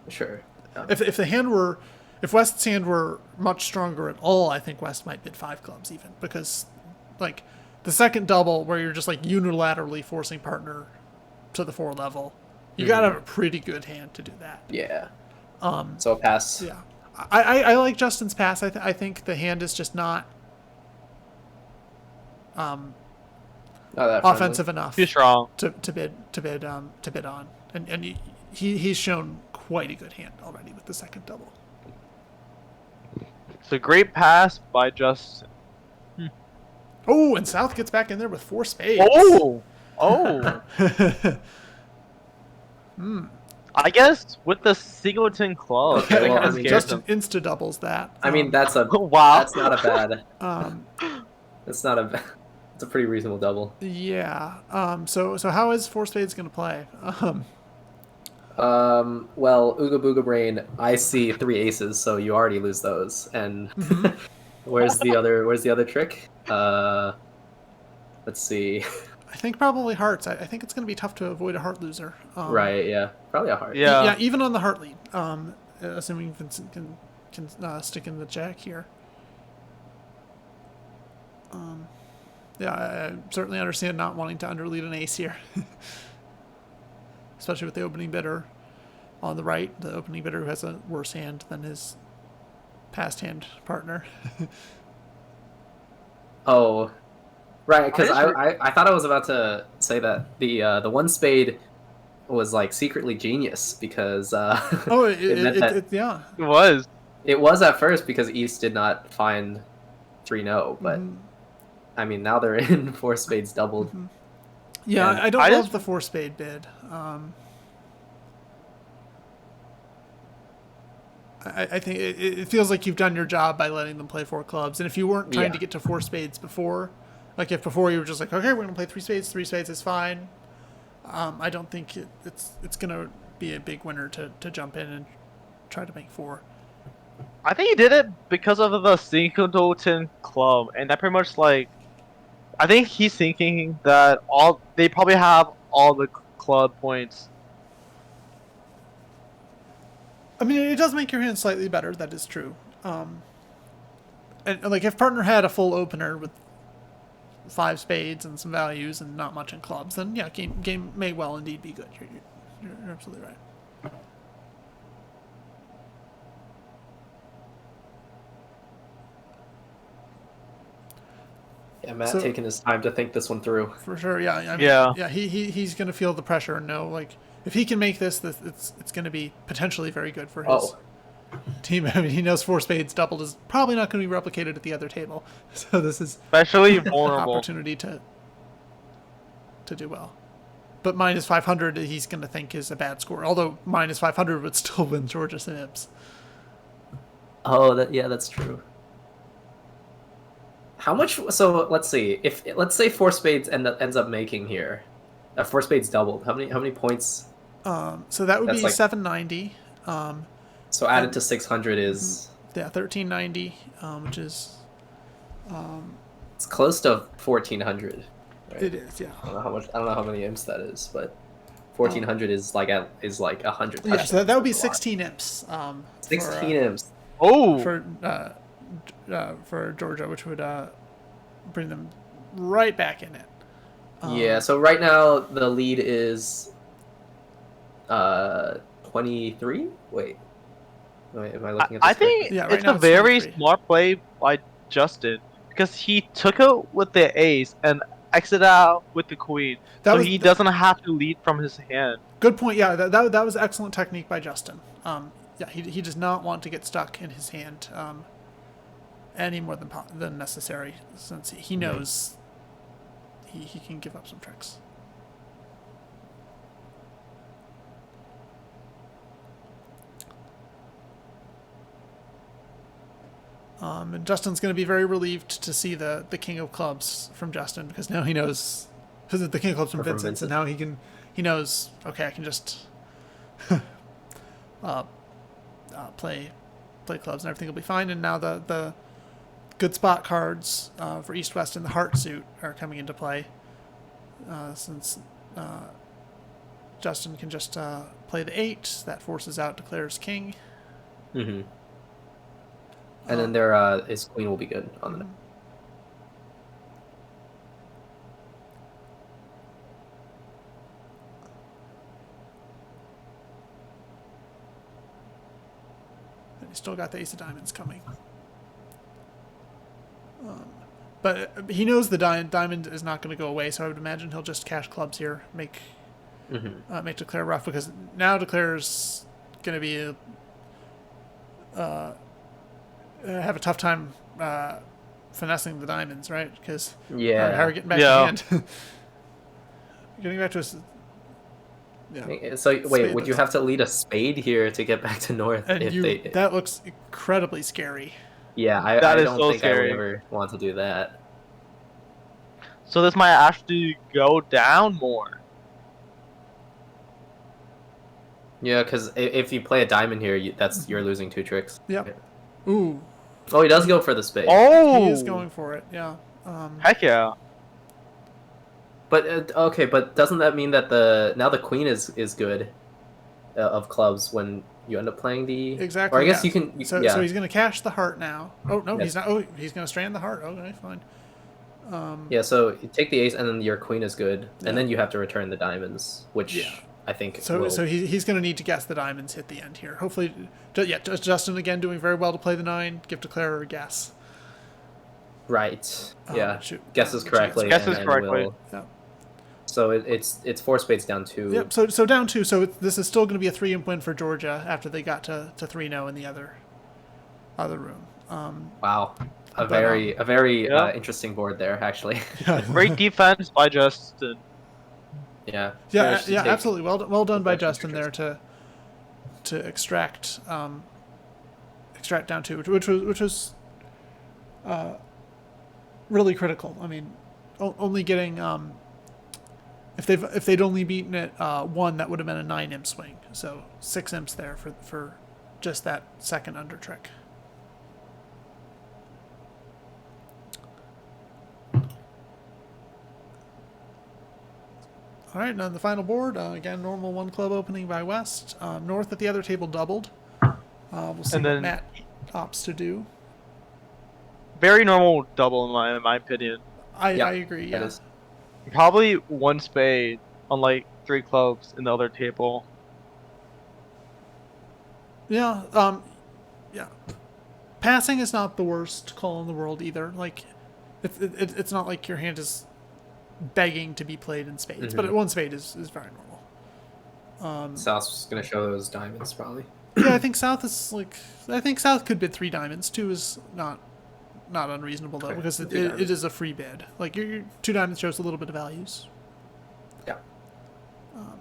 Sure. Yeah. If the hand were, if West's hand were much stronger at all, I think West might bid 5 clubs even, because like the second double where you're just like unilaterally forcing partner to the 4 level, you gotta have a pretty good hand to do that. Yeah. So a pass. Yeah, I like Justin's pass. I think the hand is just not Not that offensive enough Too strong. to bid on, and he's shown quite a good hand already with the second double. It's a great pass by Justin. Oh, and South gets back in there with 4 spades. Oh. I guess with the singleton club, Okay, they well, kind I of mean, scared Justin them. insta doubles that. I mean, that's a Wow. That's not a bad. Um, That's not a. It's a pretty reasonable double. yeah. So how is 4 spades going to play? Well, Ooga Booga Brain, I see 3 aces, so you already lose those. And where's the other trick? Let's see. I think probably hearts. I think it's going to be tough to avoid a heart loser. Right, yeah, probably a heart. Yeah. Yeah, even on the heart lead. Assuming Vincent can stick in the jack here. Yeah, I certainly understand not wanting to underlead an ace here. Especially with the opening bidder on the right, the opening bidder who has a worse hand than his past hand partner. Oh, right, because I I thought I was about to say that the 1 spade was like secretly genius because Oh, meant that yeah. It was. it was at first because East did not find 3-0, but I mean now they're in 4 spades doubled. Yeah, And I don't I love just- the 4 spade bid. I think it feels like you've done your job by letting them play 4 clubs. And if you weren't trying to get to 4 spades before, like if before you were just like, okay, we're gonna play 3 spades is fine. I don't think it's gonna be a big winner to jump in and try to make 4. I think he did it because of the singleton club, and that pretty much like. I think he's thinking that they probably have all the club points. I mean, it does make your hand slightly better. That is true. And like if partner had a full opener with 5 spades and some values and not much in clubs, then yeah, game may well indeed be good. You're absolutely right. Yeah, Matt So- taking his time to think this one through. For sure, yeah. I mean, Yeah. He's gonna feel the pressure and know like if he can make this it's gonna be potentially very good for his team. I mean, he knows 4 spades doubled is probably not going to be replicated at the other table, so this is Especially an vulnerable. opportunity to do well. But minus 500, he's going to think is a bad score. Although minus 500 would still win Georgia Sims. Oh, that's true. How much? So let's see. Let's say 4 spades ends up making here, 4 spades doubled. How many points? So that would That's be like- 790. So added to 600 is Yeah, 1390, which is it's close to 1400. Right? it is, yeah. I don't know how many imps that is, but 1400 is like 100. Yeah, so that would be That's a lot. 16 imps. 16 imps. Oh, For Georgia, which would bring them right back in it. Yeah. So right now the lead is 23. Wait, am I looking at this I think Yeah, right it's now a it's very 23. smart play by Justin because he took it with the ace and exited out with the queen, so he doesn't have to lead from his hand. Good point. Yeah, that was excellent technique by Justin. Yeah, he does not want to get stuck in his hand any more than necessary, since he knows he can give up some tricks. And Justin's going to be very relieved to see the King of Clubs from Justin, because now he knows, because the King of Clubs from Vincent, and now he knows, okay, I can just play clubs and everything will be fine. And now because good spot cards for East West and the Heart suit are coming into play, since Justin can just play the 8. That forces out Declare's king. Mm-hmm. And then his queen will be good on the. And he's still got the Ace of Diamonds coming. But he knows the diamond is not going to go away, so I would imagine he'll just cash clubs here, make Declare rough, because now Declare's going to be have a tough time finessing the diamonds, right? Because how are we getting back to hand? Getting back to us. Yeah. So wait, Spade would you looks- have to lead a spade here to get back to north? And if that looks incredibly scary. Yeah, I That is don't so think I scary. would ever want to do that. So this might actually go down more. Yeah, because if you play a diamond here, you're losing 2 tricks. Yep. Ooh. Oh, he does go for the spade. Oh, He is going for it, yeah. Heck yeah. But okay, but doesn't that mean that now the queen is good of clubs when you end up playing the Exactly. Or I guess yeah. you can. So he's going to cash the heart now. Oh no, Yes. he's not. Oh, he's going to strand the heart. Okay, fine. Yeah, so you take the ace, and then your queen is good, Yeah. and then you have to return the diamonds, which Yeah. I think. So he's going to need to guess the diamonds hit the end here. Hopefully, Justin again doing very well to play the 9. Give Declare a guess. Right. Yeah. Guesses Shoot. correctly. Guesses and correctly. will- Yeah. So it's 4 spades down 2. Yep. So down 2. So this is still going to be a 3-imp win for Georgia after they got to 3-0 in the other room. Wow. A But, very Yeah. interesting board there, actually. Great defense by Justin. Yeah. Yeah, Managed to take- absolutely. Well done by the Justin there to extract down 2, which was really critical. I mean, only getting if they'd only beaten it 1, that would have been a 9-imp swing. So 6 imps there for just that second under trick. All right, now the final board. Again, normal 1 club opening by West. North at the other table doubled. We'll see And what then- Matt opts to do. Very normal double in my opinion. I Yeah, agree, that yeah. is- Probably 1 spade on like 3 clubs in the other table. Yeah, yeah. Passing is not the worst call in the world either. Like, it's not like your hand is begging to be played in spades, but 1 spade is very normal. South's gonna show those diamonds probably. Yeah, I think South could bid 3 diamonds. 2 is not unreasonable though, Okay, because three it diamonds. is a free bid. Like your 2 diamonds shows a little bit of values, Yeah.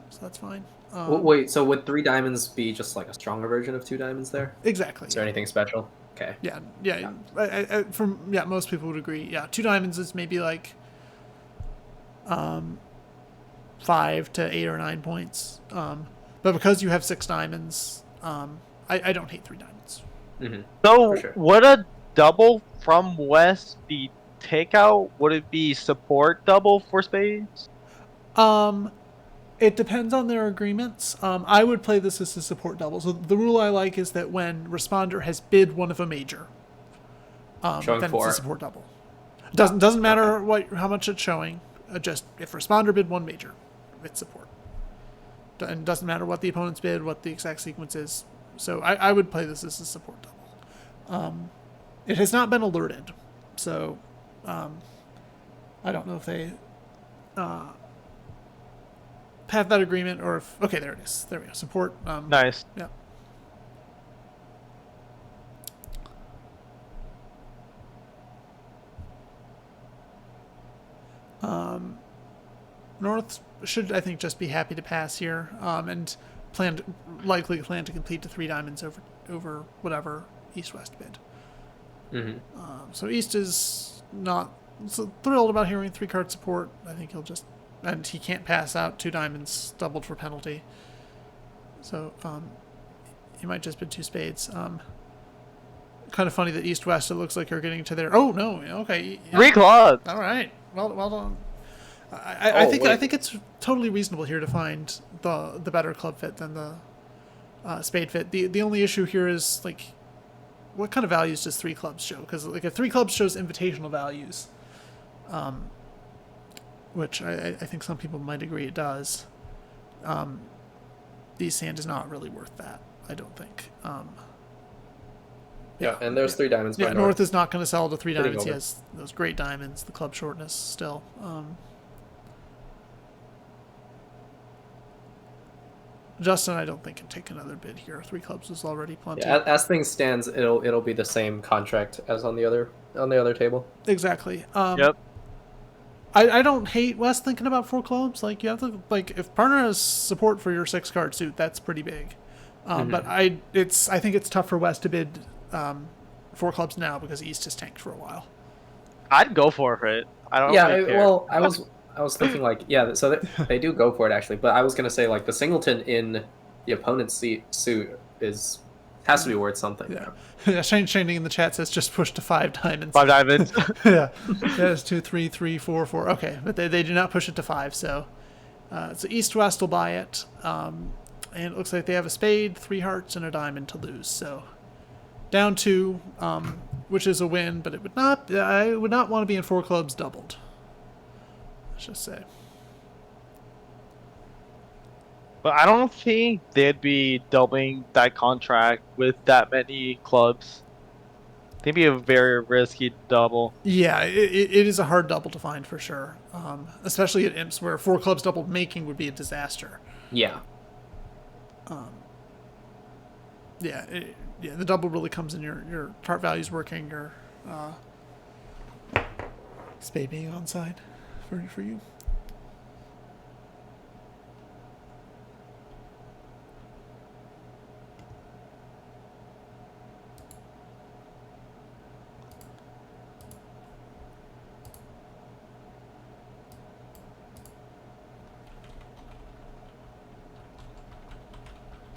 so that's fine. Wait, so would 3 diamonds be just like a stronger version of 2 diamonds there? Exactly. Is there anything special? Okay. Yeah. Most people would agree. Yeah, 2 diamonds is maybe like 5 to 8 or 9 points. But because you have 6 diamonds, I don't hate 3 diamonds. Mm-hmm. So For sure. would a double from West be takeout? Would it be support double for spades? It depends on their agreements. I would play this as a support double. So the rule I like is that when responder has bid one of a major, Showing then 4. it's a support double. Doesn't matter how much it's showing. Just if responder bid 1 major, it's support. And doesn't matter what the opponent's bid, what the exact sequence is. So I would play this as a support double. It has not been alerted, so I don't know if they have that agreement or if... Okay, there it is. There we go. Support. Nice. Yeah. North should, I think, just be happy to pass here, and likely plan to complete the 3 diamonds over whatever East-West bid. Mm-hmm. So East is not so thrilled about hearing 3-card support. I think he'll just... And he can't pass out 2 diamonds doubled for penalty. So he might just bid 2 spades. kind of funny that East West, it looks like you're getting to there. Oh no, okay. Yeah. 3 clubs. All right. Well done. I think wait. it's totally reasonable here to find the better club fit than the spade fit. The only issue here is like, what kind of values does 3 clubs show? Because like if 3 clubs shows invitational values, which I think some people might agree it does. East hand is not really worth that, I don't think. Yeah, and there's 3 diamonds. Yeah, by North is not going to sell to 3 Hitting diamonds. He over. has those great diamonds, the club shortness still. Justin, I don't think can take another bid here. 3 clubs is already plenty. Yeah, as things stands, it'll be the same contract as on the other table. Exactly. Yep. I don't hate West thinking about 4 clubs. Like, you have to, like, if partner has support for your 6 card suit, that's pretty big. But I think it's tough for West to bid 4 clubs now because East has tanked for a while. I'd go for it. I don't Yeah, really care. well, I was thinking like, yeah, so they do go for it actually, but I was gonna say like the singleton in the opponent's suit has to be worth something. Yeah. Shane in the chat says just push to 5 diamonds. 5 diamonds. Yeah, that's 2, 3, 3, 4, 4. Okay, but they do not push it to 5. So East West will buy it, and it looks like they have a spade, 3 hearts, and a diamond to lose. So down 2, which is a win, but it would not. I would not want to be in 4 clubs doubled. Let's just say. But I don't think they'd be doubling that contract with that many clubs. It'd be a very risky double. Yeah, it is a hard double to find for sure, especially at Imps where 4 clubs doubled making would be a disaster. Yeah. Yeah, the double really comes in your chart values working, your spade being on side for you.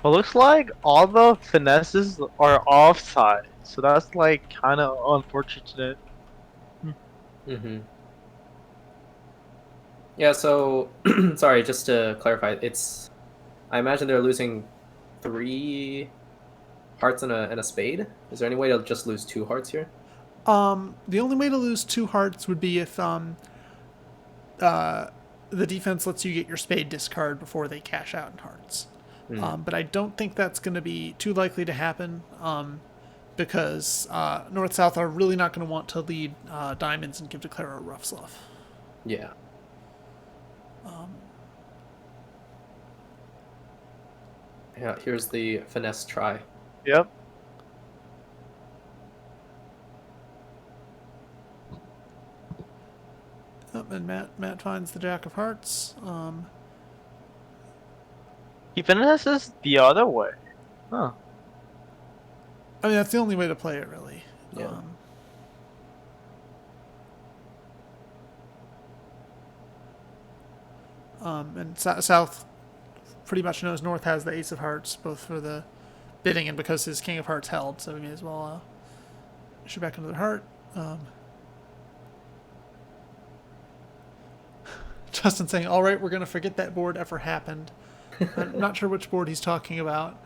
But looks like all the finesses are offside, so that's like kind of unfortunate. Mm-hmm. Yeah. So, sorry, just to clarify, I imagine they're losing 3 hearts and a spade. Is there any way to just lose 2 hearts here? The only way to lose 2 hearts would be if the defense lets you get your spade discard before they cash out in hearts. But I don't think that's going to be too likely to happen because North-South are really not going to want to lead diamonds and give Declare a rough slough. Yeah. Yeah, here's the finesse try. Yep. And Matt finds the Jack of Hearts. He finesses the other way. Huh. I mean, that's the only way to play it, really. Yeah. And South pretty much knows North has the Ace of Hearts, both for the bidding and because his King of Hearts held, so we may as well issue back another heart. Justin saying, all right, we're going to forget that board ever happened. I'm not sure which board he's talking about.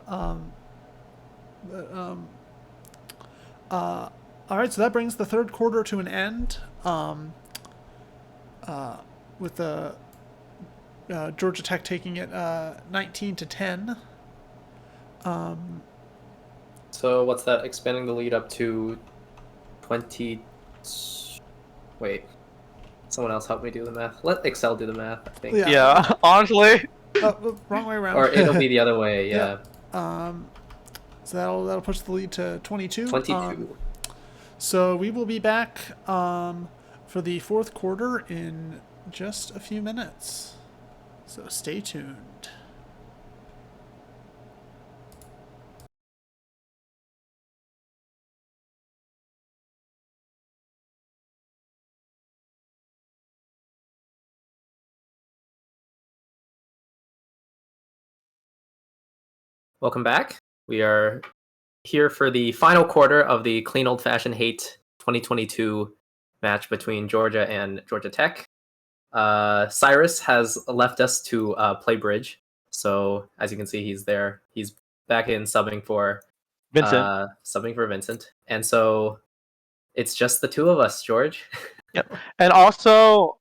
All right, so that brings the third quarter to an end with the Georgia Tech taking it 19-10. So what's that? Expanding the lead up to 20. Wait. Someone else help me do the math. Let Excel do the math, I think. Yeah, honestly. Wrong way around. Or it'll be the other way, yeah. So that'll push the lead to 22. 22. So we will be back for the fourth quarter in just a few minutes. So stay tuned. Welcome back. We are here for the final quarter of the Clean Old Fashioned Hate 2022 match between Georgia and Georgia Tech. Cyrus has left us to play bridge. So as you can see, he's there. He's back in subbing for Vincent. And so it's just the two of us, George. Yep. And also,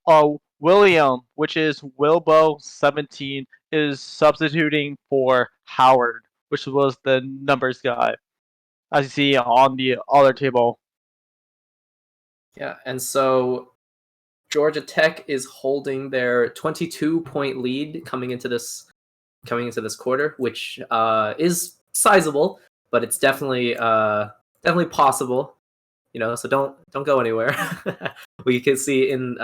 William, which is Wilbo17, is substituting for Howard, which was the numbers guy, as you see on the other table. Yeah, and so Georgia Tech is holding their 22-point lead coming into this quarter, which is sizable, but it's definitely possible. So don't go anywhere. We can see in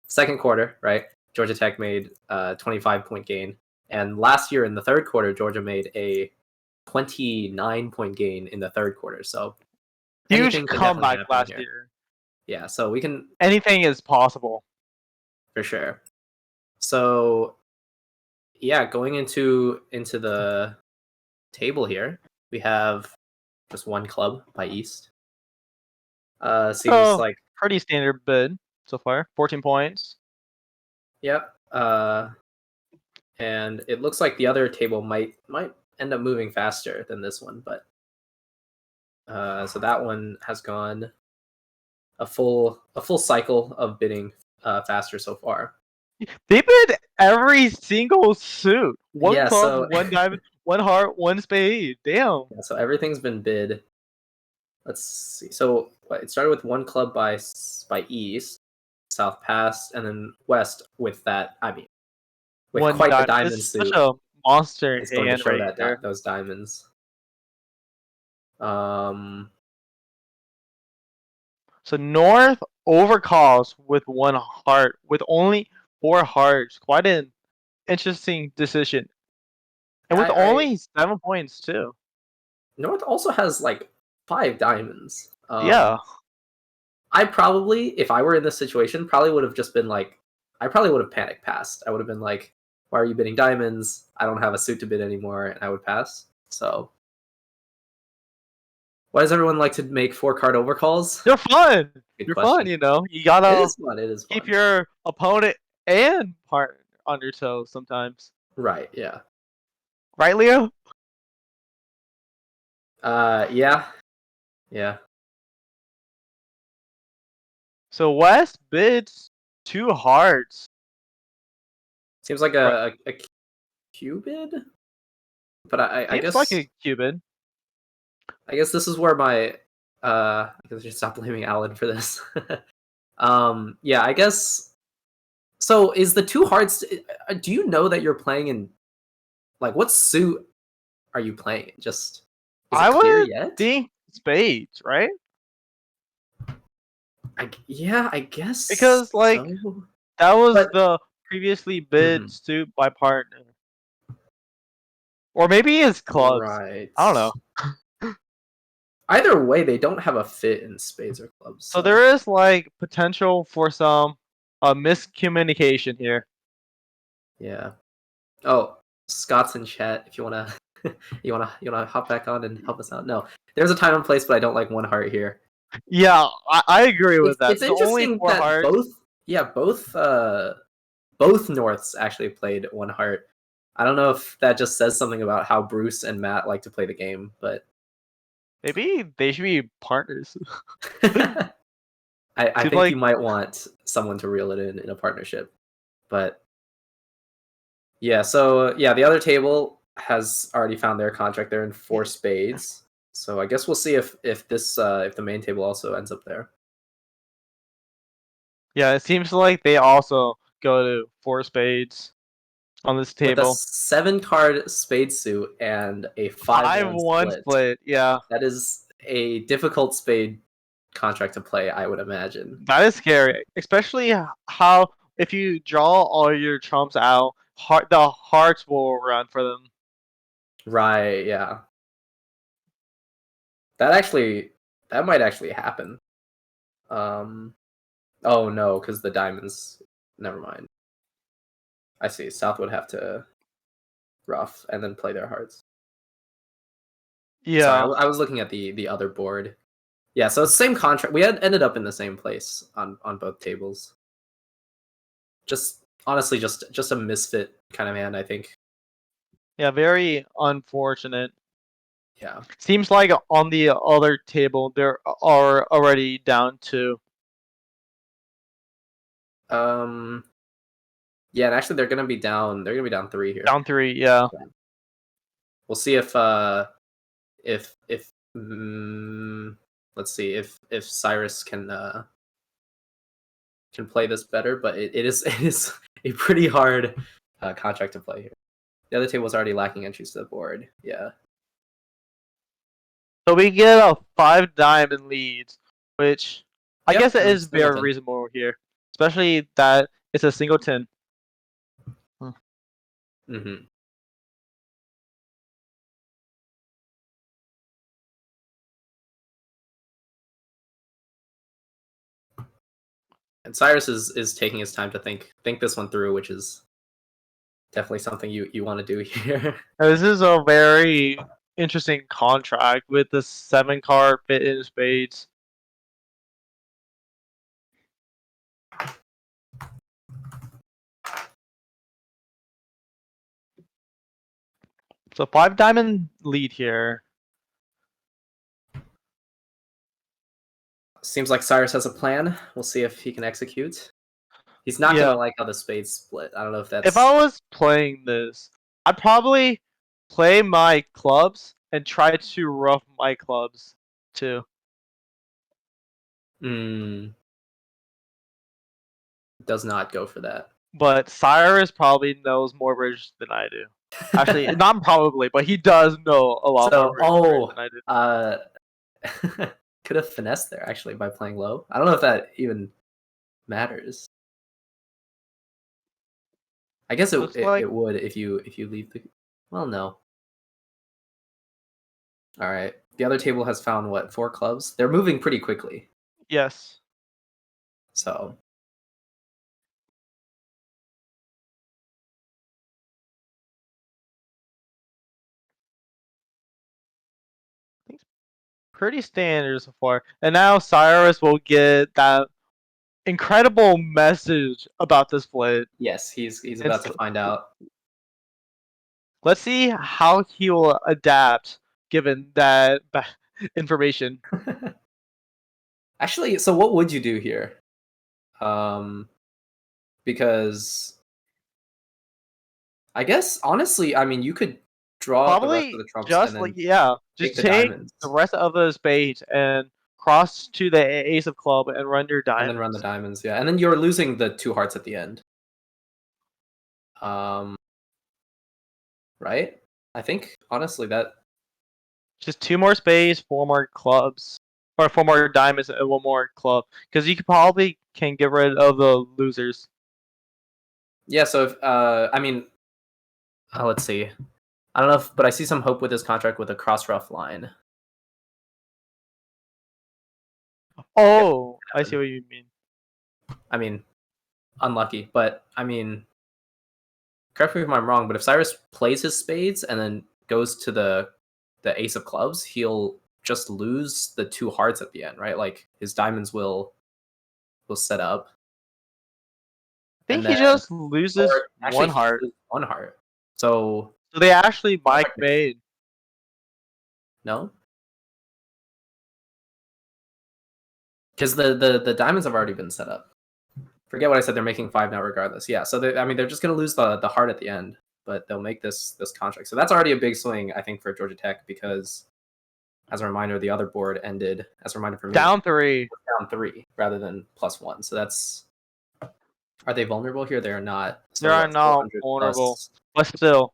second quarter, right? Georgia Tech made a 25-point gain, and last year in the third quarter, Georgia made a 29-point gain in the third quarter. So huge comeback last year. Yeah, so we can anything is possible for sure. So yeah, going into the table here, we have just one club by East. Seems like pretty standard bid so far. 14 points. Yep. And it looks like the other table might end up moving faster than this one, but so that one has gone a full cycle of bidding faster so far. They bid every single suit. One club, so, one diamond, one heart, one spade. Damn. Yeah, so everything's been bid. Let's see. So it started with one club by East, South passed, and then West with that. I mean, with one quite the diamond suit. Such a monster it's going to show right that those diamonds. So North overcalls with one heart, with only 4 hearts. Quite an interesting decision. And with only 7 points too. North also has like 5 diamonds. Yeah. I probably, if I were in this situation, probably would have just been like, I probably would have panic passed. I would have been like, why are you bidding diamonds? I don't have a suit to bid anymore, and I would pass. So why does everyone like to make 4-card overcalls? They're fun. They're fun, you gotta it is fun. Keep your opponent and partner on your toes sometimes. Right, yeah. Right, Leo? Yeah. Yeah. So West bids 2 hearts. Seems like a Cupid? But I guess like a Cuban. I guess this is where my I guess I should stop blaming Alan for this. Yeah, I guess. So is the 2 hearts? Do you know that you're playing in, like, what suit are you playing? Just is it clear yet? Think spades, right? I guess because like so. that was the previously bid suit by partner, or maybe his clubs. Right. I don't know. Either way, they don't have a fit in spades or clubs. So there is like potential for some miscommunication here. Yeah. Oh, Scott's in chat. If you wanna, you wanna hop back on and help us out. No, there's a time and place, but I don't like one heart here. Yeah, I agree with that. It's interesting that both Norths actually played one heart. I don't know if that just says something about how Bruce and Matt like to play the game, but maybe they should be partners. I think you might want someone to reel it in a partnership, but yeah. So yeah, the other table has already found their contract. They're in 4 spades. So I guess we'll see if the main table also ends up there. Yeah, it seems like they also go to 4 spades on this table. With a 7-card spade suit and a 5-1 split. Yeah, that is a difficult spade contract to play, I would imagine. That is scary, especially how if you draw all your trumps out, the hearts will run for them. Right, yeah. That might actually happen. Oh no, because the diamonds. Never mind. I see. South would have to ruff and then play their hearts. Yeah. Sorry, I was looking at the other board. Yeah, so it's the same contract. We had ended up in the same place on both tables. Just honestly, just a misfit kind of hand, I think. Yeah, very unfortunate. Yeah. Seems like on the other table there are already down 2. Yeah, and actually they're gonna be down. They're gonna be down 3 here. Down 3, yeah. We'll see if let's see if Cyrus can play this better, but it is it is a pretty hard contract to play here. The other table's already lacking entries to the board. Yeah. So we get a 5 diamond lead, which I Yep, guess it and is very singleton. reasonable here, especially that it's a singleton. Mm-hmm. And Cyrus is taking his time to think this one through, which is definitely something you want to do here. This is a very interesting contract with the 7 card fit in spades. So 5 diamond lead here. Seems like Cyrus has a plan. We'll see if he can execute. He's not Yeah. gonna like how the spades split. I don't know if that's. If I was playing this, I'd probably play my clubs and try to rough my clubs too. Does not go for that. But Cyrus probably knows more bridge than I do. Actually, not probably, but he does know a lot more bridge than I do. Could have finessed there actually by playing low. I don't know if that even matters. I guess it would if you leave the. Well, no. All right. The other table has found what, 4 clubs? They're moving pretty quickly. Yes. So. Pretty standard so far. And now Cyrus will get that incredible message about this split. Yes, he's about to find out. Let's see how he will adapt given that information. Actually, so what would you do here? Because I guess honestly, I mean, you could draw the rest of Probably the trumps just and like then just the take diamonds the rest of the spades and cross to the ace of club and run your and diamonds. then run the diamonds. Yeah, and then you're losing the 2 hearts at the end. Right? I think honestly that Just 2 more spades, 4 more clubs, or 4 more diamonds and 1 more club, because you probably can get rid of the losers. yeah. So if I mean, let's see. I don't know if, but I see some hope with this contract with a cross rough line. Oh, I see what you mean. I mean, unlucky, but I mean, correct me if I'm wrong, but if Cyrus plays his spades and then goes to the ace of clubs, he'll just lose the 2 hearts at the end, right? Like his diamonds will set up. I think he just loses actually 1 heart. 1 heart. So they actually mic made. No? Because the diamonds have already been set up. Forget what I said. They're making 5 now, regardless. Yeah. So I mean, they're just gonna lose the heart at the end, but they'll make this contract. So that's already a big swing, I think, for Georgia Tech, because, as a reminder, the other board ended, as a reminder for me, down 3 rather than +1. So that's. Are they vulnerable here? They are not. So they are not vulnerable, but still,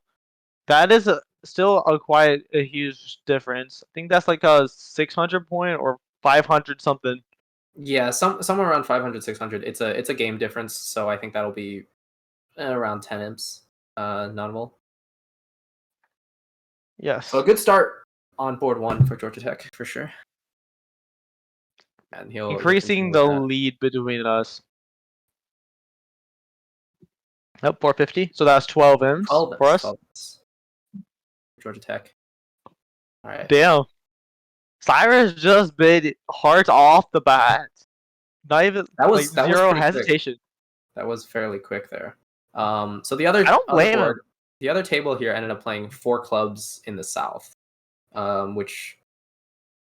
that is still a quite a huge difference. I think that's like a 600 point or 500 something. Yeah, somewhere around 500, 600. It's a game difference, so I think that'll be around 10 imps, notable. Yes. So a good start on board 1 for Georgia Tech for sure. And he'll increasing the lead between us. Nope, 450. So that's 12 imps for us. 12 imps. Georgia Tech. All right. Damn. Cyrus just bid hearts off the bat. Not even That was zero pretty quick. hesitation. That was fairly quick there. So the other I don't blame him. the other table here ended up playing 4 clubs in the south, which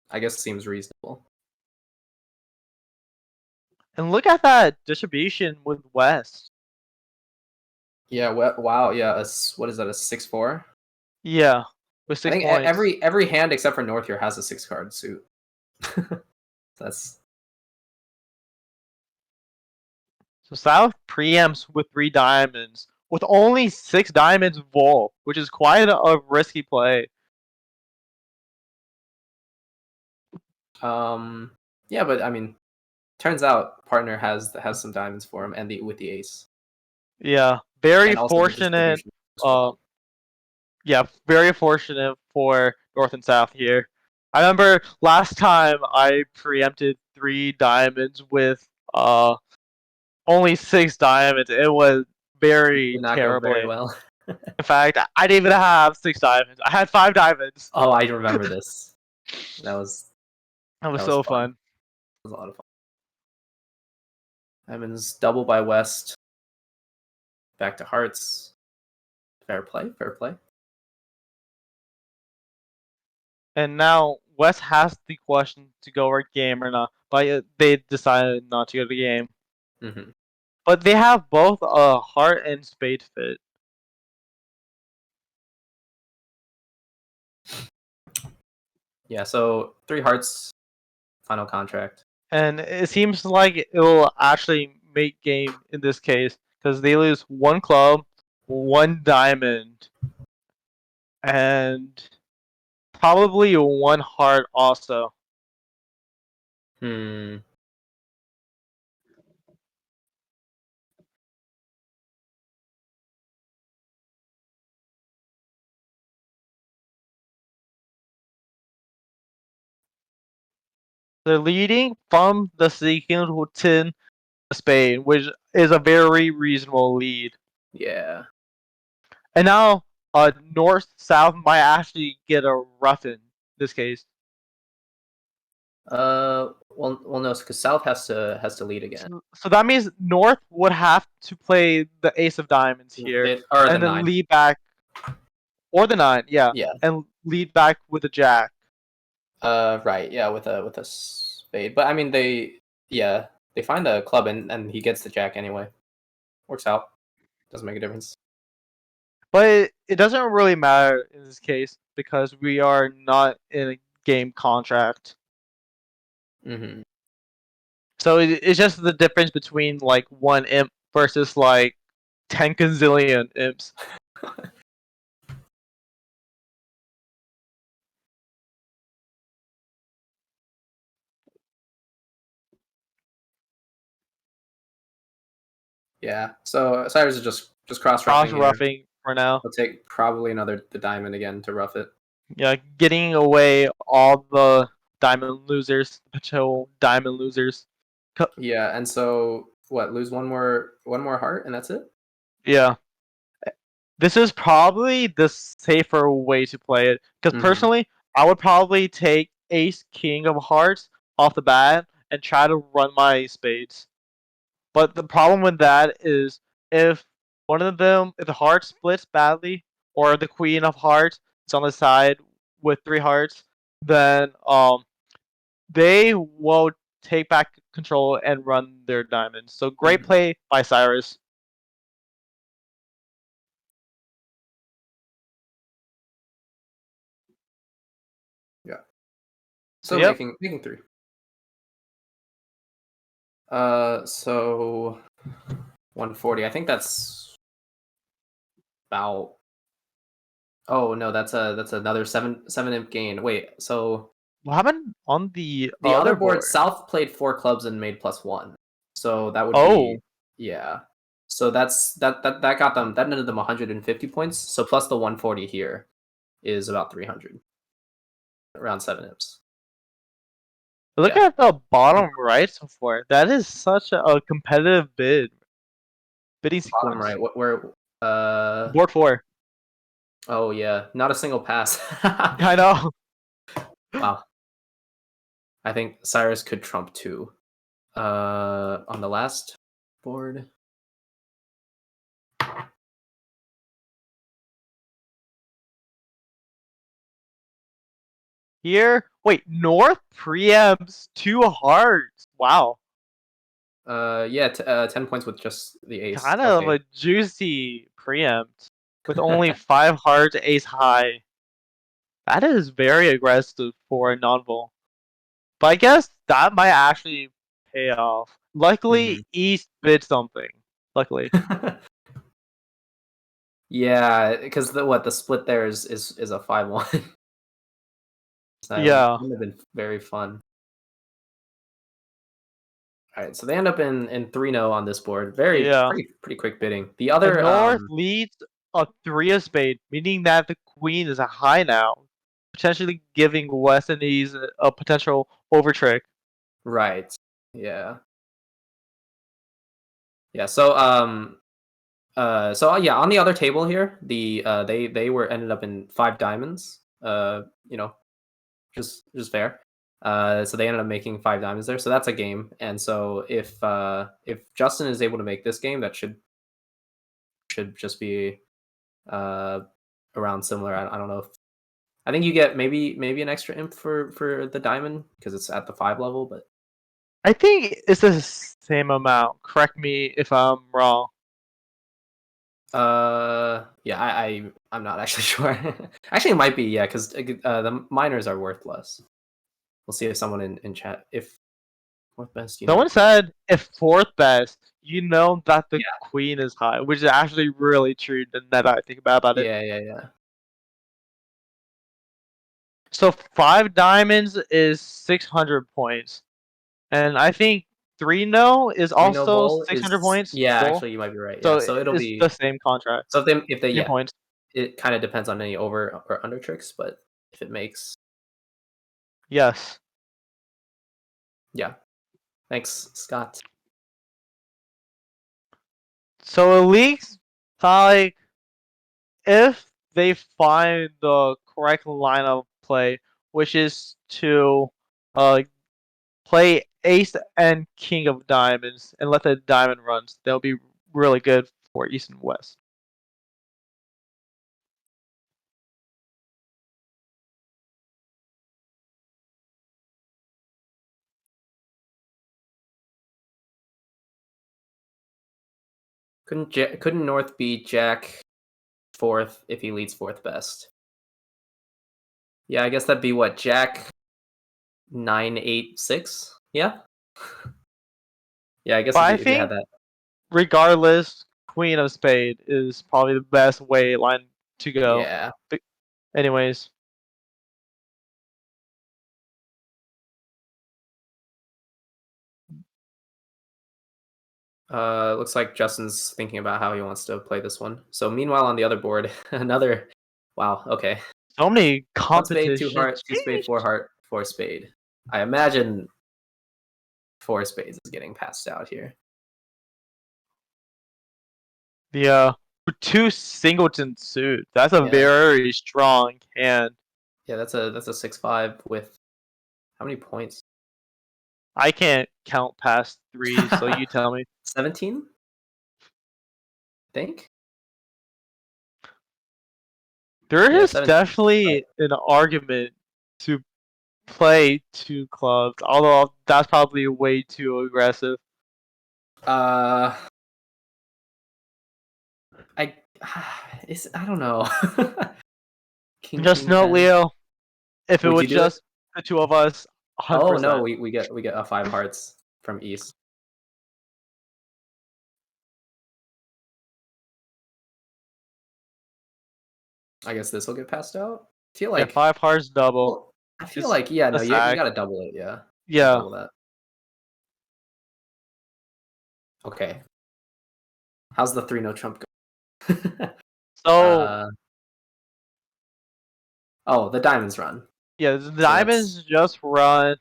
I guess seems reasonable. And look at that distribution with West. Yeah. Wow. Yeah. What is that? A 6-4? Yeah, with I 6 think points. every hand except for North here has a 6-card suit. That's So South preempts with 3 diamonds, with only 6 diamonds full, which is quite a risky play. yeah, but I mean, turns out partner has some diamonds for him, and with the ace, Yeah, very and also the fortunate. distribution as well. Yeah, very fortunate for North and South here. I remember last time I preempted 3 diamonds with only 6 diamonds. It was very Did not go very terribly. well. In fact, I didn't even have 6 diamonds. I had 5 diamonds. Oh, I remember this. That was So fun. It was a lot of fun. Diamonds double by West. Back to hearts. Fair play. Fair play. And now West has the question to go or game or not, but they decided not to go to the game. Mm-hmm. But they have both a heart and spade fit. Yeah, so 3 hearts, final contract. And it seems like it will actually make game in this case, because they lose 1 club, 1 diamond, and probably 1 heart also. Hmm. They're leading from the second to 10 Spain, which is a very reasonable lead. Yeah. And now North South might actually get a rough in this case. Well, no, because South has to lead again. So that means North would have to play the ace of diamonds here, Or the and then 9. lead back, or the 9, yeah, Yeah. and lead back with a jack. Right. Yeah, with a spade. But I mean, they find a club and he gets the jack anyway. Works out. Doesn't make a difference. But it doesn't really matter in this case because we are not in a game contract. Mm-hmm. So it's just the difference between like 1 imp versus like 10 gazillion imps. Yeah. So Cyrus is just cross-roughing. Cross-roughing for now. He'll take probably the diamond again to rough it. Yeah, getting away all the diamond losers, potential diamond losers. Yeah, and so what? Lose one more heart, and that's it. Yeah, this is probably the safer way to play it. Because personally, I would probably take Ace King of Hearts off the bat and try to run my spades. But the problem with that is if one of them, if the heart splits badly, or the Queen of Hearts is on the side with 3 hearts, then they will take back control and run their diamonds. So great play by Cyrus. Yeah. So Yep. making 3. So 140. I think that's about. Oh no, that's another 7 imp gain. Wait, so What happened on the other board? board? South played 4 clubs and made +1, so that would Oh. be yeah. So that got them, that netted them 150 points. So plus the 140 here is about 300, around 7 imps. Look Yeah. at the bottom right so far. That is such a competitive bidding sequence. Bottom right, where Board 4. Oh yeah, not a single pass. I know. Wow. I think Cyrus could trump 2. On the last board. Here, wait, North preempts 2 hearts. Wow, Yeah, 10 points with just the ace. kind of Okay. a juicy preempt with only 5 hearts, ace high. That is very aggressive for a non-vol. But I guess that might actually pay off. Luckily, East bid something. Luckily. Yeah, because the split there is a 5-1. So that Yeah. would have been very fun. All right, so they end up in 3-0 on this board. Yeah. Pretty quick bidding. The The other North leads a 3 of spade, meaning that the Queen is a high now, potentially giving West Indies a potential overtrick. right. Yeah. Yeah, so yeah, on the other table here, the they were ended up in 5 diamonds. You know, just fair. So they ended up making 5 diamonds there. So that's a game. And so if Justin is able to make this game, that should just be around similar. I don't know if I think you get maybe an extra imp for the diamond because it's at the 5 level, but I think it's the same amount. Correct me if I'm wrong. yeah, I'm not actually sure. Actually, it might be, yeah, because the miners are worth less. We'll see if someone in chat if fourth best. Someone said if 4th best, you know that the Yeah. Queen is high, which is actually really true. Now that I think about it. Yeah. So 5 diamonds is 600 points, and I think 3 no is 3-0 also bowl 600 is points. yeah. Full. Actually, you might be right. Yeah, So so it'll it's be the same contract. so if they Same yeah, points. it kind of depends on any over or under tricks, but if it makes Yes. yeah, thanks Scott. So at least like if they find the correct line of play, which is to play ace and king of diamonds and let the diamond runs, they'll be really good for East and West. Couldn't North be Jack 4th if he leads 4th best? Yeah, I guess that'd be what Jack 9-8-6. Yeah. Yeah, I guess But I if you had think that. regardless, Queen of Spade is probably the best way line to go. Yeah. But anyways. Looks like Justin's thinking about how he wants to play this one. So meanwhile, on the other board, another. Wow. Okay. So many 1 spade, 2 competition. heart, 2 spade, 4 heart, 4 spade. I imagine 4 spades is getting passed out here. Yeah. 2 singleton suit. That's a Yeah. very strong hand. Yeah, that's a 6-5 with how many points? I can't count past 3, so you tell me. 17? I think. There Yeah, is 17. definitely an argument to play 2 clubs, although that's probably way too aggressive. I I don't know. King, Just queen, note, 10. Leo, if it Would was you do it? just the 2 of us, 100%. Oh no, we get a 5 hearts from East. I guess this will get passed out. I feel Yeah, like 5 hearts double. well, I feel It's like yeah, a no, you sack. gotta double it, yeah. Yeah. Double that. Okay. How's the 3-no trump go? So, oh, the diamonds run. yeah, the diamonds just run.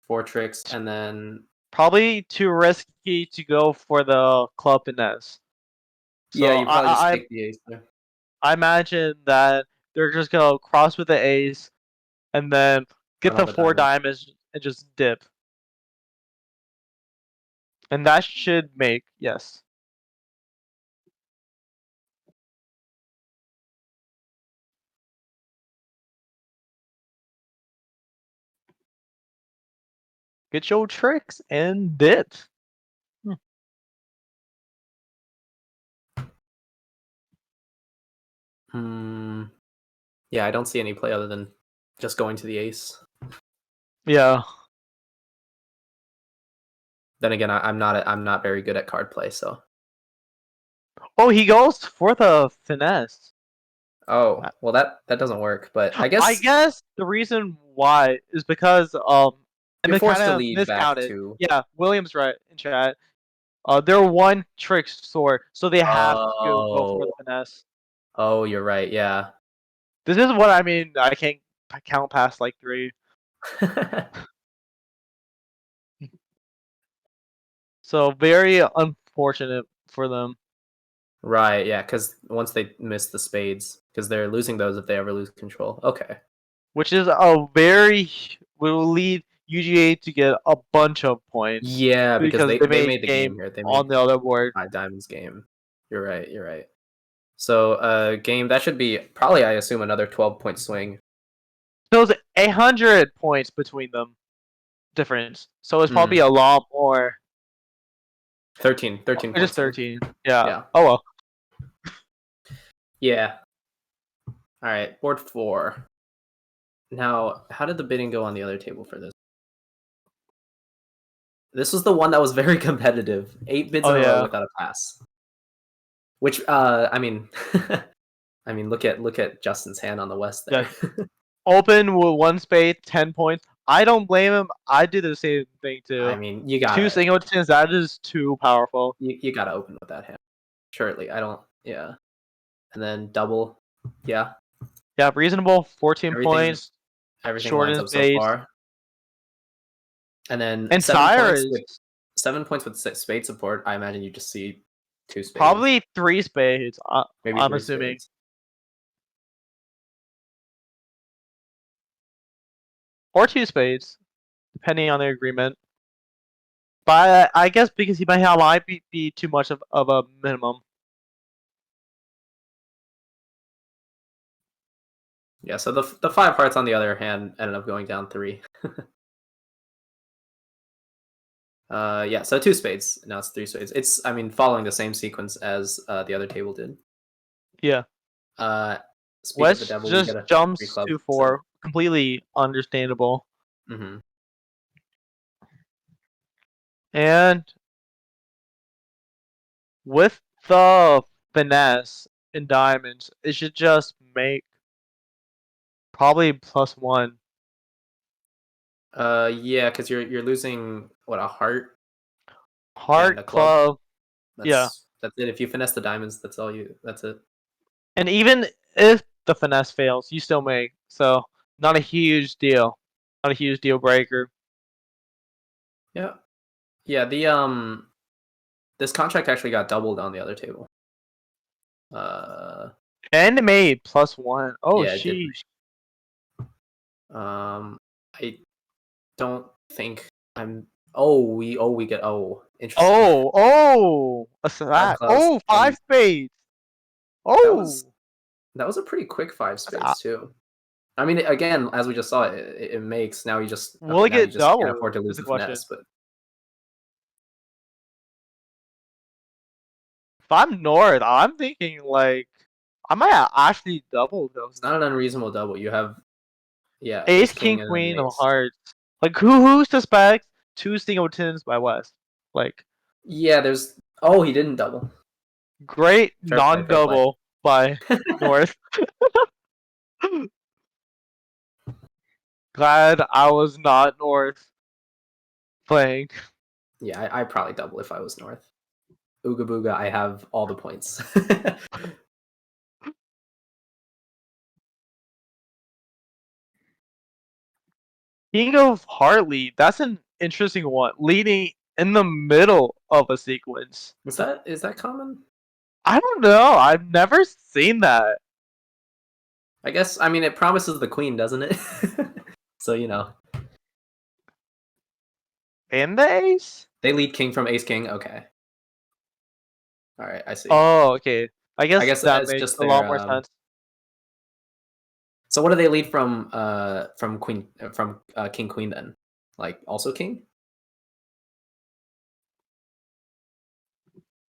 4 tricks and then Probably too risky to go for the club finesse. So yeah, you probably just take the ace there. I imagine that they're just gonna cross with the ace, and then Get Run the all the 4 diamonds. diamonds and just dip. And that should make, yes. Get your tricks and dip. Yeah, I don't see any play other than just going to the ace. Yeah. Then again, I'm not very good at card play, so. Oh, he goes for the finesse. Oh, well that doesn't work, but I I guess guess the reason why is because and you're they forced kind to of lead back miscounted. to. Yeah, William's right in chat. They're one trick sword, so they have to go for the Oh, finesse. oh, you're right. Yeah. This is what I mean. I can't count past like 3. So very unfortunate for them. Right. Yeah, because once they miss the spades, because they're losing those if they ever lose control. Okay. Which is a very will lead UGA to get a bunch of points Yeah, because because they they they made made the game game here. They on made the other board. 5 diamonds game. You're right. You're right. So, game that should be probably, I assume, another 12-point swing. So it's 100 points between them difference. So it's probably Mm. a lot more. 13 Or point just swing. 13. Yeah. Yeah. Oh well. Yeah. All right, board 4. Now, how did the bidding go on the other table for this? This was the one that was very competitive. 8 bids Oh in a row yeah. without a pass. Which, I mean, I mean, look at Justin's hand on the West there. Open with 1 spade, 10 points. I don't blame him. I do the same thing too. I mean, you 2 gotta singletons. That is too powerful. you gotta open with that hand. Surely, I don't. Yeah, and then double. Yeah, Yeah, reasonable. 14 points. everything Short lines and up so spades. far. And then And 7 points with 6 spade support. I imagine you just see 2 spades. Probably 3 spades. Maybe I'm 3 assuming. spades. Or 2 spades, depending on their agreement. But I guess because he might be too much of a minimum. Yeah, so the 5 hearts on the other hand ended up going down 3. Yeah, so 2 spades. Now it's 3 spades. It's, I mean, following the same sequence as the other table did. Yeah. Speak of the West devil, we just get a 3 jumps clubs. to 4. Completely understandable. Mm-hmm. And with the finesse in diamonds, it should just make probably +1. Yeah, because you're losing what, a heart and Heart a club. club. That's it. If you finesse the diamonds, that's all you. That's it. And even if the finesse fails, you still make. So not a huge deal. Not a huge deal breaker. Yeah, yeah. This contract actually got doubled on the other table. And made +1. Oh, Yeah, it did. sheesh. I don't think I'm. We get. Interesting. A I'm slap. close. 5 spades. That was a pretty quick 5 spades That's too. I mean, again, as we just saw, it makes now you just Will it now you get just can't doubled? afford to Is lose the the question. finesse. But If I'm north, I'm thinking like I might actually double those. it's not an unreasonable double. You have Ace, king, king, and then queen an of ace. hearts. Like who suspects 2 singletons by West? Like Yeah, there's. He didn't double. great Fair play, fair play. non-double by North. Glad I was not North playing. Yeah, I probably double if I was North. Ooga booga, I have all the points. King of Hartley, that's an interesting one. Leading in the middle of a sequence. is that common? I don't know. I've never seen that. I guess, I mean, it promises the queen, doesn't it? So you know In the ace? they lead king from ace king. Okay. All right, I see. Oh, okay. I I guess that it's makes just a lot their. more sense. So what do they lead from queen from king queen then? Like also king?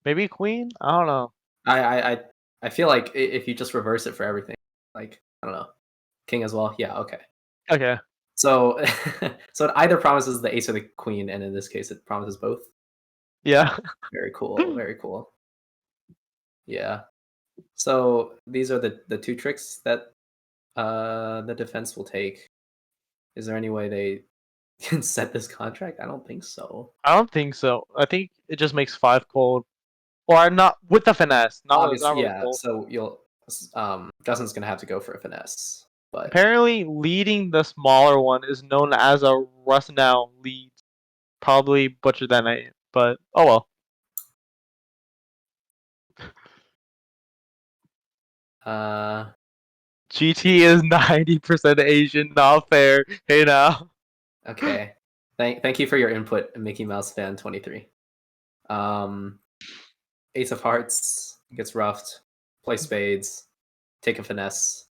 Maybe queen? I don't know. I feel like if you just reverse it for everything, like I don't know, king as well. Yeah, okay. Okay. So so it either promises the ace or the queen, and in this case, it promises both. Yeah. Very cool. Very cool. Yeah. So these are the two tricks that the defense will take. Is there any way they can set this contract? I don't think so. I don't think so. I think it just makes 5 cold. Or not with the finesse. Not Obviously, with yeah. cold. So you'll Justin's gonna have to go for a finesse, but Apparently, leading the smaller one is known as a rust now lead. Probably butchered that name, but oh well. GT is 90% Asian, not fair. Hey now. okay. Thank you for your input, Mickey Mouse fan 23. Ace of Hearts gets roughed. Play spades. Take a finesse.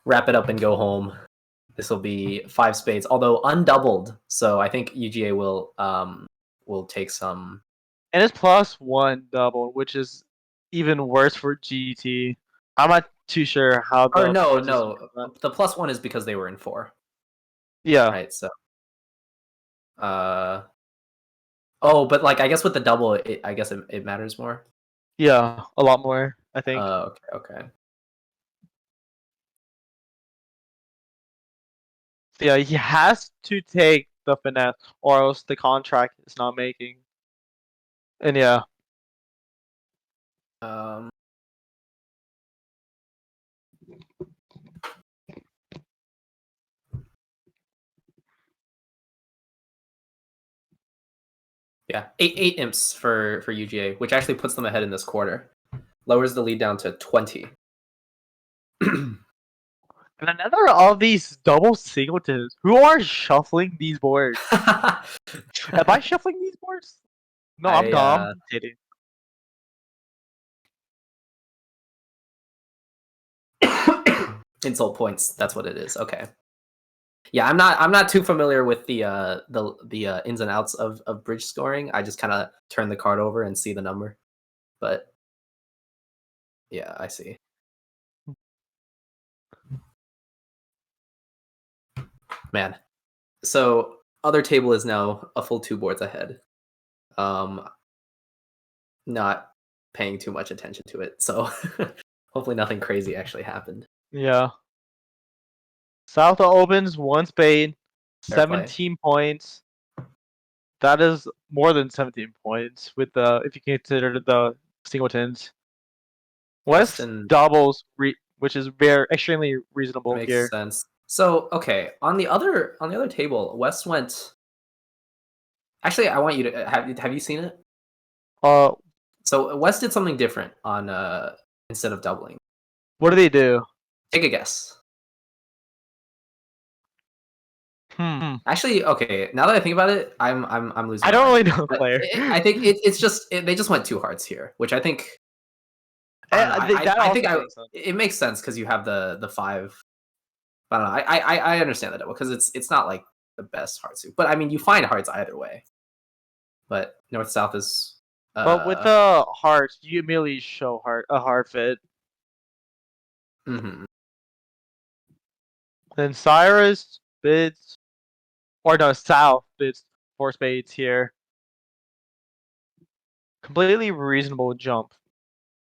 Wrap it up and go home. This will be 5 spades, although undoubled. So I think UGA will take some. And it's +1 double, which is even worse for GT. I'm not too sure how Or the no, points system no. works. The +1 is because they were in 4, Yeah. right? So, oh, but like I guess with the double, I guess it matters more. Yeah, a lot more, I think. Okay, okay. So yeah, he has to take the finesse, or else the contract is not making. And yeah, Um, yeah, eight imps for UGA, which actually puts them ahead in this quarter. Lowers the lead down to 20. and another of these double singletons. Who are shuffling these boards? Am I shuffling these boards? No, I'm dumb. Kidding. Insult points. That's what it is. Okay. Yeah, I'm not too familiar with the ins and outs of bridge scoring. I just kind of turn the card over and see the number. But yeah, I see. Man. So other table is now a full 2 boards ahead. Not paying too much attention to it. So hopefully nothing crazy actually happened. Yeah. South opens 1 spade, Fair play. 17 points. That is more than 17 points with the if you consider the singletons. West Weston doubles, which is very extremely reasonable makes here. sense. So okay, on the other table, West went. Actually, I want you to have you seen it? Uh, So West did something different on instead of doubling. what do they do? Take a guess. Hmm. Actually, okay. Now that I think about it, I'm losing. I my don't mind. really know the But player. I think it's just they just went 2 hearts here, which I think. I don't know. That I also think makes sense. it makes sense because you have the 5. I don't know. I understand that double because it's not like the best heart suit, but I mean you find hearts either way. But north south is. But with the hearts, you immediately show a heart fit. Mhm. Then Cyrus bids, or no, South bids 4 spades here. Completely reasonable jump.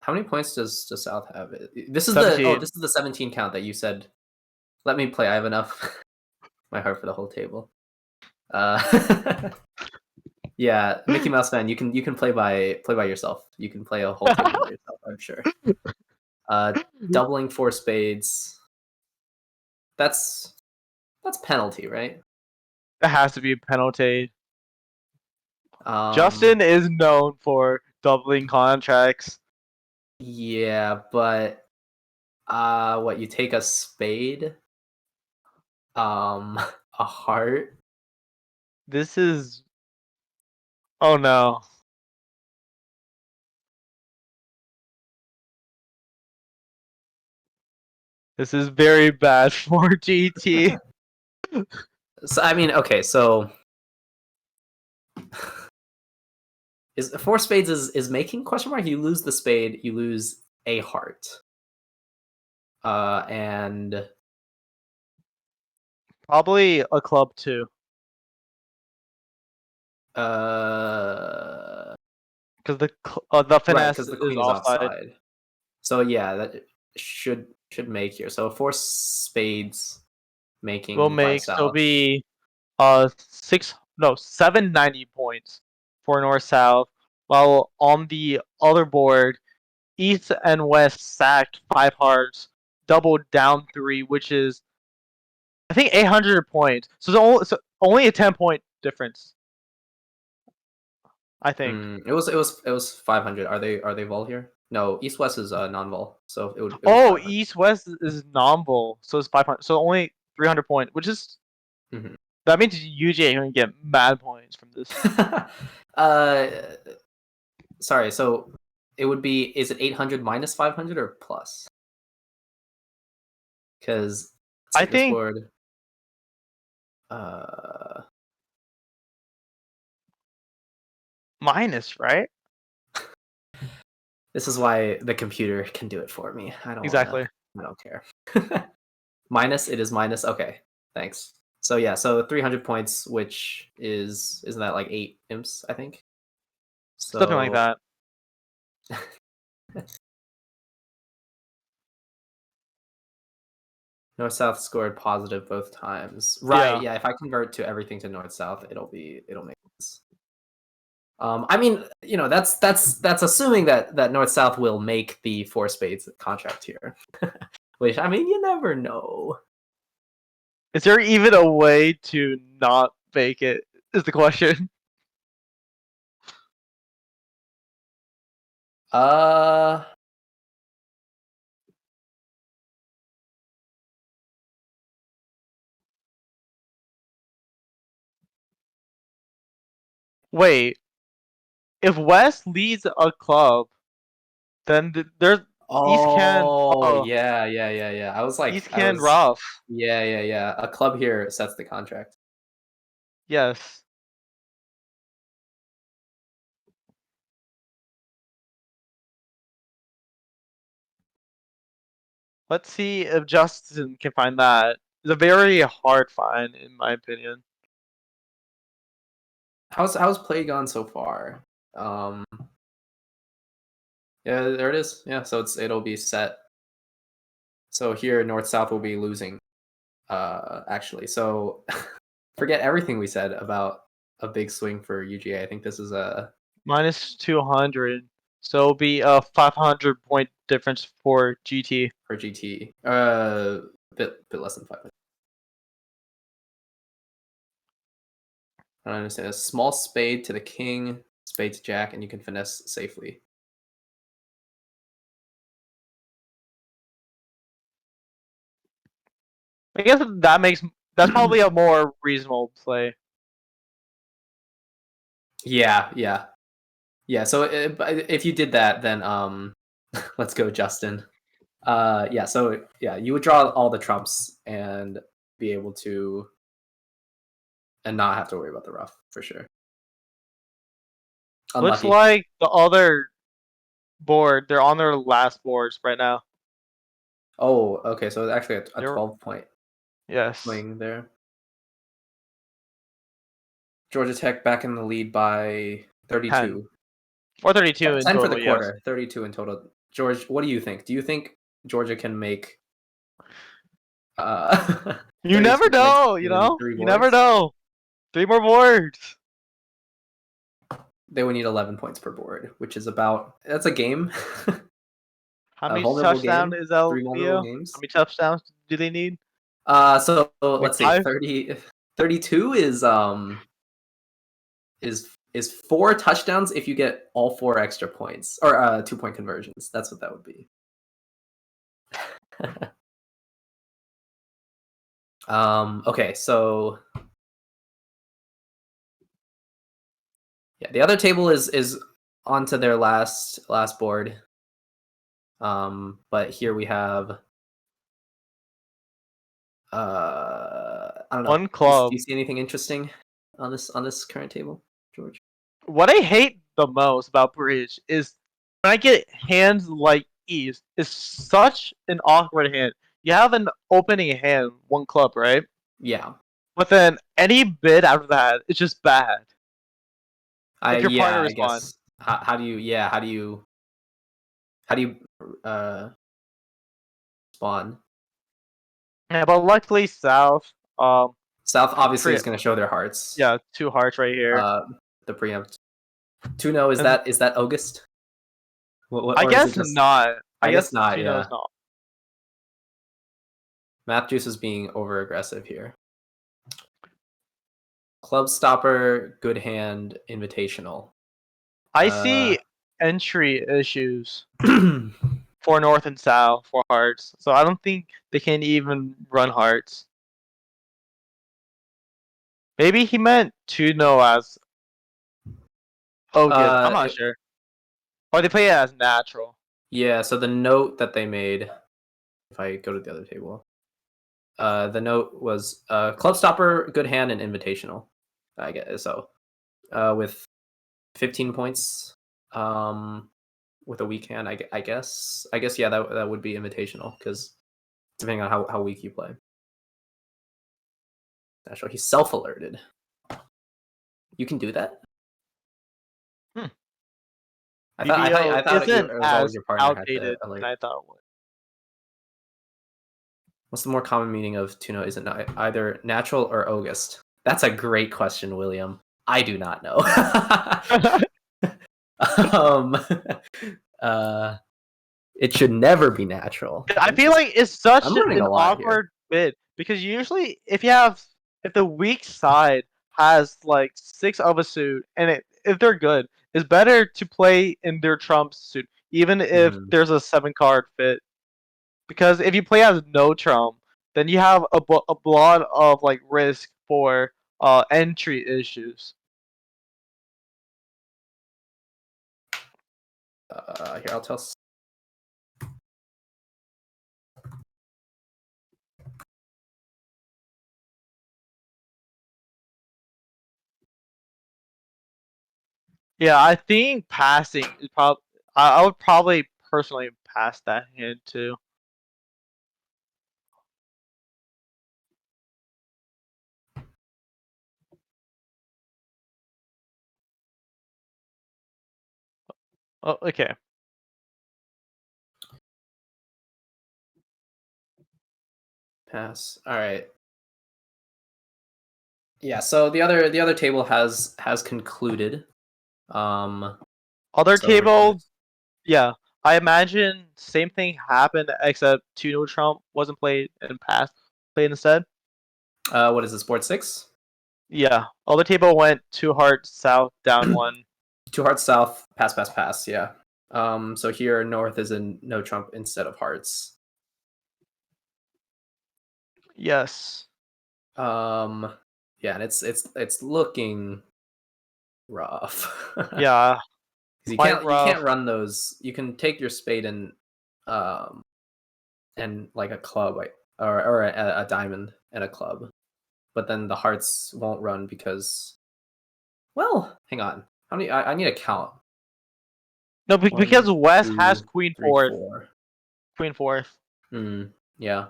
How many points does South have? This is 17. this is the 17 count that you said. Let me play. I have enough. My heart for the whole table. Yeah, Mickey Mouse fan, you can play by yourself. You can play a whole table by yourself. I'm sure. Doubling 4 spades. That's penalty, right? That has to be a penalty. Um, Justin is known for doubling contracts. Yeah, but what you take a spade? A heart. This is. Oh no. This is very bad for GT. So I mean, okay, so is four spades is making question mark? You lose the spade, you lose a heart. And Probably a club too, because because the right, finesse because the is queen is offside. offside. So yeah, that should make here. So four spades making Will by make so south. be 790 points for north south, while on the other board, east and west sacked 5 hearts, doubled down 3, which is I think 800 points. So only a 10-point difference. I think. It was 500. Are they vol here? No, east west is non-vol, so it was Oh, 500. east west is non-vol, so it's 500. So only 300 points, which is Mm-hmm. that means UJ going to get mad points from this. Sorry. So it would be. Is it 800 minus 500 or plus? Because I this think board. Uh, minus, right? this is why the computer can do it for me. I don't Exactly. I don't care. Minus. It is minus. Okay. Thanks. So yeah. So 300 points, which isn't that like 8 imps? I think. So Something like that. North South scored positive both times. Right. Yeah. Yeah. If I convert to everything to North South, it'll make sense. I mean, that's assuming that North South will make the four spades contract here, which I mean, you never know. Is there even a way to not fake it? Is the question. Uh, Wait, if West leads a club, then there's East can. oh Oh, yeah. East can rough. Yeah. A club here sets the contract. Yes. Let's see if Justin can find that. It's a very hard find, in my opinion. How's play gone so far? Yeah, there it is. Yeah, so it'll be set. So here, North South will be losing. Actually, so forget everything we said about a big swing for UGA. I think this is a Minus 200. So it'll be a 500-point difference for GT. for GT. Bit less than 500. I don't understand. A small spade to the king, spade to jack, and you can finesse safely. I guess that's probably a more reasonable play. Yeah. So if you did that, then let's go, Justin. Yeah. So yeah, you would draw all the trumps and be able to, and not have to worry about the rough for sure. Looks Unlucky. like the other board, they're on their last boards right now. Oh, okay. So it's actually a They're- 12-point Yes. swing there. Georgia Tech back in the lead by 32. 10. Or 32 in 10 total, for the yes. quarter, 32 in total. George, what do you think? Do you think Georgia can make You 32 never points know, in 3 You never boards? know. 3 more boards. They would need 11 points per board, which is that's a game. How A many vulnerable touchdowns game. is that, 3 vulnerable Leo? games. How many touchdowns do they need? So Like let's see. 5? 32 is 4 touchdowns if you get all 4 extra points, or 2-point conversions. That's what that would be. Okay, so yeah, the other table is onto their last board. But here we have I don't know. One Do club. you see anything interesting on this current table, George? What I hate the most about bridge is when I get hands like East. It's such an awkward hand. You have an opening hand, one club, right? Yeah. But then any bid after that is just bad. If your partner I is fun. guess. How do you spawn? Yeah, but luckily South, South obviously pre- is going to show their hearts. yeah, 2 hearts right here. The preempt. Tuno, is And- that August? I or is it guess just, not. I guess not. Tuno Yeah. is not. Math Juice is being over aggressive here. Club Stopper, good hand, invitational. I see entry issues for North and South for hearts, so I don't think they can even run hearts. Maybe he meant Tuno as August. I'm not sure. Or they play it as natural. Yeah, so the note that they made, if I go to the other table, the note was Club Stopper, good hand, and invitational. I guess so. With 15 points, with a weak hand, I guess yeah, that would be invitational because depending on how weak you play. Natural, he's self-alerted. You can do that. I thought isn't it was always as your partner had outdated to alert. than I thought it would. What's the more common meaning of Tuno isn't either natural or August? That's a great question, William. I do not know. um, it should never be natural. I feel like it's such I'm learning an a lot awkward bid because usually if the weak side has like 6 of a suit and if they're good, it's better to play in their trump suit even if there's a 7 card fit. Because if you play as no trump, then you have a lot of like risk for entry issues. Here, I'll tell. Yeah, I think passing is probably. I would probably personally pass that hand too. Oh, okay. Pass. All right. Yeah. So the other table has concluded. Other So we're table, yeah. I imagine same thing happened except two no trump wasn't played and passed played instead. What is this? Board 6? Yeah. Other table went 2 hearts south down 1. 2 hearts south. Pass. Pass. Pass. Yeah. So here north is in no trump instead of hearts. Yes. Yeah, and it's looking rough. Yeah. You Quite can't rough. run those. You can take your spade and like a club or a diamond and a club, but then the hearts won't run because, well, hang on. How many? I need a count. No, One, because West has 2, queen 3, fourth. 4. Queen fourth. Yeah.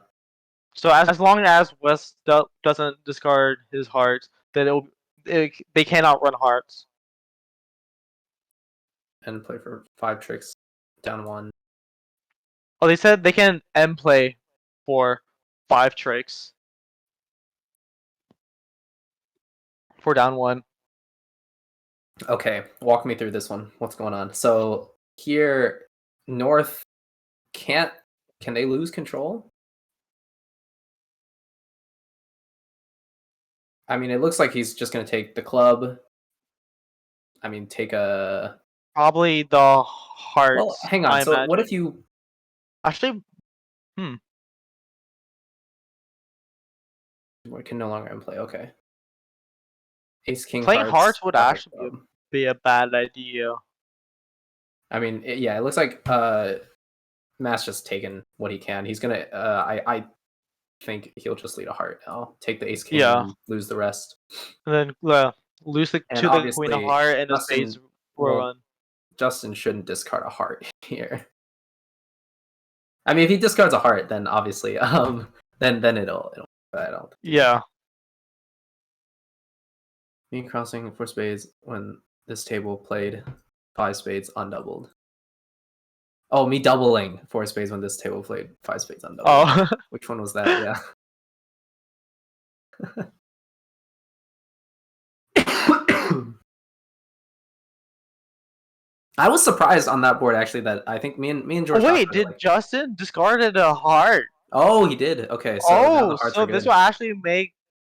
So as long as West doesn't discard his hearts, then they cannot run hearts. And play for 5 tricks, down 1. Oh, they said they can end play for 5 tricks. For down 1. Okay, walk me through this one. What's going on? So here, North can they lose control? I mean, it looks like he's just going to take the club. I mean, take a... Probably the hearts. Well, hang on. I So imagine. what if you... Actually, Board can no longer in play. Okay. Ace King Playing hearts would okay, actually be a bad idea. I mean, it looks like Matt's just taking what he can. He's gonna. I think he'll just lead a heart now. Take the Ace King and lose the rest. And then lose the Queen of Heart and the spades will run. Justin shouldn't discard a heart here. I mean, if he discards a heart, then obviously, then it'll. I don't. Yeah. Me crossing 4 spades when this table played 5 spades undoubled. Oh, me doubling 4 spades when this table played 5 spades undoubled. Oh. Which one was that? Yeah. I was surprised on that board actually that I think me and George. Wait, did Justin discarded a heart? Oh, he did. Okay, so so this will actually make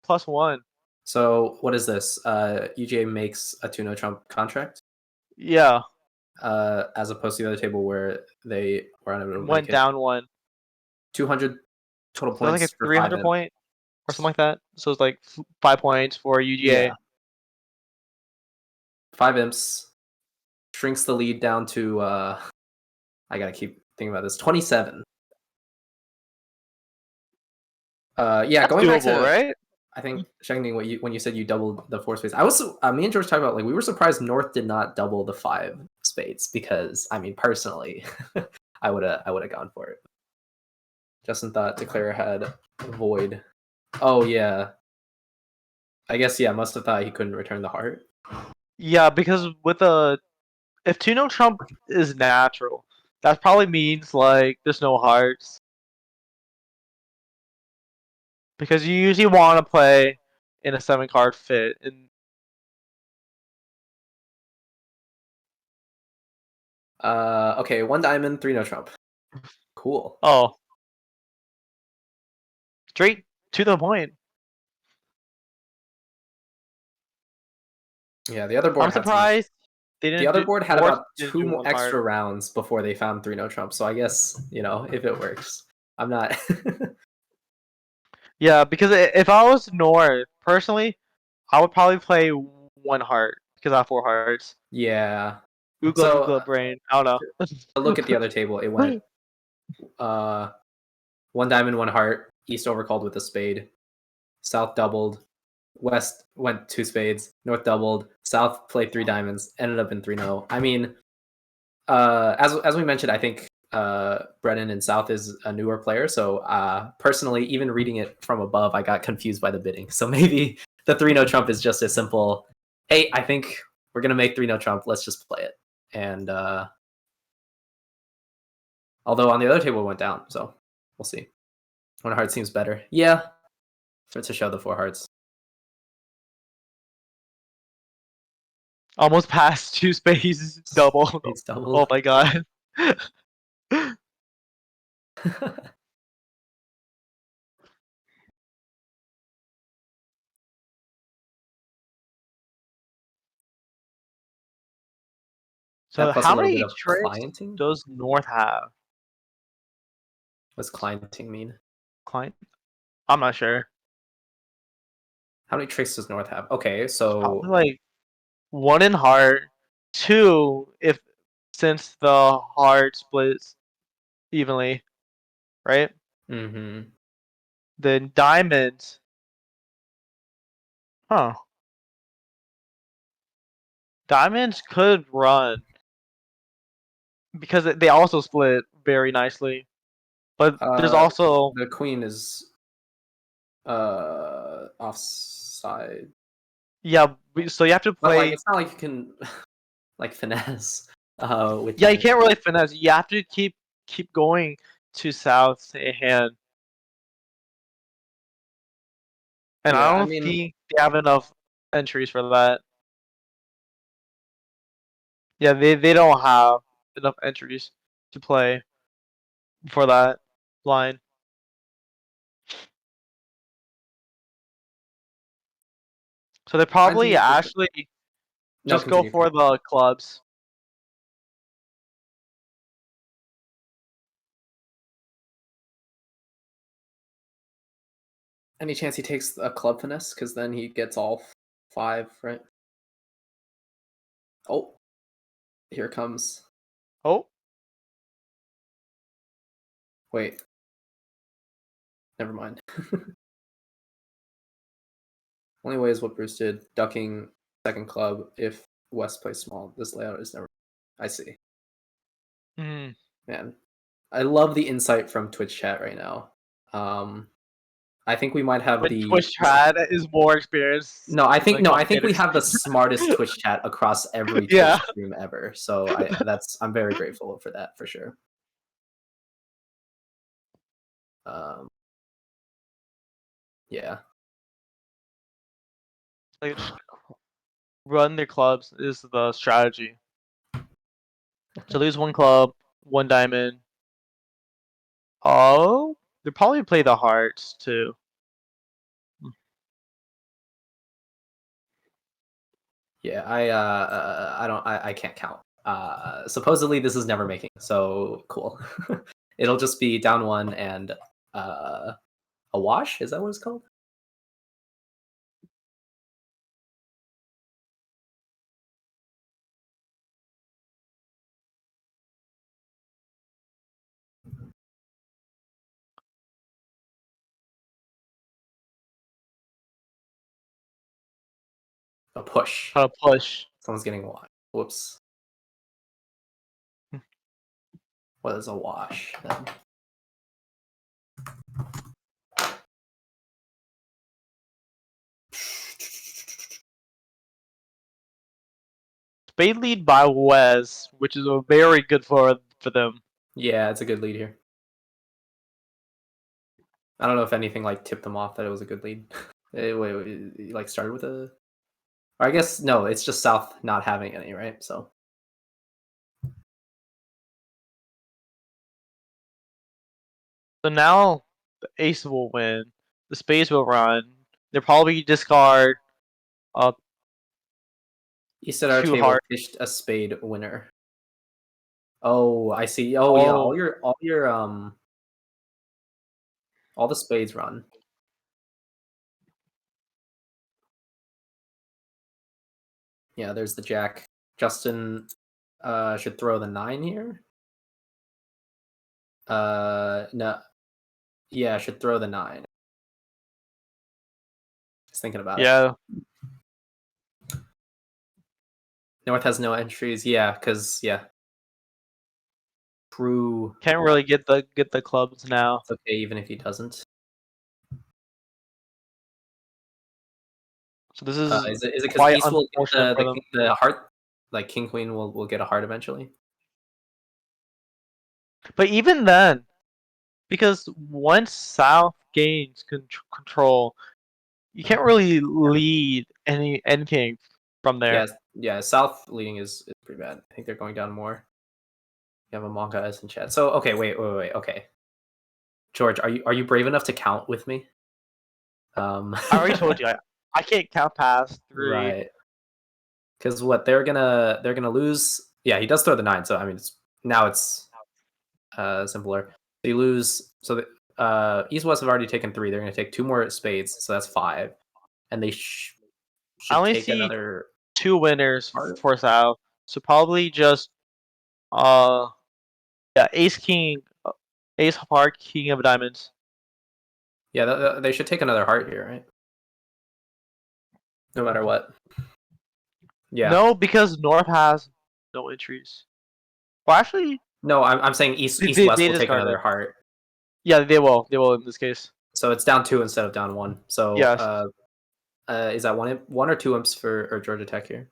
+1. So what is this? UGA makes a 2-no trump contract. Yeah. As opposed to the other table where they were unable to went down 1. 200 total So points. like a 300 point or something like that. So it's like 5 points for UGA. Yeah. 5 imps shrinks the lead down to I gotta keep thinking about this. 27. Yeah, That's going doable, back to right? I think checking when you said you doubled the 4 spades. I was me and George talked about, like, we were surprised North did not double the 5 spades because I mean personally I would have gone for it. Justin thought Declare had void. Oh yeah. I guess must have thought he couldn't return the heart. Yeah, because with if 2-no trump is natural, that probably means like there's no hearts. Because you usually want to play in a 7-card fit. Okay, 1 diamond, 3 no trump. Cool. Oh. Straight to the point. Yeah, the other board. I'm surprised they didn't. The other board had about 2 more more extra rounds before they found 3 no trump. So I guess if it works, I'm not. Yeah, because if I was North personally, I would probably play 1 heart because I have 4 hearts. Yeah. Oogla brain. I don't know. To look at the other table, it went 1 diamond, 1 heart. East overcalled with a spade. South doubled. West went 2 spades. North doubled. South played 3 diamonds. Ended up in 3-0. I mean, as we mentioned, I think Brennan in South is a newer player. So personally, even reading it from above, I got confused by the bidding. So maybe the 3-0 trump is just a simple, hey, I think we're gonna make 3-0 trump. Let's just play it. And although on the other table it went down, so we'll see. 1 heart seems better. Yeah, to show the 4 hearts. Almost past 2 spades double. It's double. Oh my god. So how many tricks does North have? What's clienting mean? Client? I'm not sure. How many tricks does North have? Okay, so probably like 1 in heart, 2 since the heart splits evenly, right? Mm-hmm. Then diamond. Huh. Diamonds could run because they also split very nicely. But there's also the queen is offside. Yeah, so you have to play. But, like, it's not like you can like finesse. With you can't really finesse. You have to keep going to South's hand. And I don't think they have enough entries for that. Yeah, they don't have enough entries to play for that line. So they probably actually just go for the clubs. Any chance he takes a club finesse? Because then he gets all 5, right? Oh, here it comes. Oh, Wait. Never mind. Only way is what Bruce did, ducking second club if West plays small. This layout is never. I see. mhm. Man, I love the insight from Twitch chat right now. I think we might have But the Twitch chat is more experienced. no. I think than no. I think we commentators. have the smartest Twitch chat across every Twitch Yeah. stream ever. So I'm very grateful for that for sure. Yeah. Like, just run their clubs is the strategy. So lose one club, one diamond. Oh, they probably play the hearts too. Yeah, I can't count. Supposedly this is never making, so cool. It'll just be down 1 and a wash. Is that what it's called? A push. Try to push. Someone's getting a wash. Whoops. What is a wash then? Spade lead by Wes, which is a very good for them. Yeah, it's a good lead here. I don't know if anything like tipped them off that it was a good lead. Wait, you like started with a. Or I guess no, it's just South not having any, right? So So now the ace will win. The spades will run. They'll probably discard East at our 2 table hearts. pitched a spade winner. Oh, I see. Oh yeah, Oh, all the spades run. Yeah, there's the jack. Justin should throw the 9 here. No. Yeah, should throw the 9. Just thinking about it. yeah. North has no entries. Yeah, because yeah. True. Can't really get the clubs now. It's okay even if he doesn't. So this Is it because quite East will get unfortunate for them. the heart? Like King Queen will get a heart eventually. But even then, because once South gains control, you can't really lead anything from there. Yeah. South leading is pretty bad. I think they're going down more. You have a manga as in chat. So okay, wait. Okay, George, are you brave enough to count with me? I already told you I can't count past 3. Right. Because what they're gonna lose. Yeah, he does throw the 9. So I mean, it's simpler. They lose. So the East West have already taken 3. They're gonna take 2 more spades. So that's 5, and they I should only take see another 2 winners heart. for South. So probably just yeah, ace king, ace heart, king of diamonds. Yeah, they should take another heart here, right? No matter what. Yeah. No, because North has no entries. Well, actually, No, I'm saying East West they will take discarded another it. heart. Yeah, they will. They will in this case. So it's down 2 instead of down 1. So Yes. is that 1 or 2 imps for Georgia Tech here?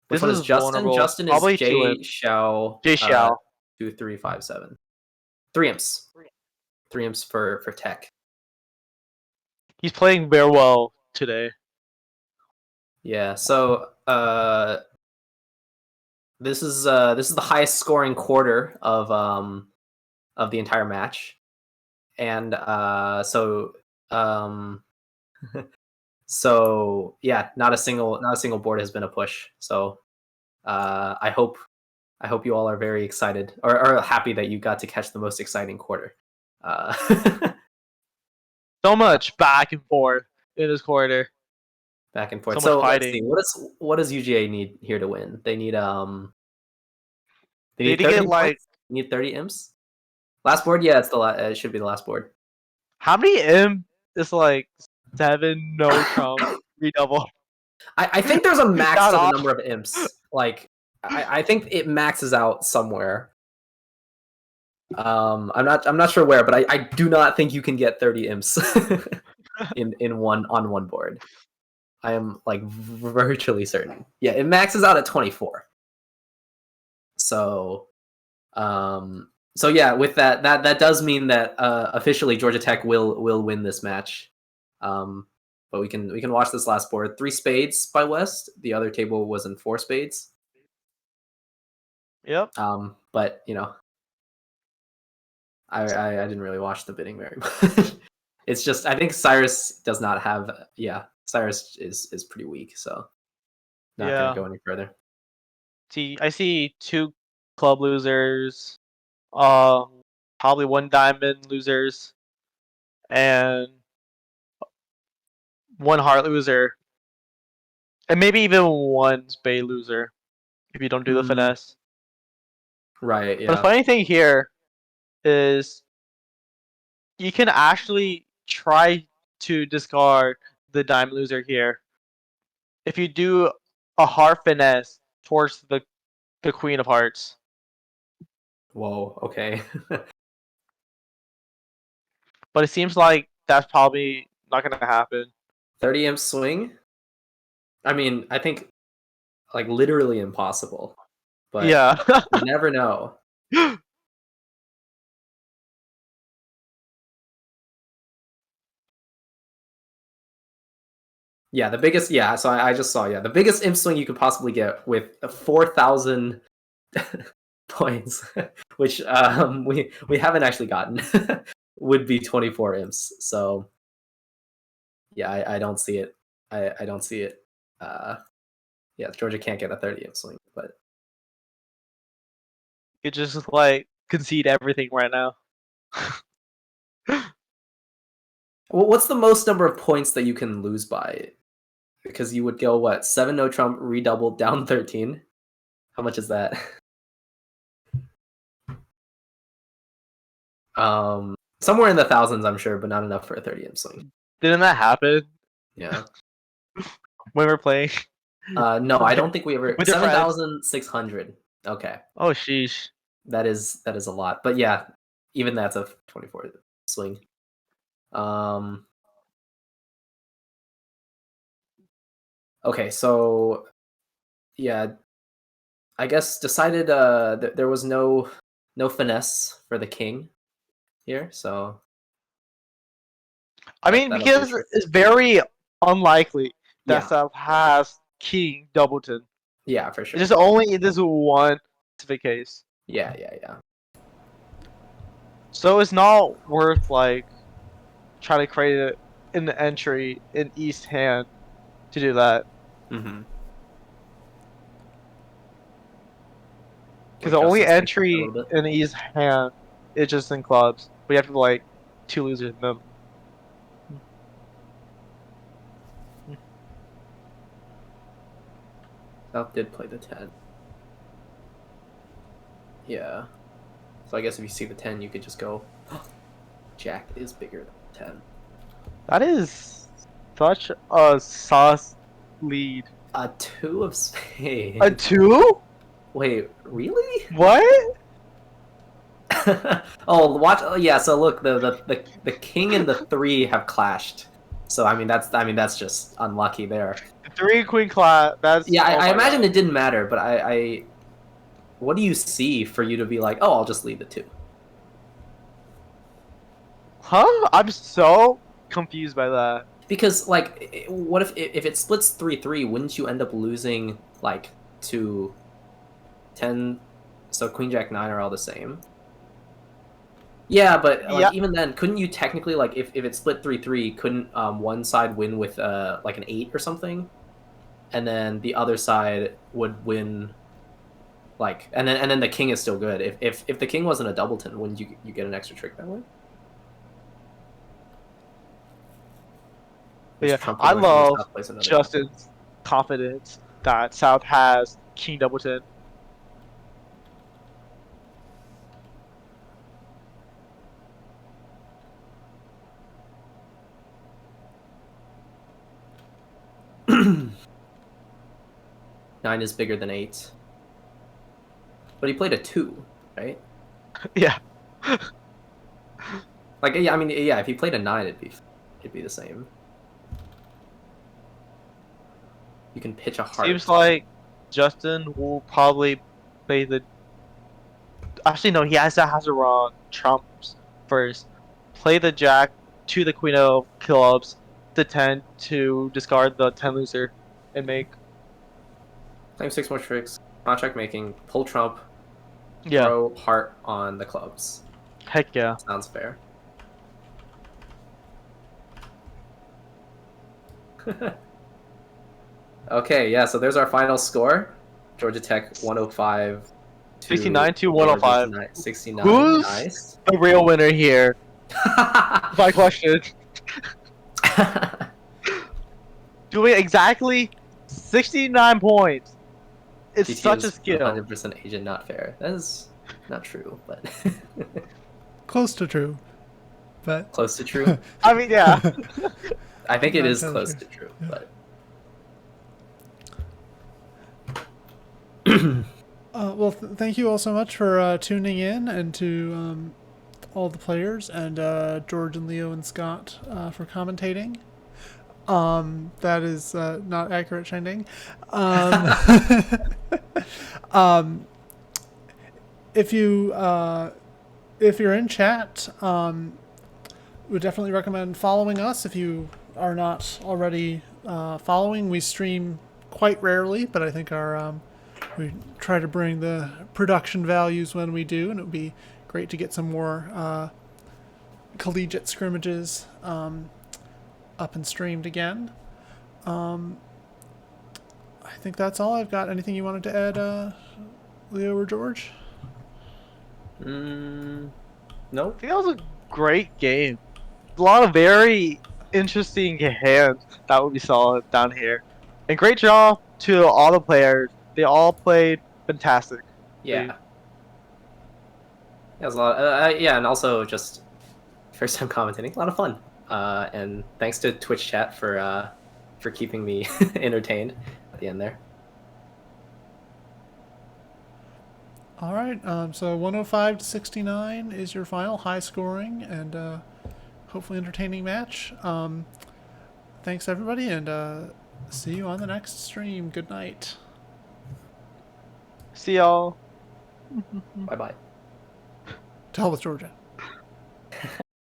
Which This one is is Justin? vulnerable. Justin is Probably J 2 imps. Xiao. J Xiao. 2357. 3 imps. 3 imps for Tech. He's playing very well today. Yeah. So this is the highest scoring quarter of the entire match, and so yeah, not a single board has been a push. So I hope you all are very excited or happy that you got to catch the most exciting quarter. So much back and forth in this corner. Back and forth. So much So let's see. fighting. What does UGA need here to win? They need They need need to 30 get like points? They need 30 imps. Last board, yeah, it should be the last board. how many M is like 7 no Trump redouble. I think there's a max Not to the all. number of imps. Like I think it maxes out somewhere. I'm not sure where, but I do not think you can get 30 imps in one board. I am like virtually certain. Yeah, it maxes out at 24. So so yeah, with that does mean that officially Georgia Tech will win this match. But we can watch this last board. 3 spades by West. The other table was in 4 spades. Yep. But you know, I didn't really watch the bidding very much. It's just I think Cyrus does not have. Yeah, Cyrus is pretty weak, so not gonna go any further. I see 2 club losers, probably 1 diamond losers, and 1 heart loser, and maybe even 1 spade loser if you don't do the finesse. Right. But the Yeah. funny thing here is you can actually try to discard the diamond loser here if you do a heart finesse towards the queen of hearts. Whoa. Okay. But it seems like that's probably not gonna happen. 30 imp swing. I mean, I think like literally impossible, but Yeah. you never know. Yeah, the biggest. Yeah, so I just saw. Yeah, the biggest imp swing you could possibly get with 4,000 points, which we haven't actually gotten, would be 24 imps. So yeah, I don't see it. I don't see it. Yeah, Georgia can't get a 30 imp swing, but You just like concede everything right now. what's the most number of points that you can lose by? Because you would go what 7 no trump redoubled down 13. How much is that? Somewhere in the thousands, I'm sure, but not enough for a 30 imp swing. Didn't that happen Yeah. when we were playing? No, I don't think we ever. With your friends? 7,600. Okay, Oh sheesh. that is a lot. But yeah, even that's a 24 swing. Okay, so yeah, I guess decided there was no finesse for the king here, so I mean, that'll be because true. it's very unlikely that Yeah. stuff has king doubleton. Yeah, for sure. It's just only in this one specific case. Yeah. So it's not worth like trying to create an entry in East hand to do that. Mm-hmm. Because the only entry in East hand is just in clubs. We have to like 2 losers in them. South did play the 10. Yeah. So I guess if you see the 10, you could just go, Jack is bigger than 10. That is such a sus lead. A 2 of spades. A 2? Wait, really? What? Oh, watch. Oh, yeah. So look, the king and the 3 have clashed. So I mean that's just unlucky there. 3 queen class. That's Yeah, oh I imagine God. it didn't matter, but I what do you see for you to be like, oh, I'll just leave the 2? Huh? I'm so confused by that. Because like, what if it splits 3-3? Wouldn't you end up losing like to 10? So Queen Jack 9 are all the same. Yeah, but like Yeah. even then, couldn't you technically like if it split 3-3, couldn't one side win with like an 8 or something, and then the other side would win like and then the king is still good. If the king wasn't a doubleton, wouldn't you get an extra trick that way? But yeah, Trump I would win if love South plays another. Justin's confidence that South has King Doubleton. Nine is bigger than 8. But he played a 2, right? Yeah. Like, yeah, I mean, yeah, if he played a 9, it'd be the same. You can pitch a heart. Seems like Justin will probably play the. Actually, no, he has it wrong. Trumps first. Play the Jack to the Queen of Clubs, the 10 to discard the 10 loser, and make. Claim 6 more tricks. Contract making. Pull Trump. Yeah. Throw heart on the clubs. Heck yeah. Sounds fair. Okay, yeah, so there's our final score. Georgia Tech 105 to 69 to 105. 69. Who's Nice. the real winner here? My question. Doing exactly 69 points. It's GT such a is skill. 100% agent not fair. That is not true, but Close to true, but close to true. I mean, yeah. I think it Not is entirely close true. to true, Yeah. but Well, thank you all so much for tuning in, and to all the players, and George and Leo and Scott for commentating. That is not accurate, Shanding. If you're in chat, would definitely recommend following us if you are not already following. We stream quite rarely, but I think we try to bring the production values when we do, and it would be great to get some more collegiate scrimmages up and streamed again. I think that's all I've got. Anything you wanted to add, Leo or George? no. I think that was a great game. A lot of very interesting hands that would be solid down here. And great job to all the players. They all played fantastic. Yeah. Yeah, it was a lot. Yeah, and also just first time commentating, a lot of fun. And thanks to Twitch chat for keeping me entertained at the end there. All right. So 105 to 69 is your final, high scoring and hopefully entertaining match. Thanks everybody, and see you on the next stream. Good night. See y'all. Bye bye. To hell with Georgia.